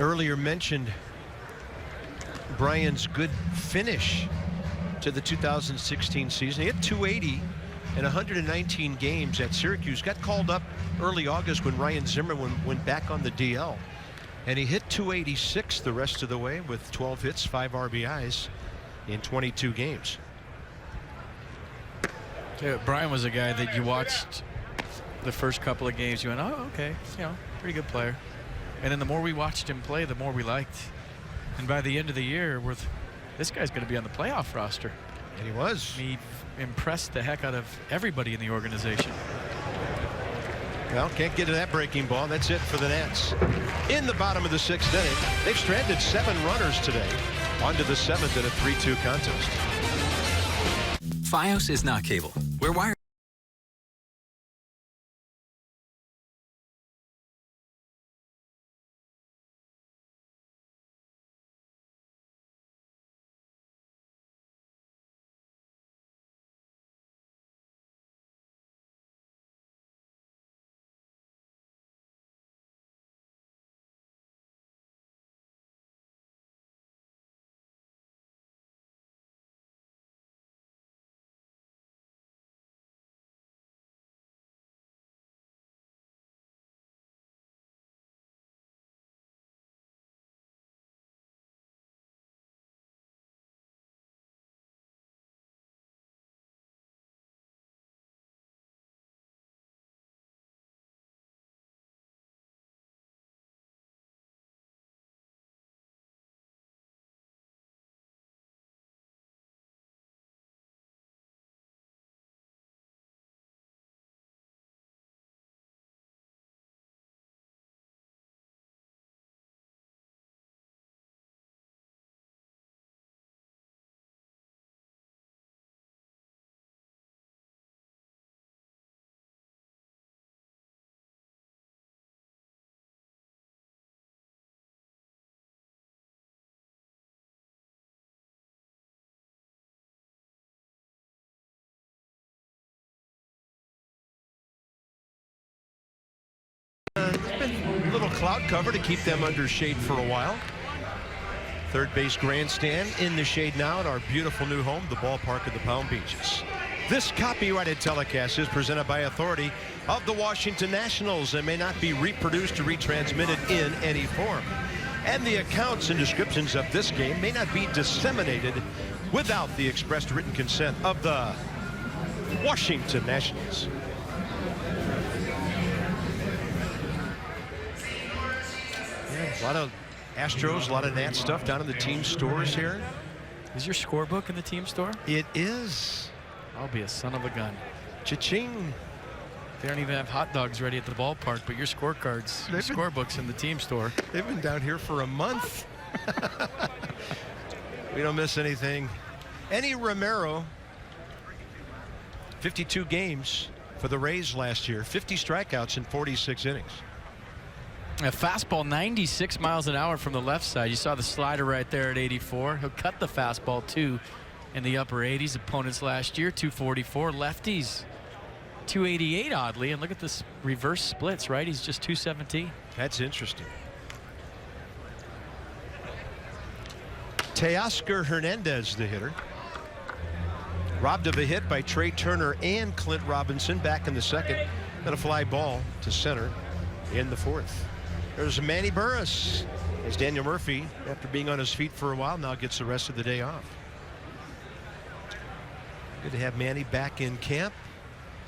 Earlier mentioned Brian's good finish to the 2016 season. He hit .280 in 119 games at Syracuse. Got called up early August when Ryan Zimmerman went back on the DL. And he hit .286 the rest of the way with 12 hits, 5 RBIs in 22 games. Yeah, Brian was a guy that you watched the first couple of games. You went, oh, okay, you know, pretty good player. And then the more we watched him play, the more we liked. And by the end of the year, this guy's going to be on the playoff roster. And he was. He impressed the heck out of everybody in the organization. Well, can't get to that breaking ball. That's it for the Nats. In the bottom of the 6th inning, they've stranded 7 runners today. On to the 7th in a 3-2 contest. FiOS is not cable. We're wired. cloud cover to keep them under shade for a while. Third base grandstand in the shade now at our beautiful new home, the ballpark of the Palm Beaches. This copyrighted telecast is presented by authority of the Washington Nationals and may not be reproduced or retransmitted in any form. And the accounts and descriptions of this game may not be disseminated without the expressed written consent of the Washington Nationals. Yeah, a lot of Astros, a lot of Nat stuff down in the team stores here. Is your scorebook in the team store? It is. I'll be a son of a gun. Cha-ching. They don't even have hot dogs ready at the ballpark, but your scorecards, your scorebook's in the team store. They've been down here for a month. We don't miss anything. Eddie Romero, 52 games for the Rays last year, 50 strikeouts in 46 innings. A fastball 96 miles an hour from the left side. You saw the slider right there at 84. He'll cut the fastball too in the upper 80s. Opponents last year 244. Lefties 288 oddly, and look at this reverse splits, right? He's just 217. That's interesting. Teoscar Hernandez, the hitter, robbed of a hit by Trey Turner and Clint Robinson back in the second. Then a fly ball to center in the fourth. There's Manny Burris as Daniel Murphy, after being on his feet for a while, now gets the rest of the day off. Good to have Manny back in camp.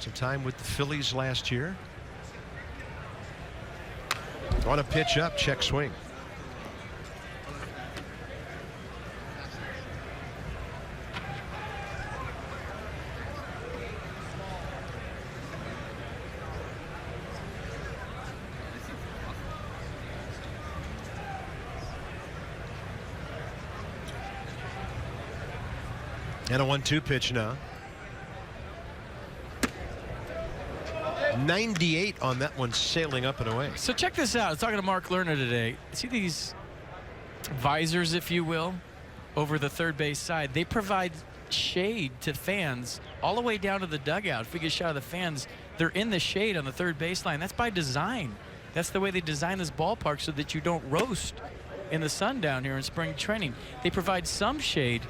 Some time with the Phillies last year. On a pitch up, check swing. And a 1-2 pitch now. 98 on that one, sailing up and away. So check this out. I was talking to Mark Lerner today. See these visors, if you will, over the third base side. They provide shade to fans all the way down to the dugout. If we get a shot of the fans, they're in the shade on the third baseline. That's by design. That's the way they design this ballpark so that you don't roast in the sun down here in spring training. They provide some shade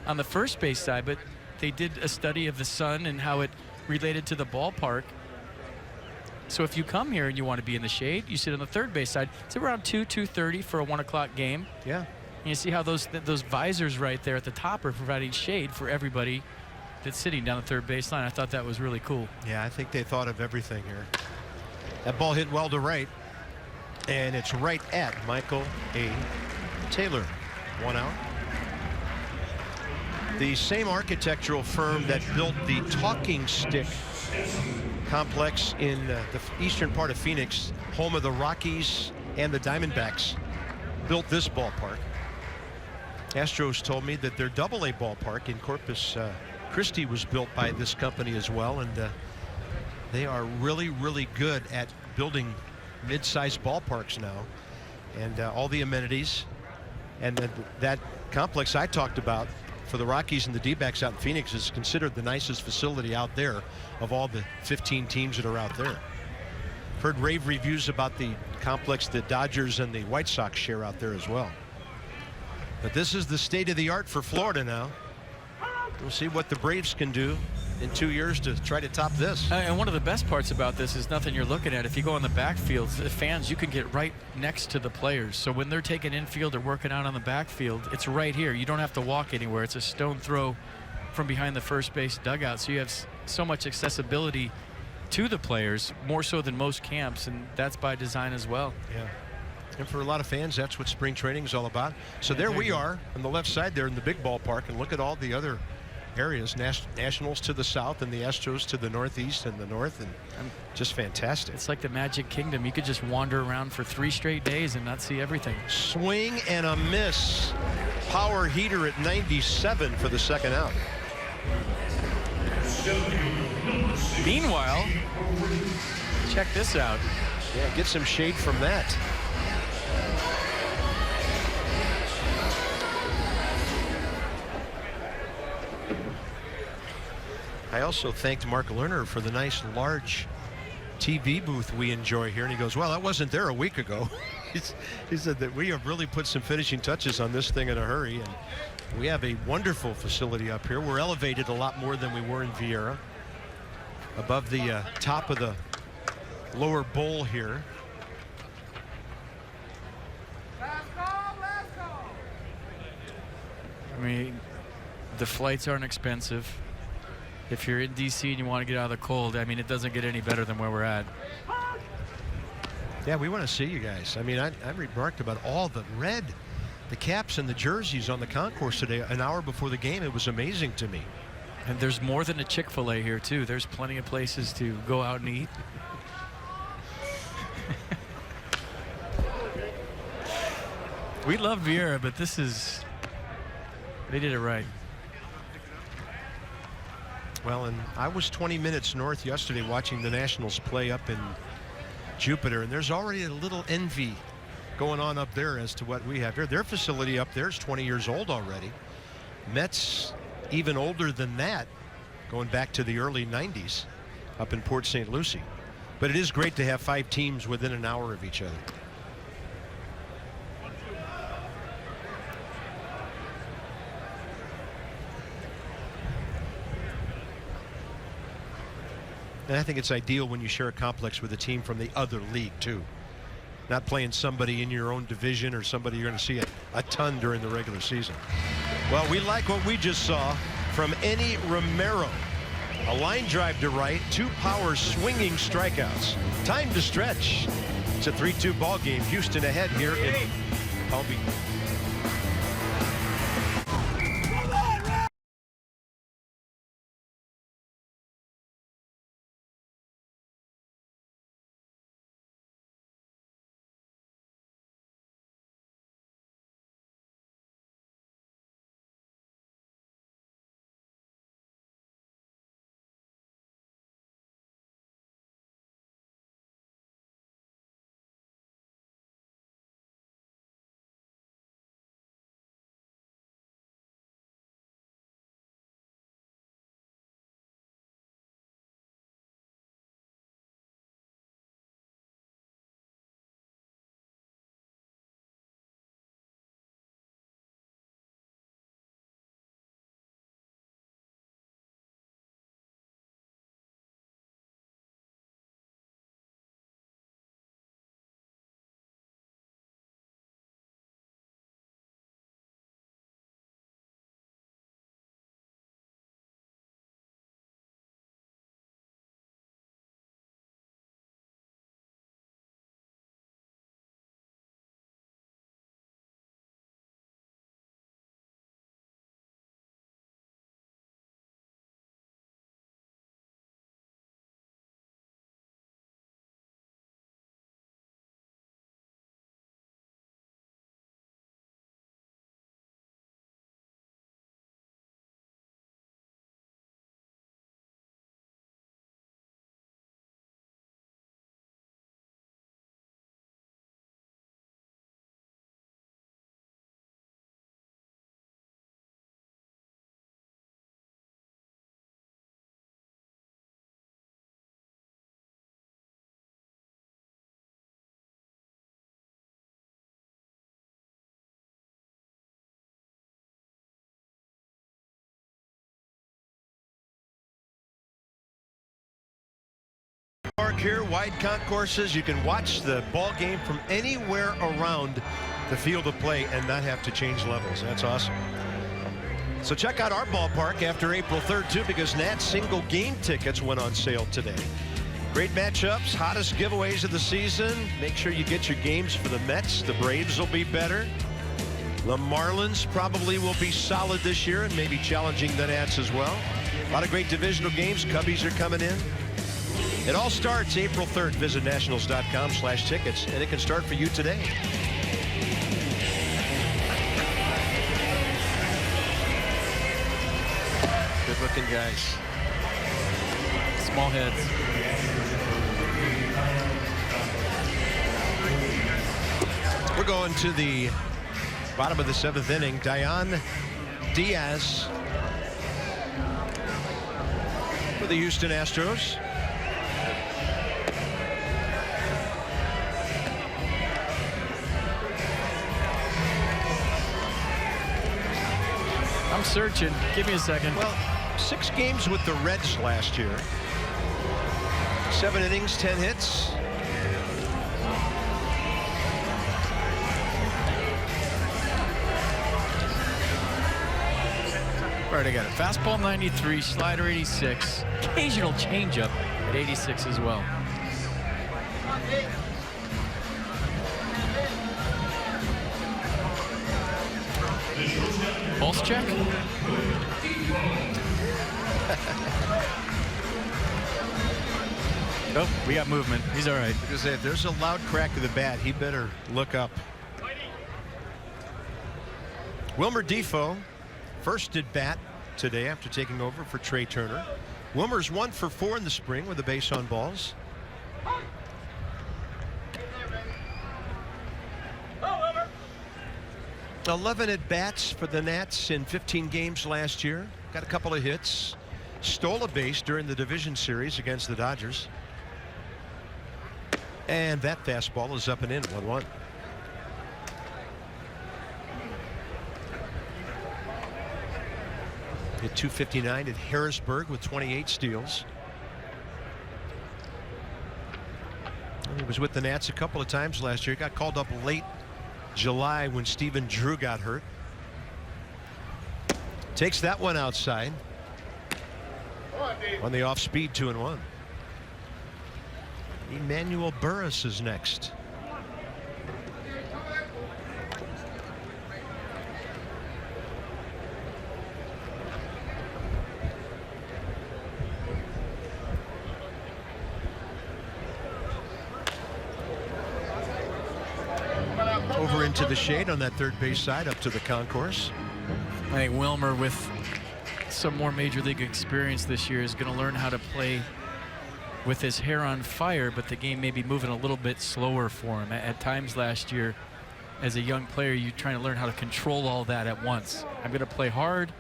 on the first base side, but they did a study of the sun and how it related to the ballpark. So if you come here and you want to be in the shade, you sit on the third base side. It's around 2:30 for a 1 o'clock game. Yeah. And you see how those visors right there at the top are providing shade for everybody that's sitting down the third baseline. I thought that was really cool. Yeah, I think they thought of everything here. That ball hit well to right, and it's right at Michael A. Taylor. 1 out. The same architectural firm that built the Talking Stick complex in the eastern part of Phoenix, home of the Rockies and the Diamondbacks, built this ballpark. Astros told me that their AA ballpark in Corpus Christi was built by this company as well, and they are really, really good at building mid-sized ballparks now, and all the amenities. And that complex I talked about for the Rockies and the D-backs out in Phoenix is considered the nicest facility out there of all the 15 teams that are out there. Heard rave reviews about the complex the Dodgers and the White Sox share out there as well. But this is the state of the art for Florida now. We'll see what the Braves can do in 2 years to try to top this. And one of the best parts about this is nothing you're looking at. If you go on the backfield, the fans, you can get right next to the players. So when they're taking infield or working out on the backfield, it's right here. You don't have to walk anywhere. It's a stone throw from behind the first base dugout. So you have so much accessibility to the players, more so than most camps, and that's by design as well. Yeah. And for a lot of fans, that's what spring training is all about. So there we are on the left side there in the big ballpark, and look at all the other areas. Nationals to the south and the Astros to the northeast and the north, and just fantastic. It's like the Magic Kingdom. You could just wander around for 3 straight days and not see everything. Swing and a miss. Power heater at 97 for the second out. Meanwhile, check this out. Yeah, get some shade from that. I also thanked Mark Lerner for the nice large TV booth we enjoy here. And he goes, well, that wasn't there a week ago. He said that we have really put some finishing touches on this thing in a hurry. And we have a wonderful facility up here. We're elevated a lot more than we were in Vieira. Above the top of the lower bowl here. I mean, the flights aren't expensive. If you're in DC and you want to get out of the cold, I mean, it doesn't get any better than where we're at. Yeah, we want to see you guys. I mean, I remarked about all the red, the caps and the jerseys on the concourse today an hour before the game. It was amazing to me. And there's more than a Chick-fil-A here, too. There's plenty of places to go out and eat. We love Vieira, but this is... They did it right. Well, and I was 20 minutes north yesterday watching the Nationals play up in Jupiter, and there's already a little envy going on up there as to what we have here. Their facility up there is 20 years old already. Mets even older than that, going back to the early 90s up in Port St. Lucie. But it is great to have 5 teams within an hour of each other. And I think it's ideal when you share a complex with a team from the other league, too. Not playing somebody in your own division or somebody you're going to see a ton during the regular season. Well, we like what we just saw from Enny Romero. A line drive to right, 2 power swinging strikeouts. Time to stretch. It's a 3-2 ball game. Houston ahead here in Palm Beach. Here, wide concourses. You can watch the ball game from anywhere around the field of play and not have to change levels. That's awesome. So check out our ballpark after April 3rd, too, because Nats single game tickets went on sale today. Great matchups, hottest giveaways of the season. Make sure you get your games for the Mets. The Braves will be better. The Marlins probably will be solid this year and maybe challenging the Nats as well. A lot of great divisional games. Cubbies are coming in. It all starts April 3rd. Visit nationals.com/tickets, and it can start for you today. Good looking guys. Small heads. We're going to the bottom of the 7th inning. Dion Diaz for the Houston Astros. I'm searching. Give me a second. Well, 6 games with the Reds last year. 7 innings, 10 hits. Right, I got it. Fastball 93, slider 86, occasional changeup at 86 as well. Pulse check. Oh, we got movement. He's all right. Because if there's a loud crack of the bat, he better look up. Wilmer Defoe, first at bat today after taking over for Trey Turner. Wilmer's 1 for 4 in the spring with a base on balls. Wilmer. 11 at bats for the Nats in 15 games last year. Got a couple of hits. Stole a base during the division series against the Dodgers. And that fastball is up and in, 1-1. Hit .259 at Harrisburg with 28 steals. He was with the Nats a couple of times last year. Got called up late July when Stephen Drew got hurt. Takes that one outside. On the off speed, 2-1. Emmanuel Burris is next. Over into the shade on that third base side, up to the concourse. I think Wilmer, with some more major league experience this year, is going to learn how to play with his hair on fire, but the game may be moving a little bit slower for him. At times last year, as a young player, you're trying to learn how to control all that at once. I'm going to play hard,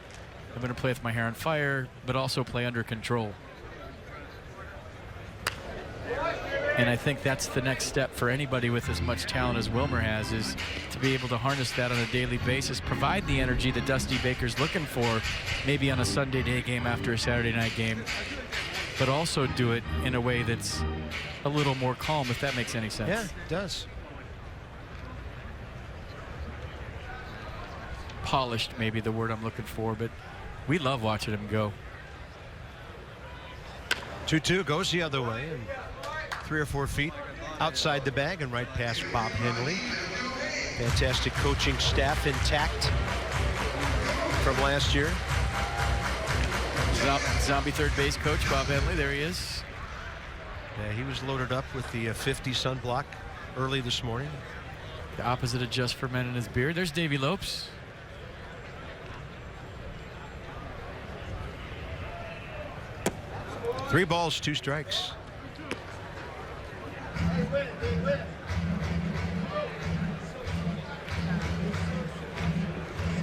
I'm going to play with my hair on fire, but also play under control. And I think that's the next step for anybody with as much talent as Wilmer has, is to be able to harness that on a daily basis, provide the energy that Dusty Baker's looking for, maybe on a Sunday day game after a Saturday night game, but also do it in a way that's a little more calm, if that makes any sense. Yeah, it does. Polished, maybe the word I'm looking for, but we love watching him go. 2-2 goes the other way, and 3 or 4 feet outside the bag and right past Bob Henley. Fantastic coaching staff intact from last year. Zombie third base coach Bob Henley, there he is. Yeah, he was loaded up with the 50 sunblock early this morning. The opposite of just for men in his beard. There's Davey Lopes. Three balls, 2 strikes.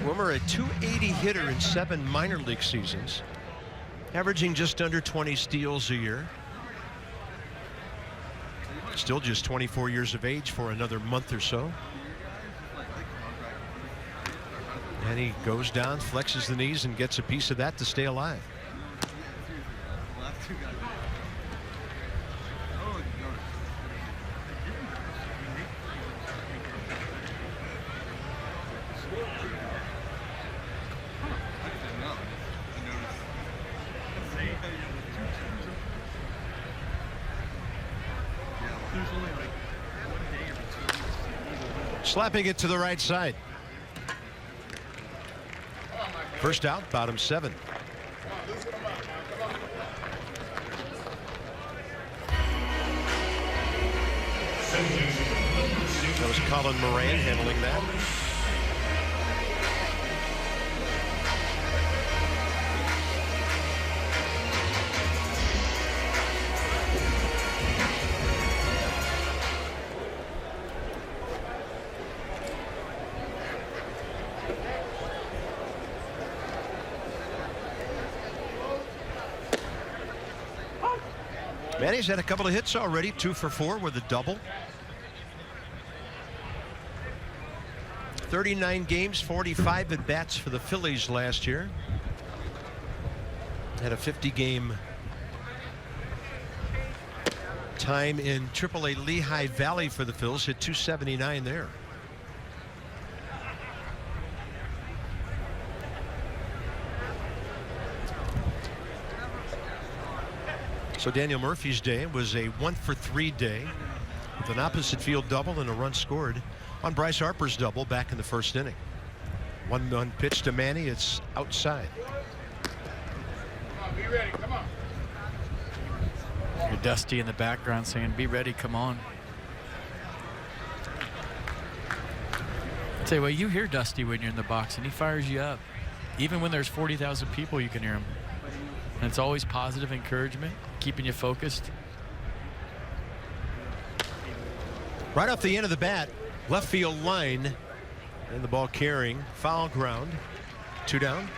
Wilmer, a .280 hitter in 7 minor league seasons, averaging just under 20 steals a year. Still just 24 years of age for another month or so. And he goes down, flexes the knees, and gets a piece of that to stay alive. Slapping it to the right side. First out, bottom 7. That was Colin Moran handling that. Manny's had a couple of hits already, 2 for 4 with a double. 39 games, 45 at bats for the Phillies last year. Had a 50-game time in AAA Lehigh Valley for the Phils. Hit 279 there. So Daniel Murphy's day was a 1-for-3 day with an opposite field double and a run scored on Bryce Harper's double back in the first inning. 1-1 pitch to Manny. It's outside. Be ready. Come on. You're Dusty in the background saying, "Be ready, come on." I'll tell you what, you hear Dusty when you're in the box, and he fires you up. Even when there's 40,000 people, you can hear him. And it's always positive encouragement, keeping you focused. Right off the end of the bat, left field line, and the ball carrying, foul ground, 2 down.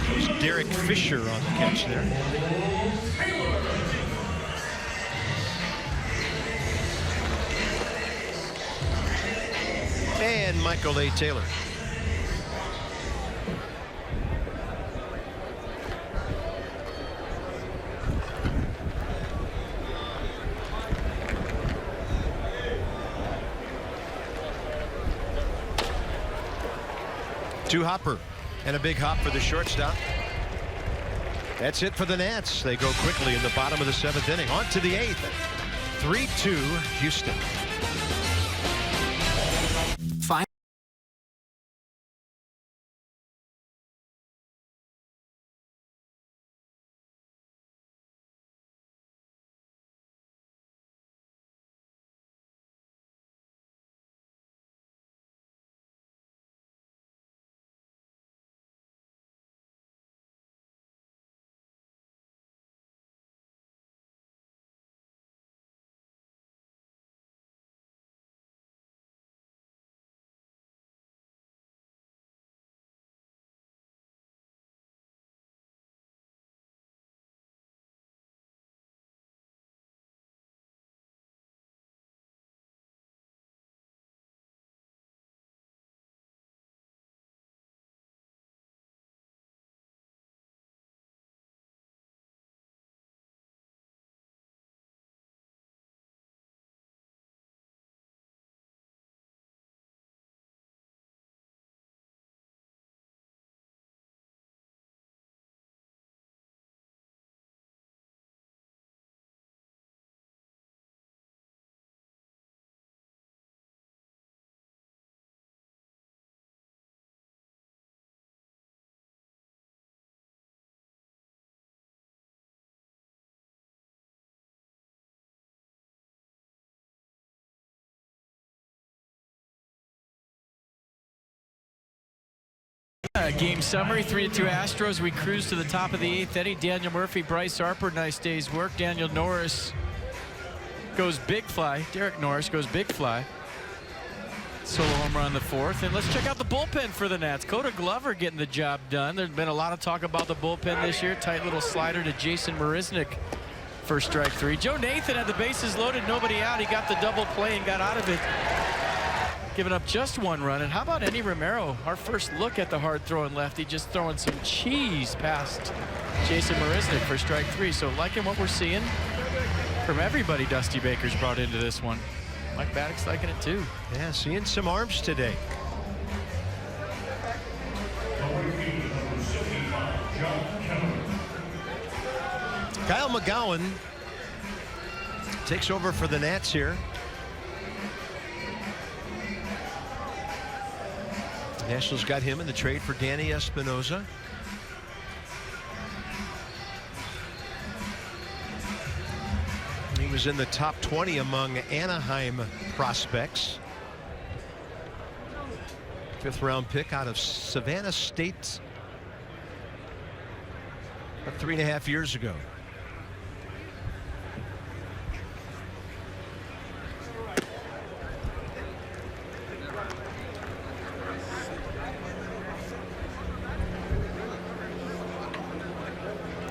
There's Derek Fisher on the catch there. And Michael A. Taylor. Two hopper and a big hop for the shortstop. That's it for the Nats. They go quickly in the bottom of the 7th inning. On to the 8th. 3-2 Houston. Fine. Game summary, 3-2 Astros. We cruise to the top of the 8th inning. Daniel Murphy, Bryce Harper, nice day's work. Daniel Norris goes big fly. Derek Norris goes big fly. Solo home run on the 4th. And let's check out the bullpen for the Nats. Coda Glover getting the job done. There's been a lot of talk about the bullpen this year. Tight little slider to Jason Marisnick for strike 3. Joe Nathan had the bases loaded, nobody out. He got the double play and got out of it, giving up just 1 run. And how about Eddie Romero? Our first look at the hard-throwing lefty, just throwing some cheese past Jason Marisnick for strike 3. So liking what we're seeing from everybody Dusty Baker's brought into this one. Mike Baddock's liking it too. Yeah, seeing some arms today. Kyle McGowan takes over for the Nats here. Nationals got him in the trade for Danny Espinoza. He was in the top 20 among Anaheim prospects. 5th round pick out of Savannah State about 3.5 years ago.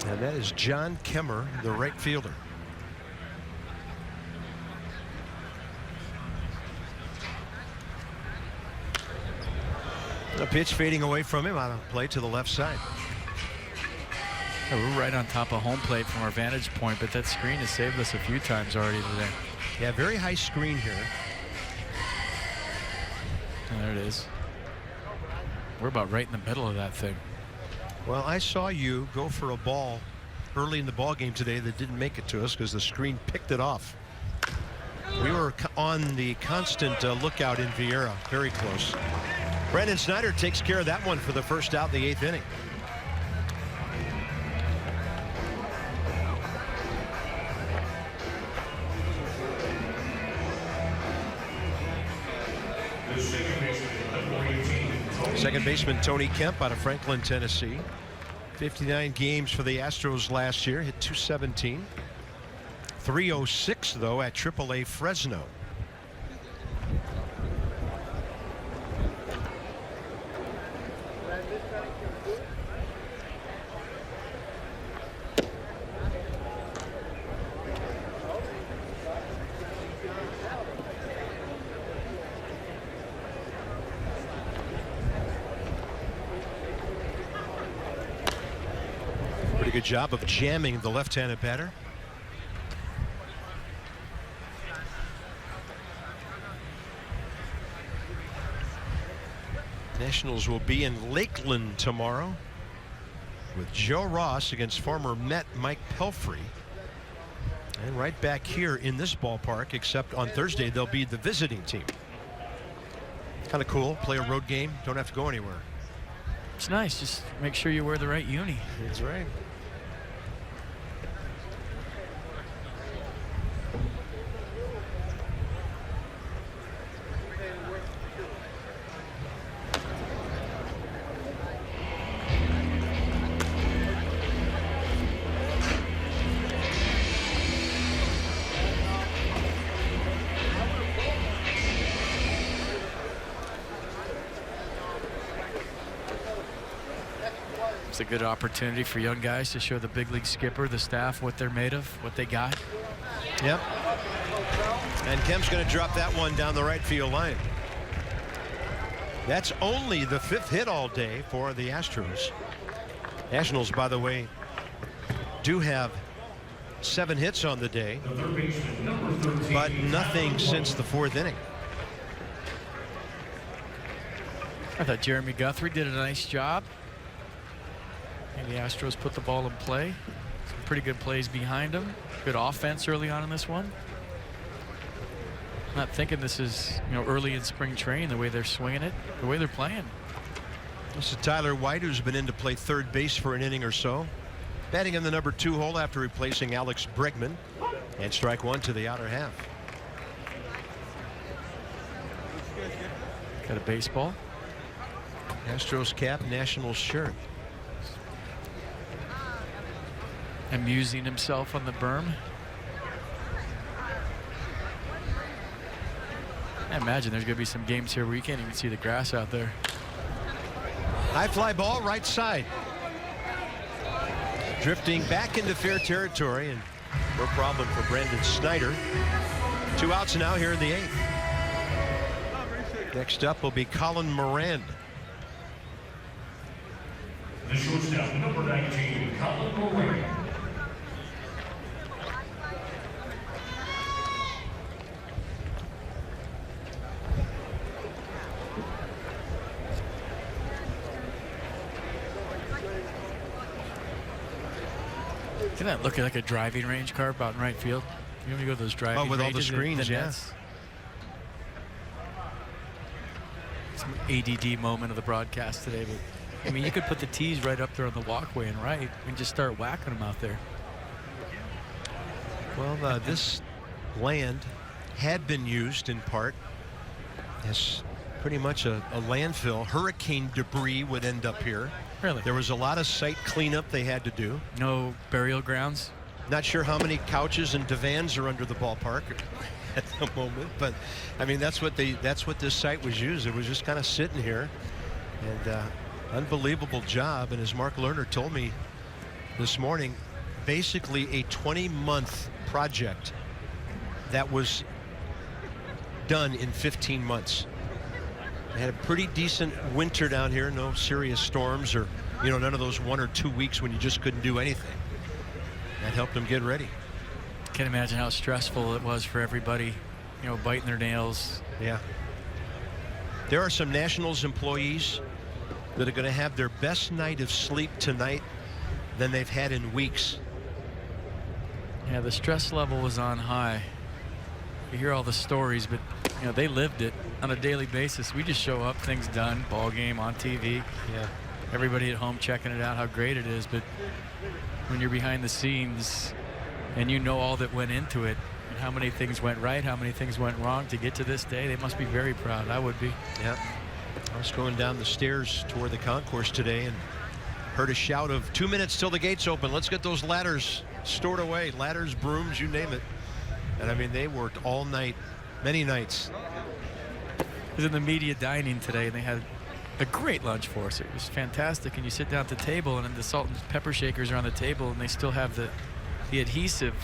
And that is John Kemmer, the right fielder. A pitch fading away from him on a play to the left side. We're right on top of home plate from our vantage point, but that screen has saved us a few times already today. Yeah, very high screen here. And there it is. We're about right in the middle of that thing. Well, I saw you go for a ball early in the ball game today that didn't make it to us because the screen picked it off. We were on the constant lookout in Vieira, very close. Brandon Snyder takes care of that one for the first out in the 8th inning. Second baseman Tony Kemp out of Franklin, Tennessee. 59 games for the Astros last year, hit .217. 306 though at AAA Fresno. Pretty good job of jamming the left-handed batter. Nationals will be in Lakeland tomorrow with Joe Ross against former Met Mike Pelfrey. And right back here in this ballpark, except on Thursday they'll be the visiting team. Kind of cool. Play a road game. Don't have to go anywhere. It's nice. Just make sure you wear the right uni. That's right. It's a good opportunity for young guys to show the big league skipper, the staff, what they're made of, what they got. Yep. And Kemp's going to drop that one down the right field line. That's only the 5th hit all day for the Astros. Nationals, by the way, do have 7 hits on the day, but nothing since the 4th inning. I thought Jeremy Guthrie did a nice job. And the Astros put the ball in play. Some pretty good plays behind him. Good offense early on in this one. Not thinking this is, early in spring training, the way they're swinging it, the way they're playing. This is Tyler White, who's been in to play third base for an inning or so. Batting in the number 2 hole after replacing Alex Bregman. And strike one to the outer half. Got a baseball. Astros cap, Nationals shirt. Amusing himself on the berm. I imagine there's going to be some games here where you can't even see the grass out there. High fly ball, right side. Drifting back into fair territory, and no problem for Brandon Snyder. 2 outs now here in the 8th. Next up will be Colin Moran. The shortstop, number 19, Colin Moran. Isn't that looking like a driving range car out in right field? You know, when you go to those driving with all the ranges, screens, yeah. nets. Some ADD moment of the broadcast today, but I mean, you could put the tees right up there on the walkway and right and just start whacking them out there. Well, this land had been used in part as pretty much a landfill. Hurricane debris would end up here. Really? There was a lot of site cleanup they had to do. No burial grounds? Not sure how many couches and divans are under the ballpark at the moment, but I mean, that's what this site was used. It was just kind of sitting here, and unbelievable job. And as Mark Lerner told me this morning, basically a 20-month project that was done in 15 months. They had a pretty decent winter down here, no serious storms or, you know, none of those 1 or 2 weeks when you just couldn't do anything. That helped them get ready. Can't imagine how stressful it was for everybody, you know, biting their nails. Yeah. There are some Nationals employees that are going to have their best night of sleep tonight than they've had in weeks. Yeah, the stress level was on high. You hear all the stories, but you know, they lived it on a daily basis. We just show up, things done, ball game on TV. Yeah. Everybody at home checking it out, how great it is. But when you're behind the scenes and you know all that went into it, and how many things went right, how many things went wrong to get to this day, they must be very proud. I would be. Yeah. I was going down the stairs toward the concourse today and heard a shout of 2 minutes till the gates open. Let's get those ladders stored away. Ladders, brooms, you name it. And I mean, they worked all night, many nights. I was in the media dining today, and they had a great lunch for us. It was fantastic. And you sit down at the table, and then the salt and pepper shakers are on the table, and they still have the adhesive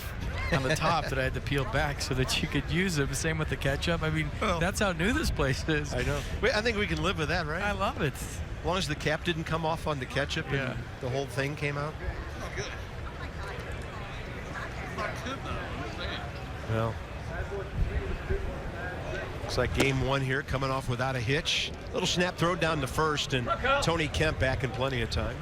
on the top that I had to peel back so that you could use them. Same with the ketchup. I mean, that's how new this place is. I know. I think we can live with that, right? I love it. As long as the cap didn't come off on the ketchup and the whole thing came out. Well, looks like game one here coming off without a hitch. Little snap throw down to first, and Tony Kemp back in plenty of time.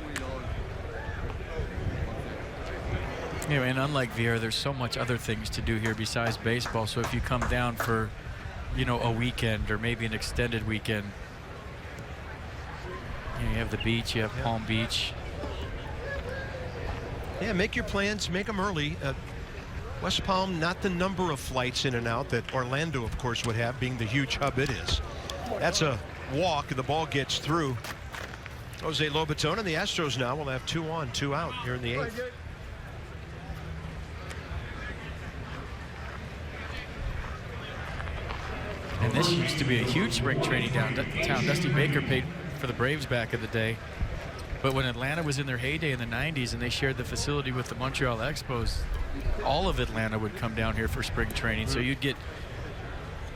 Anyway, and unlike Vieira, there's so much other things to do here besides baseball. So if you come down for, you know, a weekend or maybe an extended weekend, you know, you have the beach, you have Palm Beach. Yeah, make your plans, make them early. West Palm, not the number of flights in and out that Orlando, of course, would have, being the huge hub it is. That's a walk. The ball gets through. Jose Lobaton and the Astros now will have 2 on, 2 out here in the 8th. And this used to be a huge spring training downtown. Dusty Baker paid for the Braves back in the day. But when Atlanta was in their heyday in the 90s and they shared the facility with the Montreal Expos, all of Atlanta would come down here for spring training. So you'd get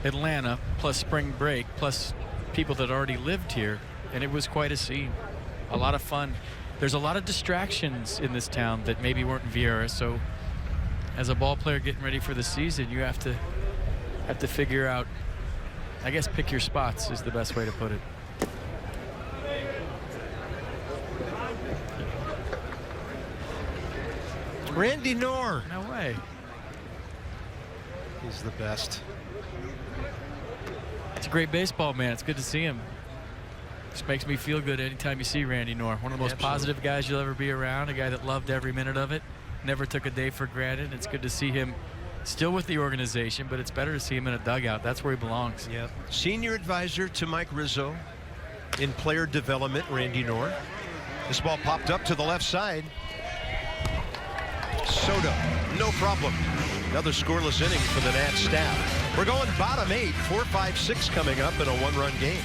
Atlanta plus spring break plus people that already lived here, and it was quite a scene. A lot of fun. There's a lot of distractions in this town that maybe weren't in Vieira. So as a ball player getting ready for the season, you have to figure out, I guess, pick your spots is the best way to put it. Randy Knorr. No way. He's the best. It's a great baseball man. It's good to see him. Just makes me feel good anytime you see Randy Knorr. One of the most positive guys you'll ever be around. A guy that loved every minute of it. Never took a day for granted. It's good to see him still with the organization, but it's better to see him in a dugout. That's where he belongs. Yeah. Senior advisor to Mike Rizzo in player development, Randy Knorr. This ball popped up to the left side. Soto, no problem. Another scoreless inning for the Nats staff. We're going bottom 8, 4, 5, 6 coming up in a 1-run game.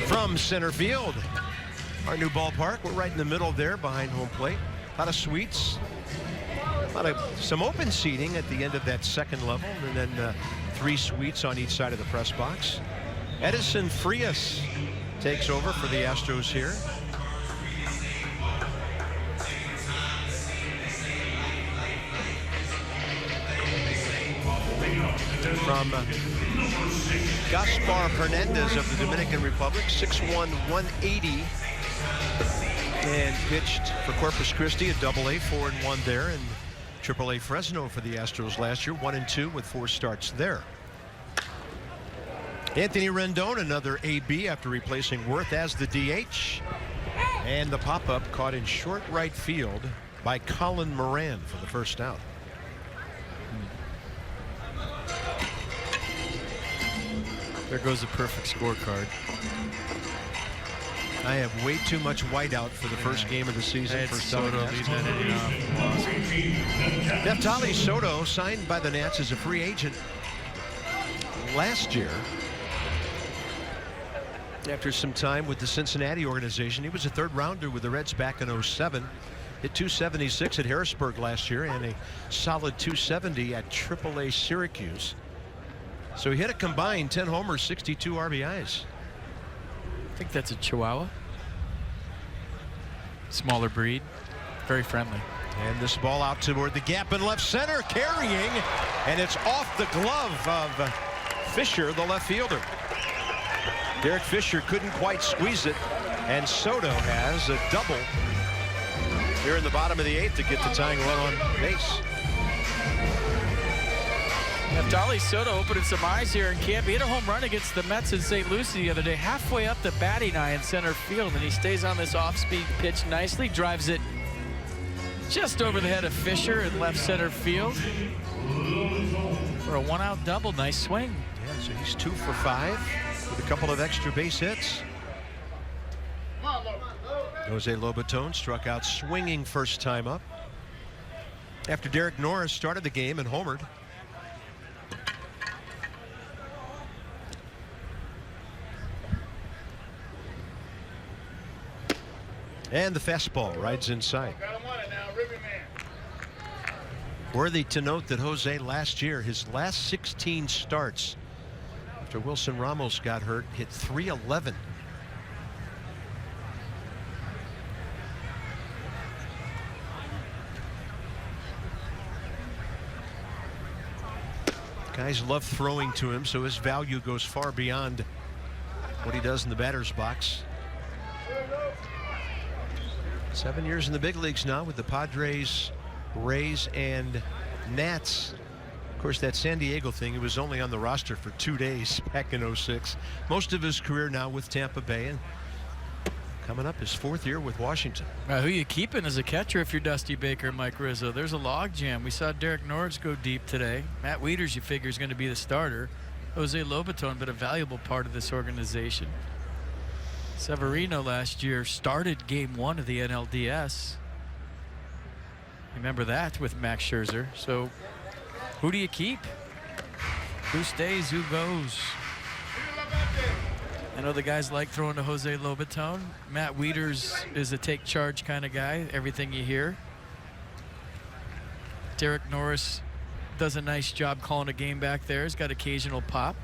From center field, our new ballpark. We're right in the middle there behind home plate. A lot of suites, some open seating at the end of that second level, and then 3 suites on each side of the press box. Edison Frias takes over for the Astros here. From Gaspar Hernandez of the Dominican Republic, 6'1", 180, and pitched for Corpus Christi at AA, 4-1 there, and AAA Fresno for the Astros last year, 1-2 with 4 starts there. Anthony Rendon, another AB after replacing Worth as the DH, and the pop-up caught in short right field by Colin Moran for the first out. There goes a perfect scorecard. I have way too much whiteout for the first game of the season for Soto. Neftali Soto signed by the Nats as a free agent last year. After some time with the Cincinnati organization, he was a third rounder with the Reds back in 07. Hit 276 at Harrisburg last year and a solid 270 at AAA Syracuse. So he hit a combined 10 homers, 62 RBIs. I think that's a Chihuahua. Smaller breed, very friendly. And this ball out toward the gap in left center, carrying, and it's off the glove of Fisher, the left fielder. Derek Fisher couldn't quite squeeze it, and Soto has a double here in the bottom of the 8th to get the tying run on base. Neftali Soto opening some eyes here in camp. He hit a home run against the Mets in St. Lucie the other day, halfway up the batting eye in center field, and he stays on this off-speed pitch nicely, drives it just over the head of Fisher in left center field for a 1-out double. Nice swing. Yeah, so he's 2 for 5 with a couple of extra base hits. Jose Lobaton struck out swinging first time up after Derek Norris started the game and homered. And the fastball rides inside. Worthy to note that Jose last year, his last 16 starts after Wilson Ramos got hurt, hit .311. Guys love throwing to him, so his value goes far beyond what he does in the batter's box. 7 years in the big leagues now with the Padres, Rays, and Nats. Of course, that San Diego thing, he was only on the roster for 2 days back in 06. Most of his career now with Tampa Bay, and coming up his 4th year with Washington. Who you keeping as a catcher if you're Dusty Baker and Mike Rizzo? There's a log jam. We saw Derek Norris go deep today. Matt Wieters, you figure, is going to be the starter. Jose Lobaton, but a valuable part of this organization. Severino last year started game 1 of the NLDS. Remember that with Max Scherzer. So who do you keep? Who stays? Who goes? I know the guys like throwing to Jose Lobaton. Matt Wieters is a take charge kind of guy, everything you hear. Derek Norris does a nice job calling a game back there. He's got occasional pop.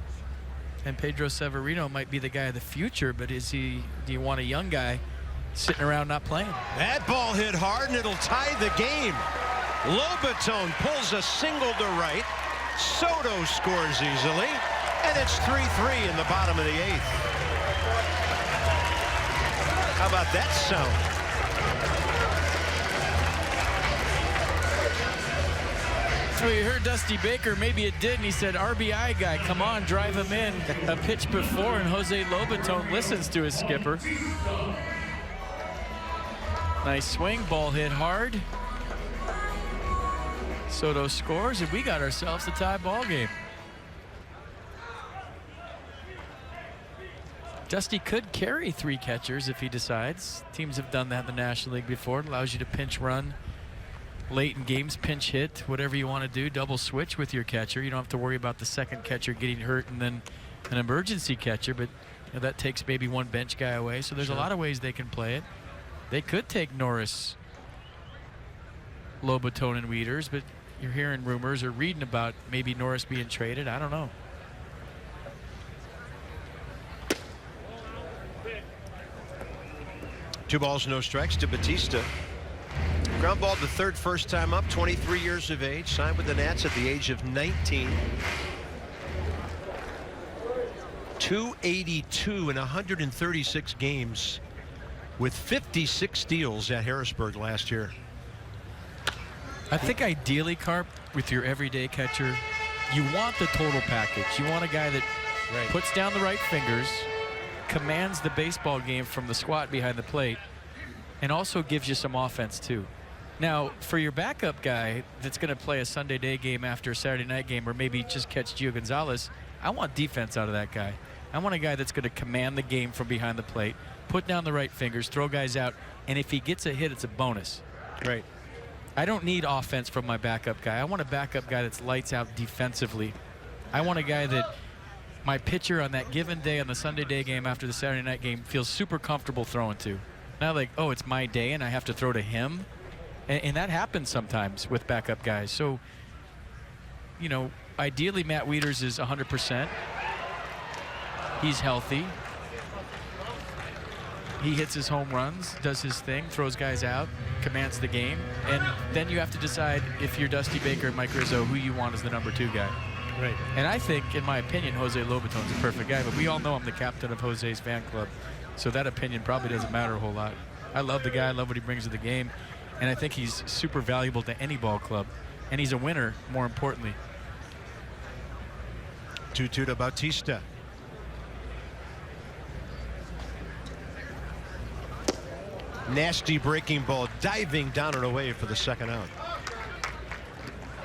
And Pedro Severino might be the guy of the future, but do you want a young guy sitting around not playing? That ball hit hard, and it'll tie the game. Lobaton pulls a single to right. Soto scores easily, and it's 3-3 in the bottom of the 8th. How about that sound? So you heard Dusty Baker, maybe it did, and he said, RBI guy, come on, drive him in. A pitch before, and Jose Lobaton listens to his skipper. Nice swing, ball hit hard. Soto scores, and we got ourselves a tie ball game. Dusty could carry 3 catchers if he decides. Teams have done that in the National League before. It allows you to pinch run late in games, pinch hit, whatever you want to do, double switch with your catcher. You don't have to worry about the second catcher getting hurt and then an emergency catcher, but that takes maybe one bench guy away. So there's a lot of ways they can play it. They could take Norris, Lobaton, and Wieters, but you're hearing rumors or reading about maybe Norris being traded. I don't know. Two balls, no strikes to Batista. Ground ball to third, first time up, 23 years of age, signed with the Nats at the age of 19. 282 in 136 games with 56 steals at Harrisburg last year. I think ideally, Carp, with your everyday catcher, you want the total package. You want a guy that puts down the right fingers, commands the baseball game from the squat behind the plate, and also gives you some offense too. Now, for your backup guy that's going to play a Sunday day game after a Saturday night game, or maybe just catch Gio Gonzalez, I want defense out of that guy. I want a guy that's going to command the game from behind the plate, put down the right fingers, throw guys out, and if he gets a hit, it's a bonus. Right. I don't need offense from my backup guy. I want a backup guy that's lights out defensively. I want a guy that my pitcher on that given day on the Sunday day game after the Saturday night game feels super comfortable throwing to. Not like, oh, it's my day and I have to throw to him. And that happens sometimes with backup guys. So, you know, ideally Matt Wieters is 100%. He's healthy. He hits his home runs, does his thing, throws guys out, commands the game. And then you have to decide, if you're Dusty Baker and Mike Rizzo, who you want as the number 2 guy. Right. And I think, in my opinion, Jose Lobaton's a perfect guy, but we all know I'm the captain of Jose's fan club. So that opinion probably doesn't matter a whole lot. I love the guy. I love what he brings to the game. And I think he's super valuable to any ball club. And he's a winner, more importantly. 2-2 to Bautista. Nasty breaking ball, diving down and away for the second out.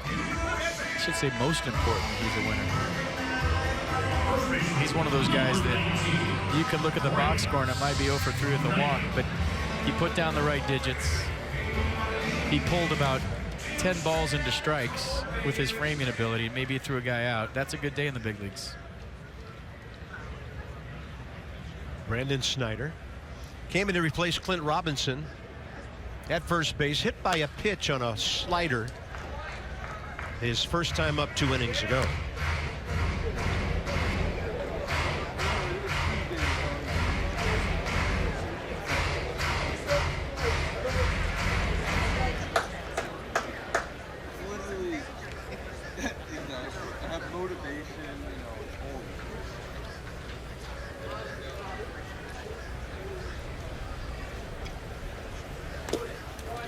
I should say most important, he's a winner. He's one of those guys that you can look at the box score and it might be 0 for 3 with a walk, but he put down the right digits. He pulled about 10 balls into strikes with his framing ability, and maybe he threw a guy out. That's a good day in the big leagues. Brandon Snyder came in to replace Clint Robinson at first base, hit by a pitch on a slider his first time up 2 innings ago.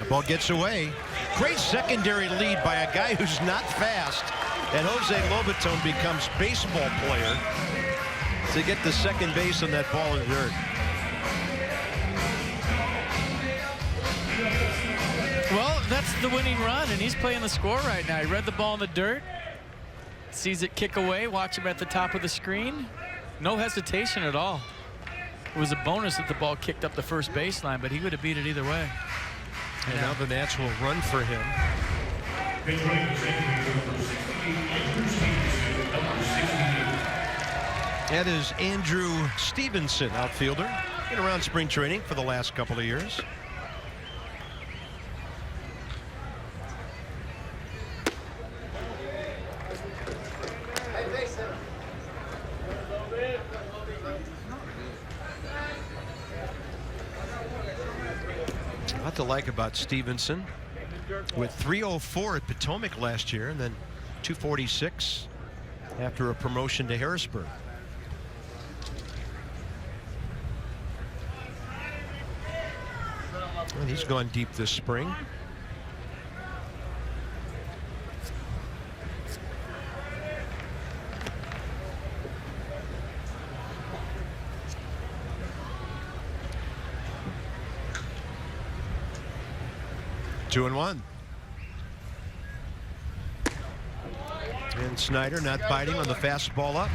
Ball gets away. Great secondary lead by a guy who's not fast. And Jose Lobaton becomes baseball player to get the second base on that ball in the dirt. Well, that's the winning run, and he's playing the score right now. He read the ball in the dirt, sees it kick away, watch him at the top of the screen. No hesitation at all. It was a bonus that the ball kicked up the first baseline, but he would have beat it either way. And now the Nats will run for him. That is Andrew Stevenson, outfielder. Been around spring training for the last couple of years. What to like about Stevenson, with 304 at Potomac last year and then 246 after a promotion to Harrisburg. And he's gone deep this spring. Two and one. And Snyder not biting on the fastball up.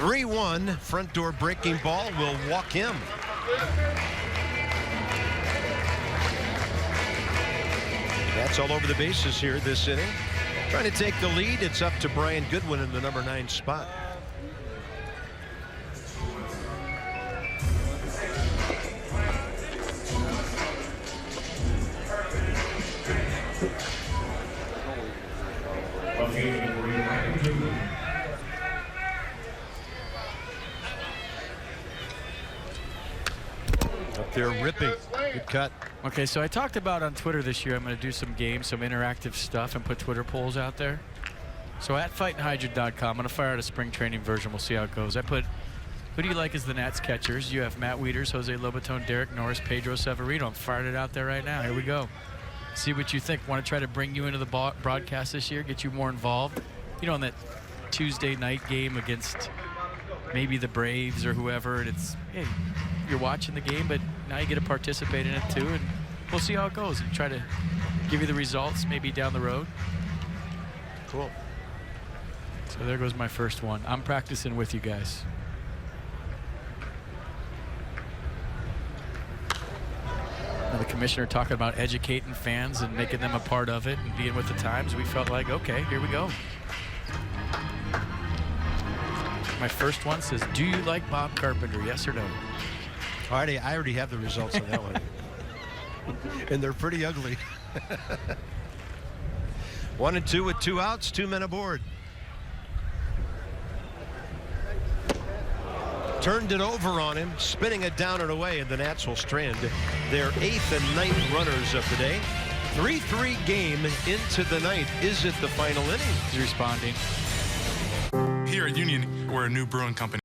3-1. Front door breaking ball will walk him. That's all over the bases here this inning. Trying to take the lead. It's up to Brian Goodwin in the number 9 spot. Up there ripping. Good cut. Okay, so I talked about on Twitter this year I'm going to do some games, some interactive stuff, and put Twitter polls out there. So at fightinghydrant.com, I'm going to fire out a spring training version. We'll see how it goes. I put, who do you like as the Nats catchers? You have Matt Wieters, Jose Lobaton, Derek Norris, Pedro Severino. I'm firing it out there right now. Here we go. See what you think. Want to try to bring you into the broadcast this year, get you more involved. You know, in that Tuesday night game against maybe the Braves or whoever, and it's, hey, you're watching the game, but now you get to participate in it too, and we'll see how it goes and try to give you the results maybe down the road. Cool. So there goes my first one. I'm practicing with you guys. Now the commissioner talking about educating fans and making them a part of it and being with the times. We felt like, okay, here we go. My first one says, do you like Bob Carpenter? Yes or no? I already have the results on that one. And they're pretty ugly. 1-2 with 2 outs, 2 men aboard. Turned it over on him, spinning it down and away, and the Nats will strand their 8th and 9th runners of the day. 3-3 game into the 9th. Is it the final inning? He's responding. Here at Union, we're a new brewing company.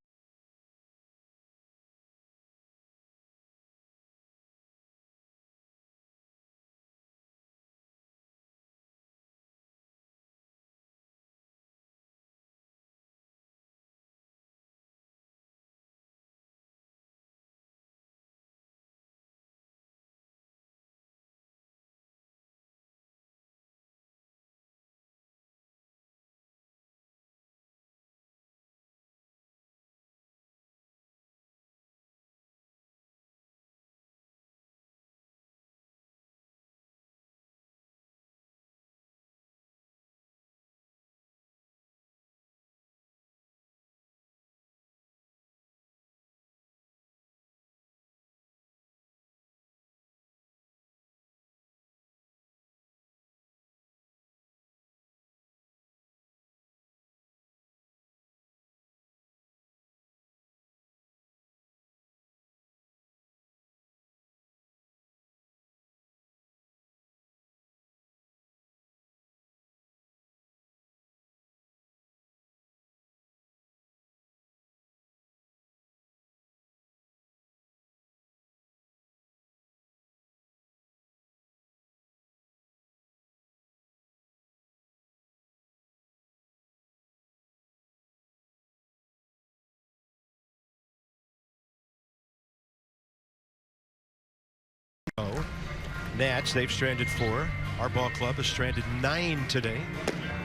Nats, they've stranded 4. Our ball club has stranded 9 today.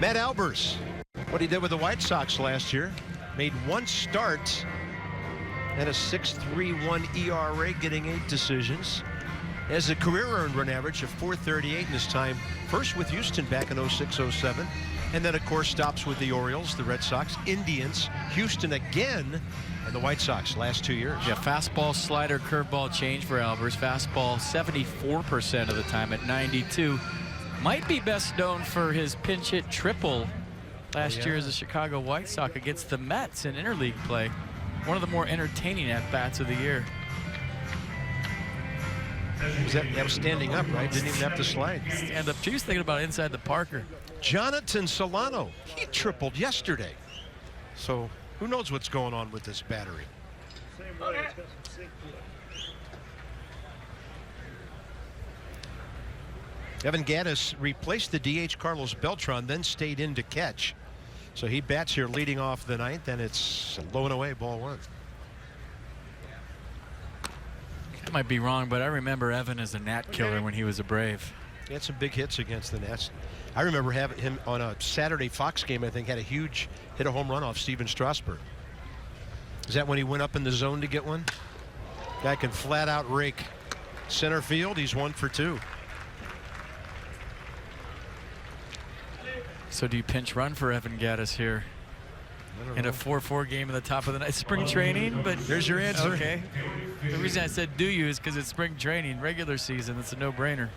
Matt Albers, what he did with the White Sox last year, made 1 start and a 6.31 ERA, getting 8 decisions. Has a career earned run average of .438 in his time, first with Houston back in 06-07, and then of course stops with the Orioles, the Red Sox, Indians, Houston again, and the White Sox last 2 years. Yeah, fastball, slider, curveball change for Albers. Fastball 74% of the time at 92. Might be best known for his pinch hit triple last year as a Chicago White Sox against the Mets in interleague play. One of the more entertaining at-bats of the year. That was standing up, right? Didn't even have to slide. Stand up. She was thinking about inside the Parker. Jonathan Solano, he tripled yesterday. So who knows what's going on with this battery? Evan Gattis replaced the DH Carlos Beltran, then stayed in to catch. So he bats here leading off the 9th, and it's low and away, ball 1. I might be wrong, but I remember Evan as a Nat killer when he was a Brave. He had some big hits against the Nats. I remember having him on a Saturday Fox game, I think, had a huge hit a home run off Steven Strasburg. Is that when he went up in the zone to get one? Guy can flat out rake center field. He's 1 for 2. So do you pinch run for Evan Gattis here? In a 4-4 game at the top of the night. Spring training, but there's your answer. Okay. The reason I said do you is because it's spring training. Regular season, it's a no-brainer.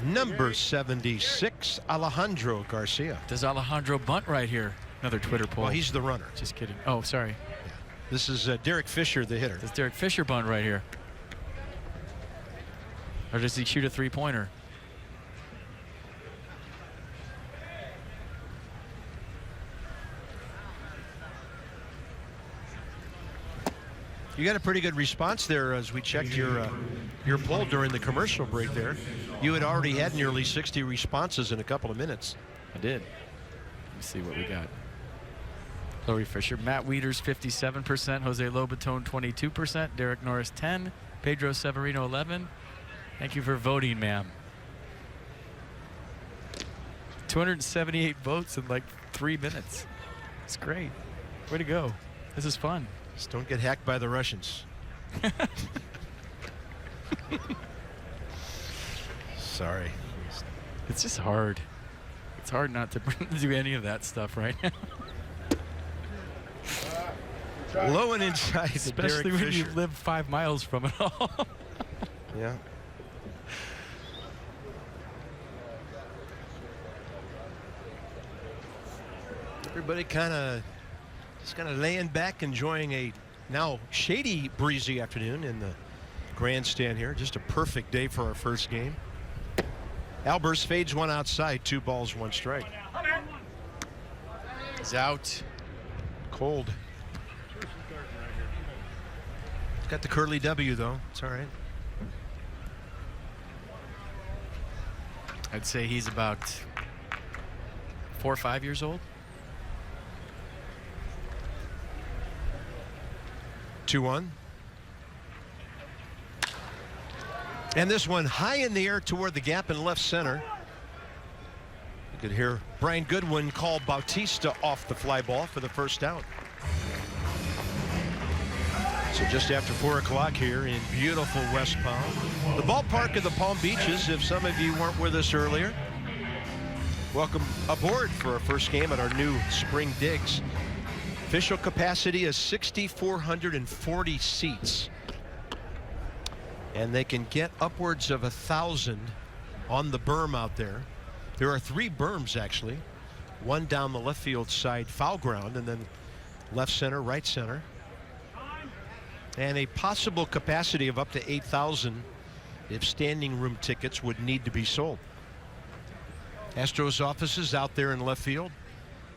Number 76, Alejandro Garcia. Does Alejandro bunt right here? Another Twitter poll. Well, he's the runner. Just kidding. Oh, sorry. Yeah. This is Derek Fisher, the hitter. Does Derek Fisher bunt right here? Or does he shoot a three-pointer? You got a pretty good response there as we checked your poll during the commercial break there. You had already had nearly 60 responses in a couple of minutes. I did. Let me see what we got. Chloe Fisher, Matt Wieters 57%, Jose Lobaton 22%, Derek Norris 10, Pedro Severino 11. Thank you for voting, ma'am. 278 votes in like 3 minutes. It's great. Way to go. This is fun. Just don't get hacked by the Russians. Sorry. It's just hard. It's hard not to do any of that stuff right now. Low and inside, especially when you live 5 miles from it all. Yeah. Everybody just kind of laying back, enjoying a now shady, breezy afternoon in the grandstand here. Just a perfect day for our first game. Albers fades one outside, 2 balls, 1 strike. He's out. Cold. Got the curly W though. It's all right. I'd say he's about 4 or 5 years old. 2-1. And this one high in the air toward the gap in left center. You could hear Brian Goodwin call Bautista off the fly ball for the first out. So just after 4 o'clock here in beautiful West Palm, the ballpark of the Palm Beaches. If some of you weren't with us earlier, welcome aboard for our first game at our new spring digs. Official capacity is 6,440 seats, and they can get upwards of 1,000 on the berm out there. There are 3 berms actually, one down the left field side foul ground, and then left center, right center, and a possible capacity of up to 8,000 if standing room tickets would need to be sold. Astros offices out there in left field.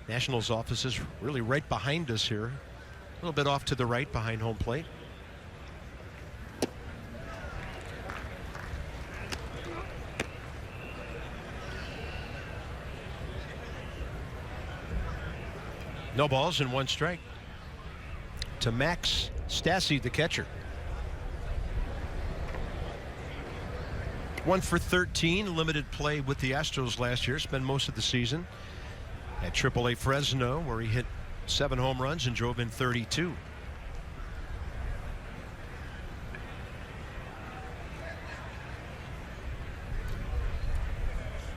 Nationals offices really right behind us here, a little bit off to the right behind home plate. No balls and 1 strike to Max Stassi, the catcher. 1 for 13, limited play with the Astros last year, spent most of the season at AAA Fresno, where he hit 7 home runs and drove in 32.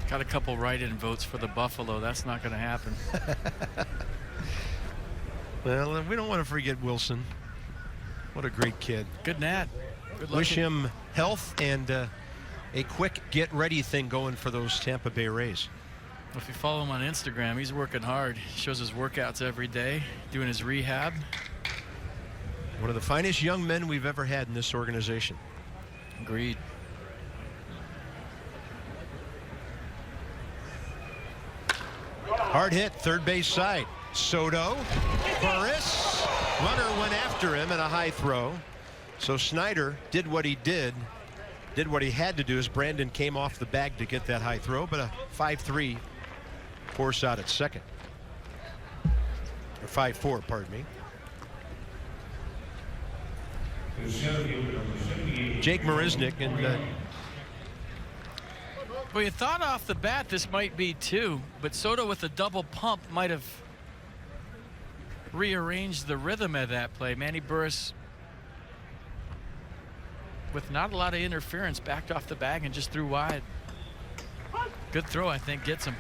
Got a couple write-in votes for the Buffalo. That's not going to happen. Well, we don't want to forget Wilson. What a great kid. Good Nat. Good Wish him health and a quick get-ready thing going for those Tampa Bay Rays. If you follow him on Instagram, he's working hard. He shows his workouts every day, doing his rehab. One of the finest young men we've ever had in this organization. Agreed. Hard hit, third base side. Soto, Burris, runner went after him in a high throw. So Snyder did what he did what he had to do as Brandon came off the bag to get that high throw, but a 5-3 force out at second. Or 5-4, pardon me. Jake Marisnick and well, you thought off the bat this might be 2, but Soto with a double pump might have rearranged the rhythm of that play. Manny Burris, with not a lot of interference, backed off the bag and just threw wide. Good throw, I think, gets him.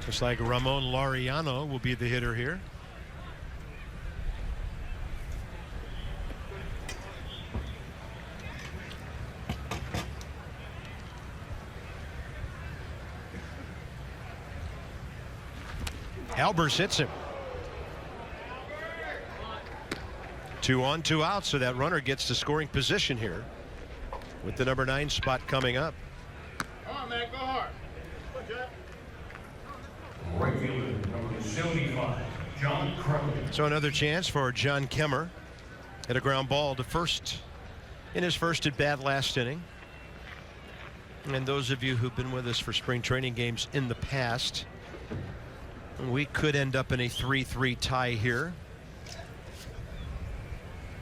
Looks like Ramon Laureano will be the hitter here. Albers hits him. 2 on, 2 out, so that runner gets to scoring position here with the number 9 spot coming up. Come on, man, go hard. Right fielder, number 75, John Kremmer. So another chance for John Kemmer. Hit a ground ball to first in his first at bat last inning. And those of you who've been with us for spring training games in the past, we could end up in a 3-3 tie here.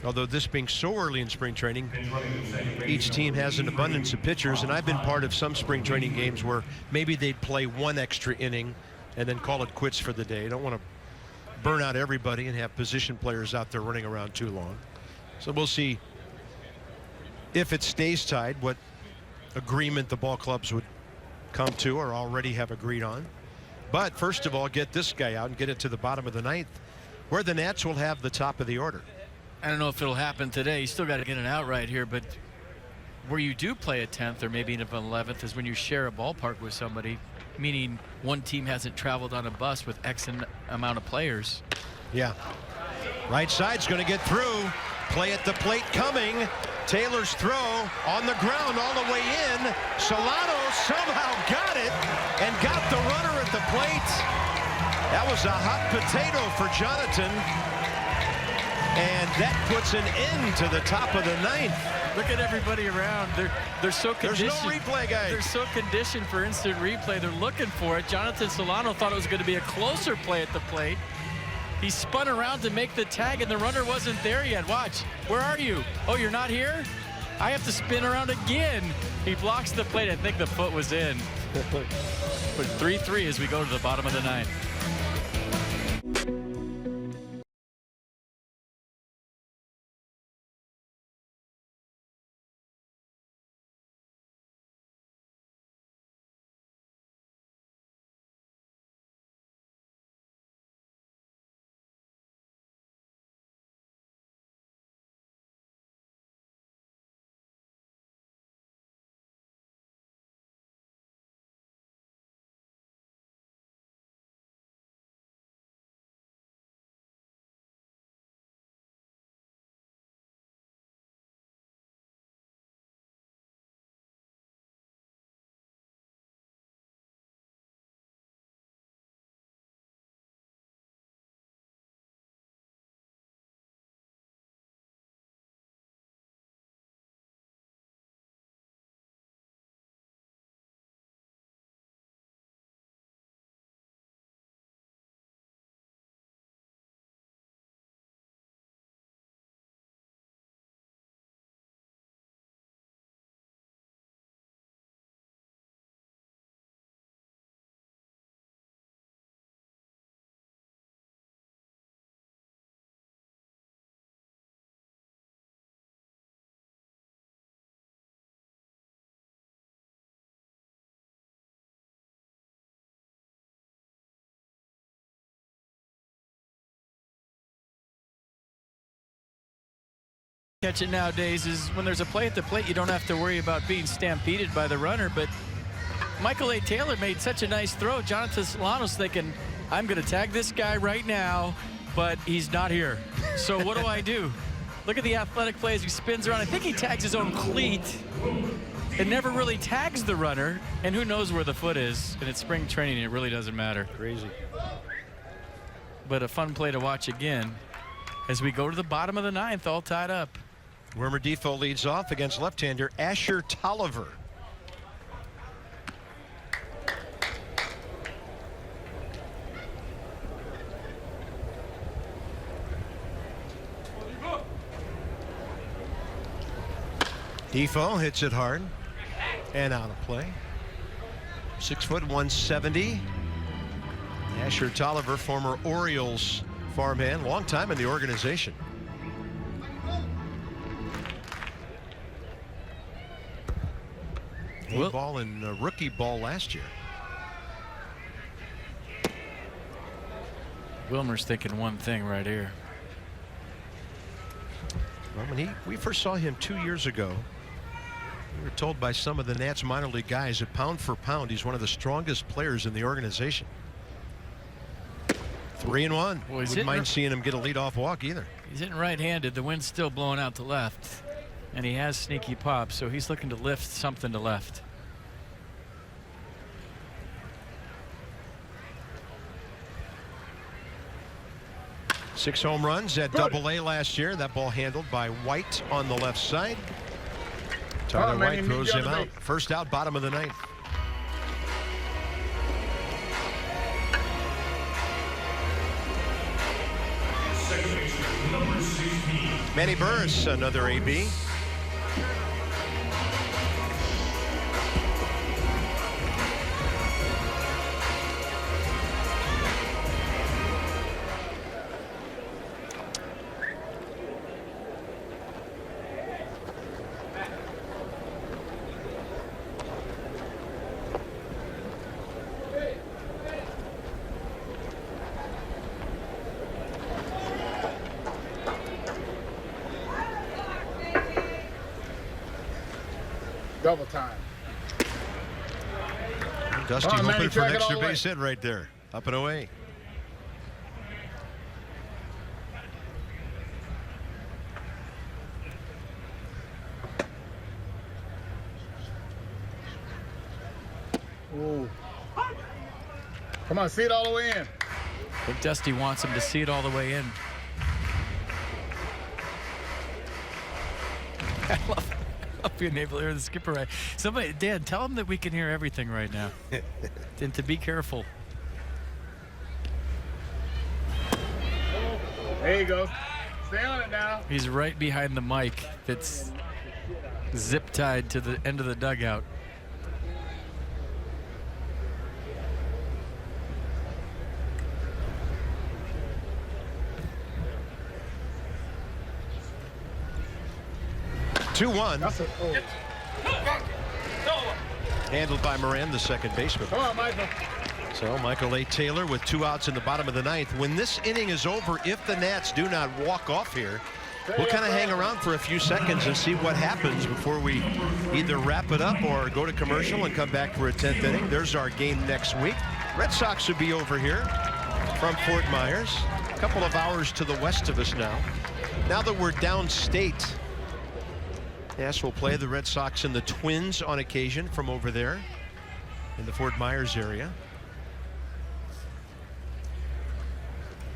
Although this being so early in spring training, each team has an abundance of pitchers, and I've been part of some spring training games where maybe they'd play 1 extra inning and then call it quits for the day. Don't want to burn out everybody and have position players out there running around too long. So we'll see if it stays tied, what agreement the ball clubs would come to or already have agreed on. But first of all, get this guy out and get it to the bottom of the 9th, where the Nats will have the top of the order. I don't know if it'll happen today. You still got to get an out right here, but where you do play a 10th or maybe even an 11th is when you share a ballpark with somebody, meaning one team hasn't traveled on a bus with X amount of players. Yeah. Right side's going to get through. Play at the plate coming. Taylor's throw on the ground all the way in. Solano somehow got it and got the runner at the plate. That was a hot potato for Jonathan. And that puts an end to the top of the 9th. Look at everybody around. They're so conditioned. There's no replay, guys. They're so conditioned for instant replay. They're looking for it. Jonathan Solano thought it was going to be a closer play at the plate. He spun around to make the tag, and the runner wasn't there yet. Watch. Where are you? Oh, you're not here? I have to spin around again. He blocks the plate. I think the foot was in. But 3-3 as we go to the bottom of the 9th. Catch it nowadays is when there's a play at the plate, you don't have to worry about being stampeded by the runner. But Michael A. Taylor made such a nice throw. Jonathan Solano's thinking, I'm going to tag this guy right now, but he's not here. So what do I do? Look at the athletic play as he spins around. I think he tags his own cleat and never really tags the runner. And who knows where the foot is. And it's spring training, it really doesn't matter. Crazy. But a fun play to watch again as we go to the bottom of the 9th, all tied up. Wilmer Defoe leads off against left-hander Asher Tolliver. Defoe hits it hard and out of play. 6 foot 170. Asher Tolliver, former Orioles farmhand, long time in the organization. Ball and rookie ball last year. Wilmer's thinking one thing right here. Well, when we first saw him 2 years ago, we were told by some of the Nats minor league guys that pound for pound, he's one of the strongest players in the organization. 3-1. Wouldn't mind seeing him get a leadoff walk either. He's hitting right-handed. The wind's still blowing out to left, and he has sneaky pop, so he's looking to lift something to left. Six home runs at Double-A last year. That ball handled by White on the left side. Tyler White throws him out. First out, bottom of the ninth. Manny Burris, another AB. Double time. Dusty hoping for an extra base hit right there. Up and away. Ooh. Come on, see it all the way in. I think Dusty wants him to see it all the way in. I love being able to hear the skipper right. Somebody, Dan, tell him that we can hear everything right now. And to be careful. There you go. Stay on it now. He's right behind the mic that's zip tied to the end of the dugout. Handled by Moran, the second baseman. Come on, Michael. So Michael A. Taylor with 2 outs in the bottom of the ninth. When this inning is over, if the Nats do not walk off here, we'll kind of hang around for a few seconds and see what happens before we either wrap it up or go to commercial and come back for a 10th inning. There's our game next week. Red Sox will be over here from Fort Myers, a couple of hours to the west of us now. Now that we're downstate, yes, we'll play the Red Sox and the Twins on occasion from over there in the Fort Myers area.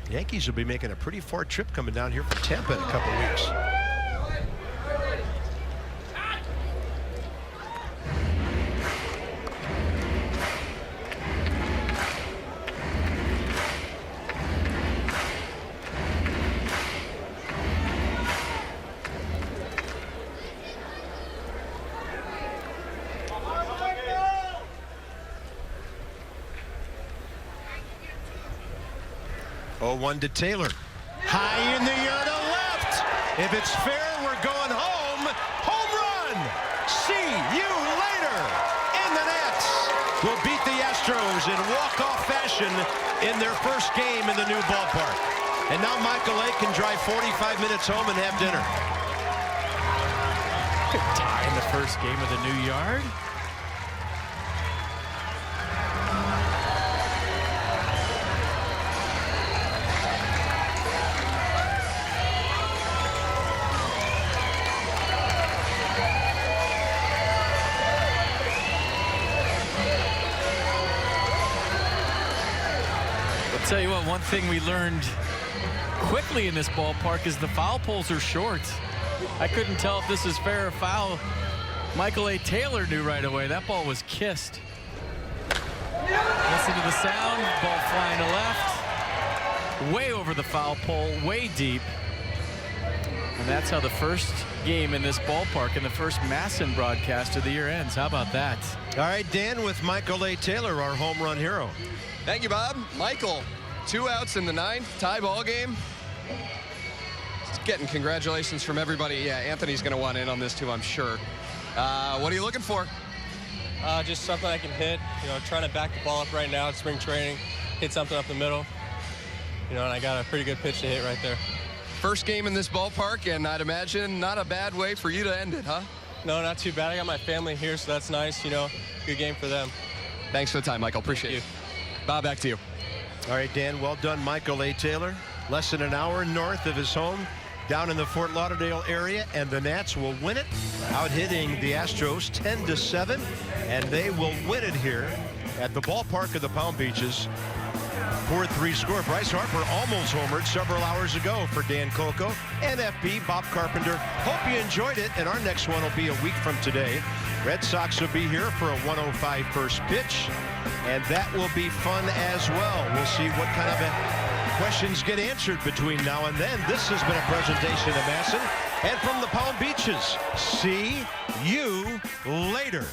Yankees will be making a pretty far trip coming down here from Tampa in a couple of weeks. One to Taylor. High in the air to left. If it's fair, we're going home. Home run. See you later. And the Nats will beat the Astros in walk-off fashion in their first game in the new ballpark. And now Michael A. can drive 45 minutes home and have dinner. Could tie in the first game of the new yard. Tell you what, one thing we learned quickly in this ballpark is the foul poles are short. I couldn't tell if this is fair or foul. Michael A. Taylor knew right away. That ball was kissed. Listen to the sound. Ball flying to left. Way over the foul pole, way deep. And that's how the first game in this ballpark and the first Masson broadcast of the year ends. How about that? All right, Dan, with Michael A. Taylor, our home run hero. Thank you, Bob. Michael, 2 outs in the 9th, tie ball game. Getting congratulations from everybody. Yeah, Anthony's going to want in on this too, I'm sure. What are you looking for? Just something I can hit. You know, trying to back the ball up right now at spring training, hit something up the middle. You know, and I got a pretty good pitch to hit right there. First game in this ballpark, and I'd imagine not a bad way for you to end it, huh? No, not too bad. I got my family here, so that's nice. You know, good game for them. Thanks for the time, Michael. Appreciate it. Bob, back to you. All right, Dan, well done, Michael A. Taylor. Less than an hour north of his home, down in the Fort Lauderdale area, and the Nats will win it, out hitting the Astros 10-7, and they will win it here at the ballpark of the Palm Beaches. 4-3 score. Bryce Harper almost homered several hours ago for Dan Coco and FP Bob Carpenter. Hope you enjoyed it, and our next one will be a week from today. Red Sox will be here for a 105 first pitch, and that will be fun as well. We'll see what kind of questions get answered between now and then. This has been a presentation of Masson, and from the Palm Beaches, see you later.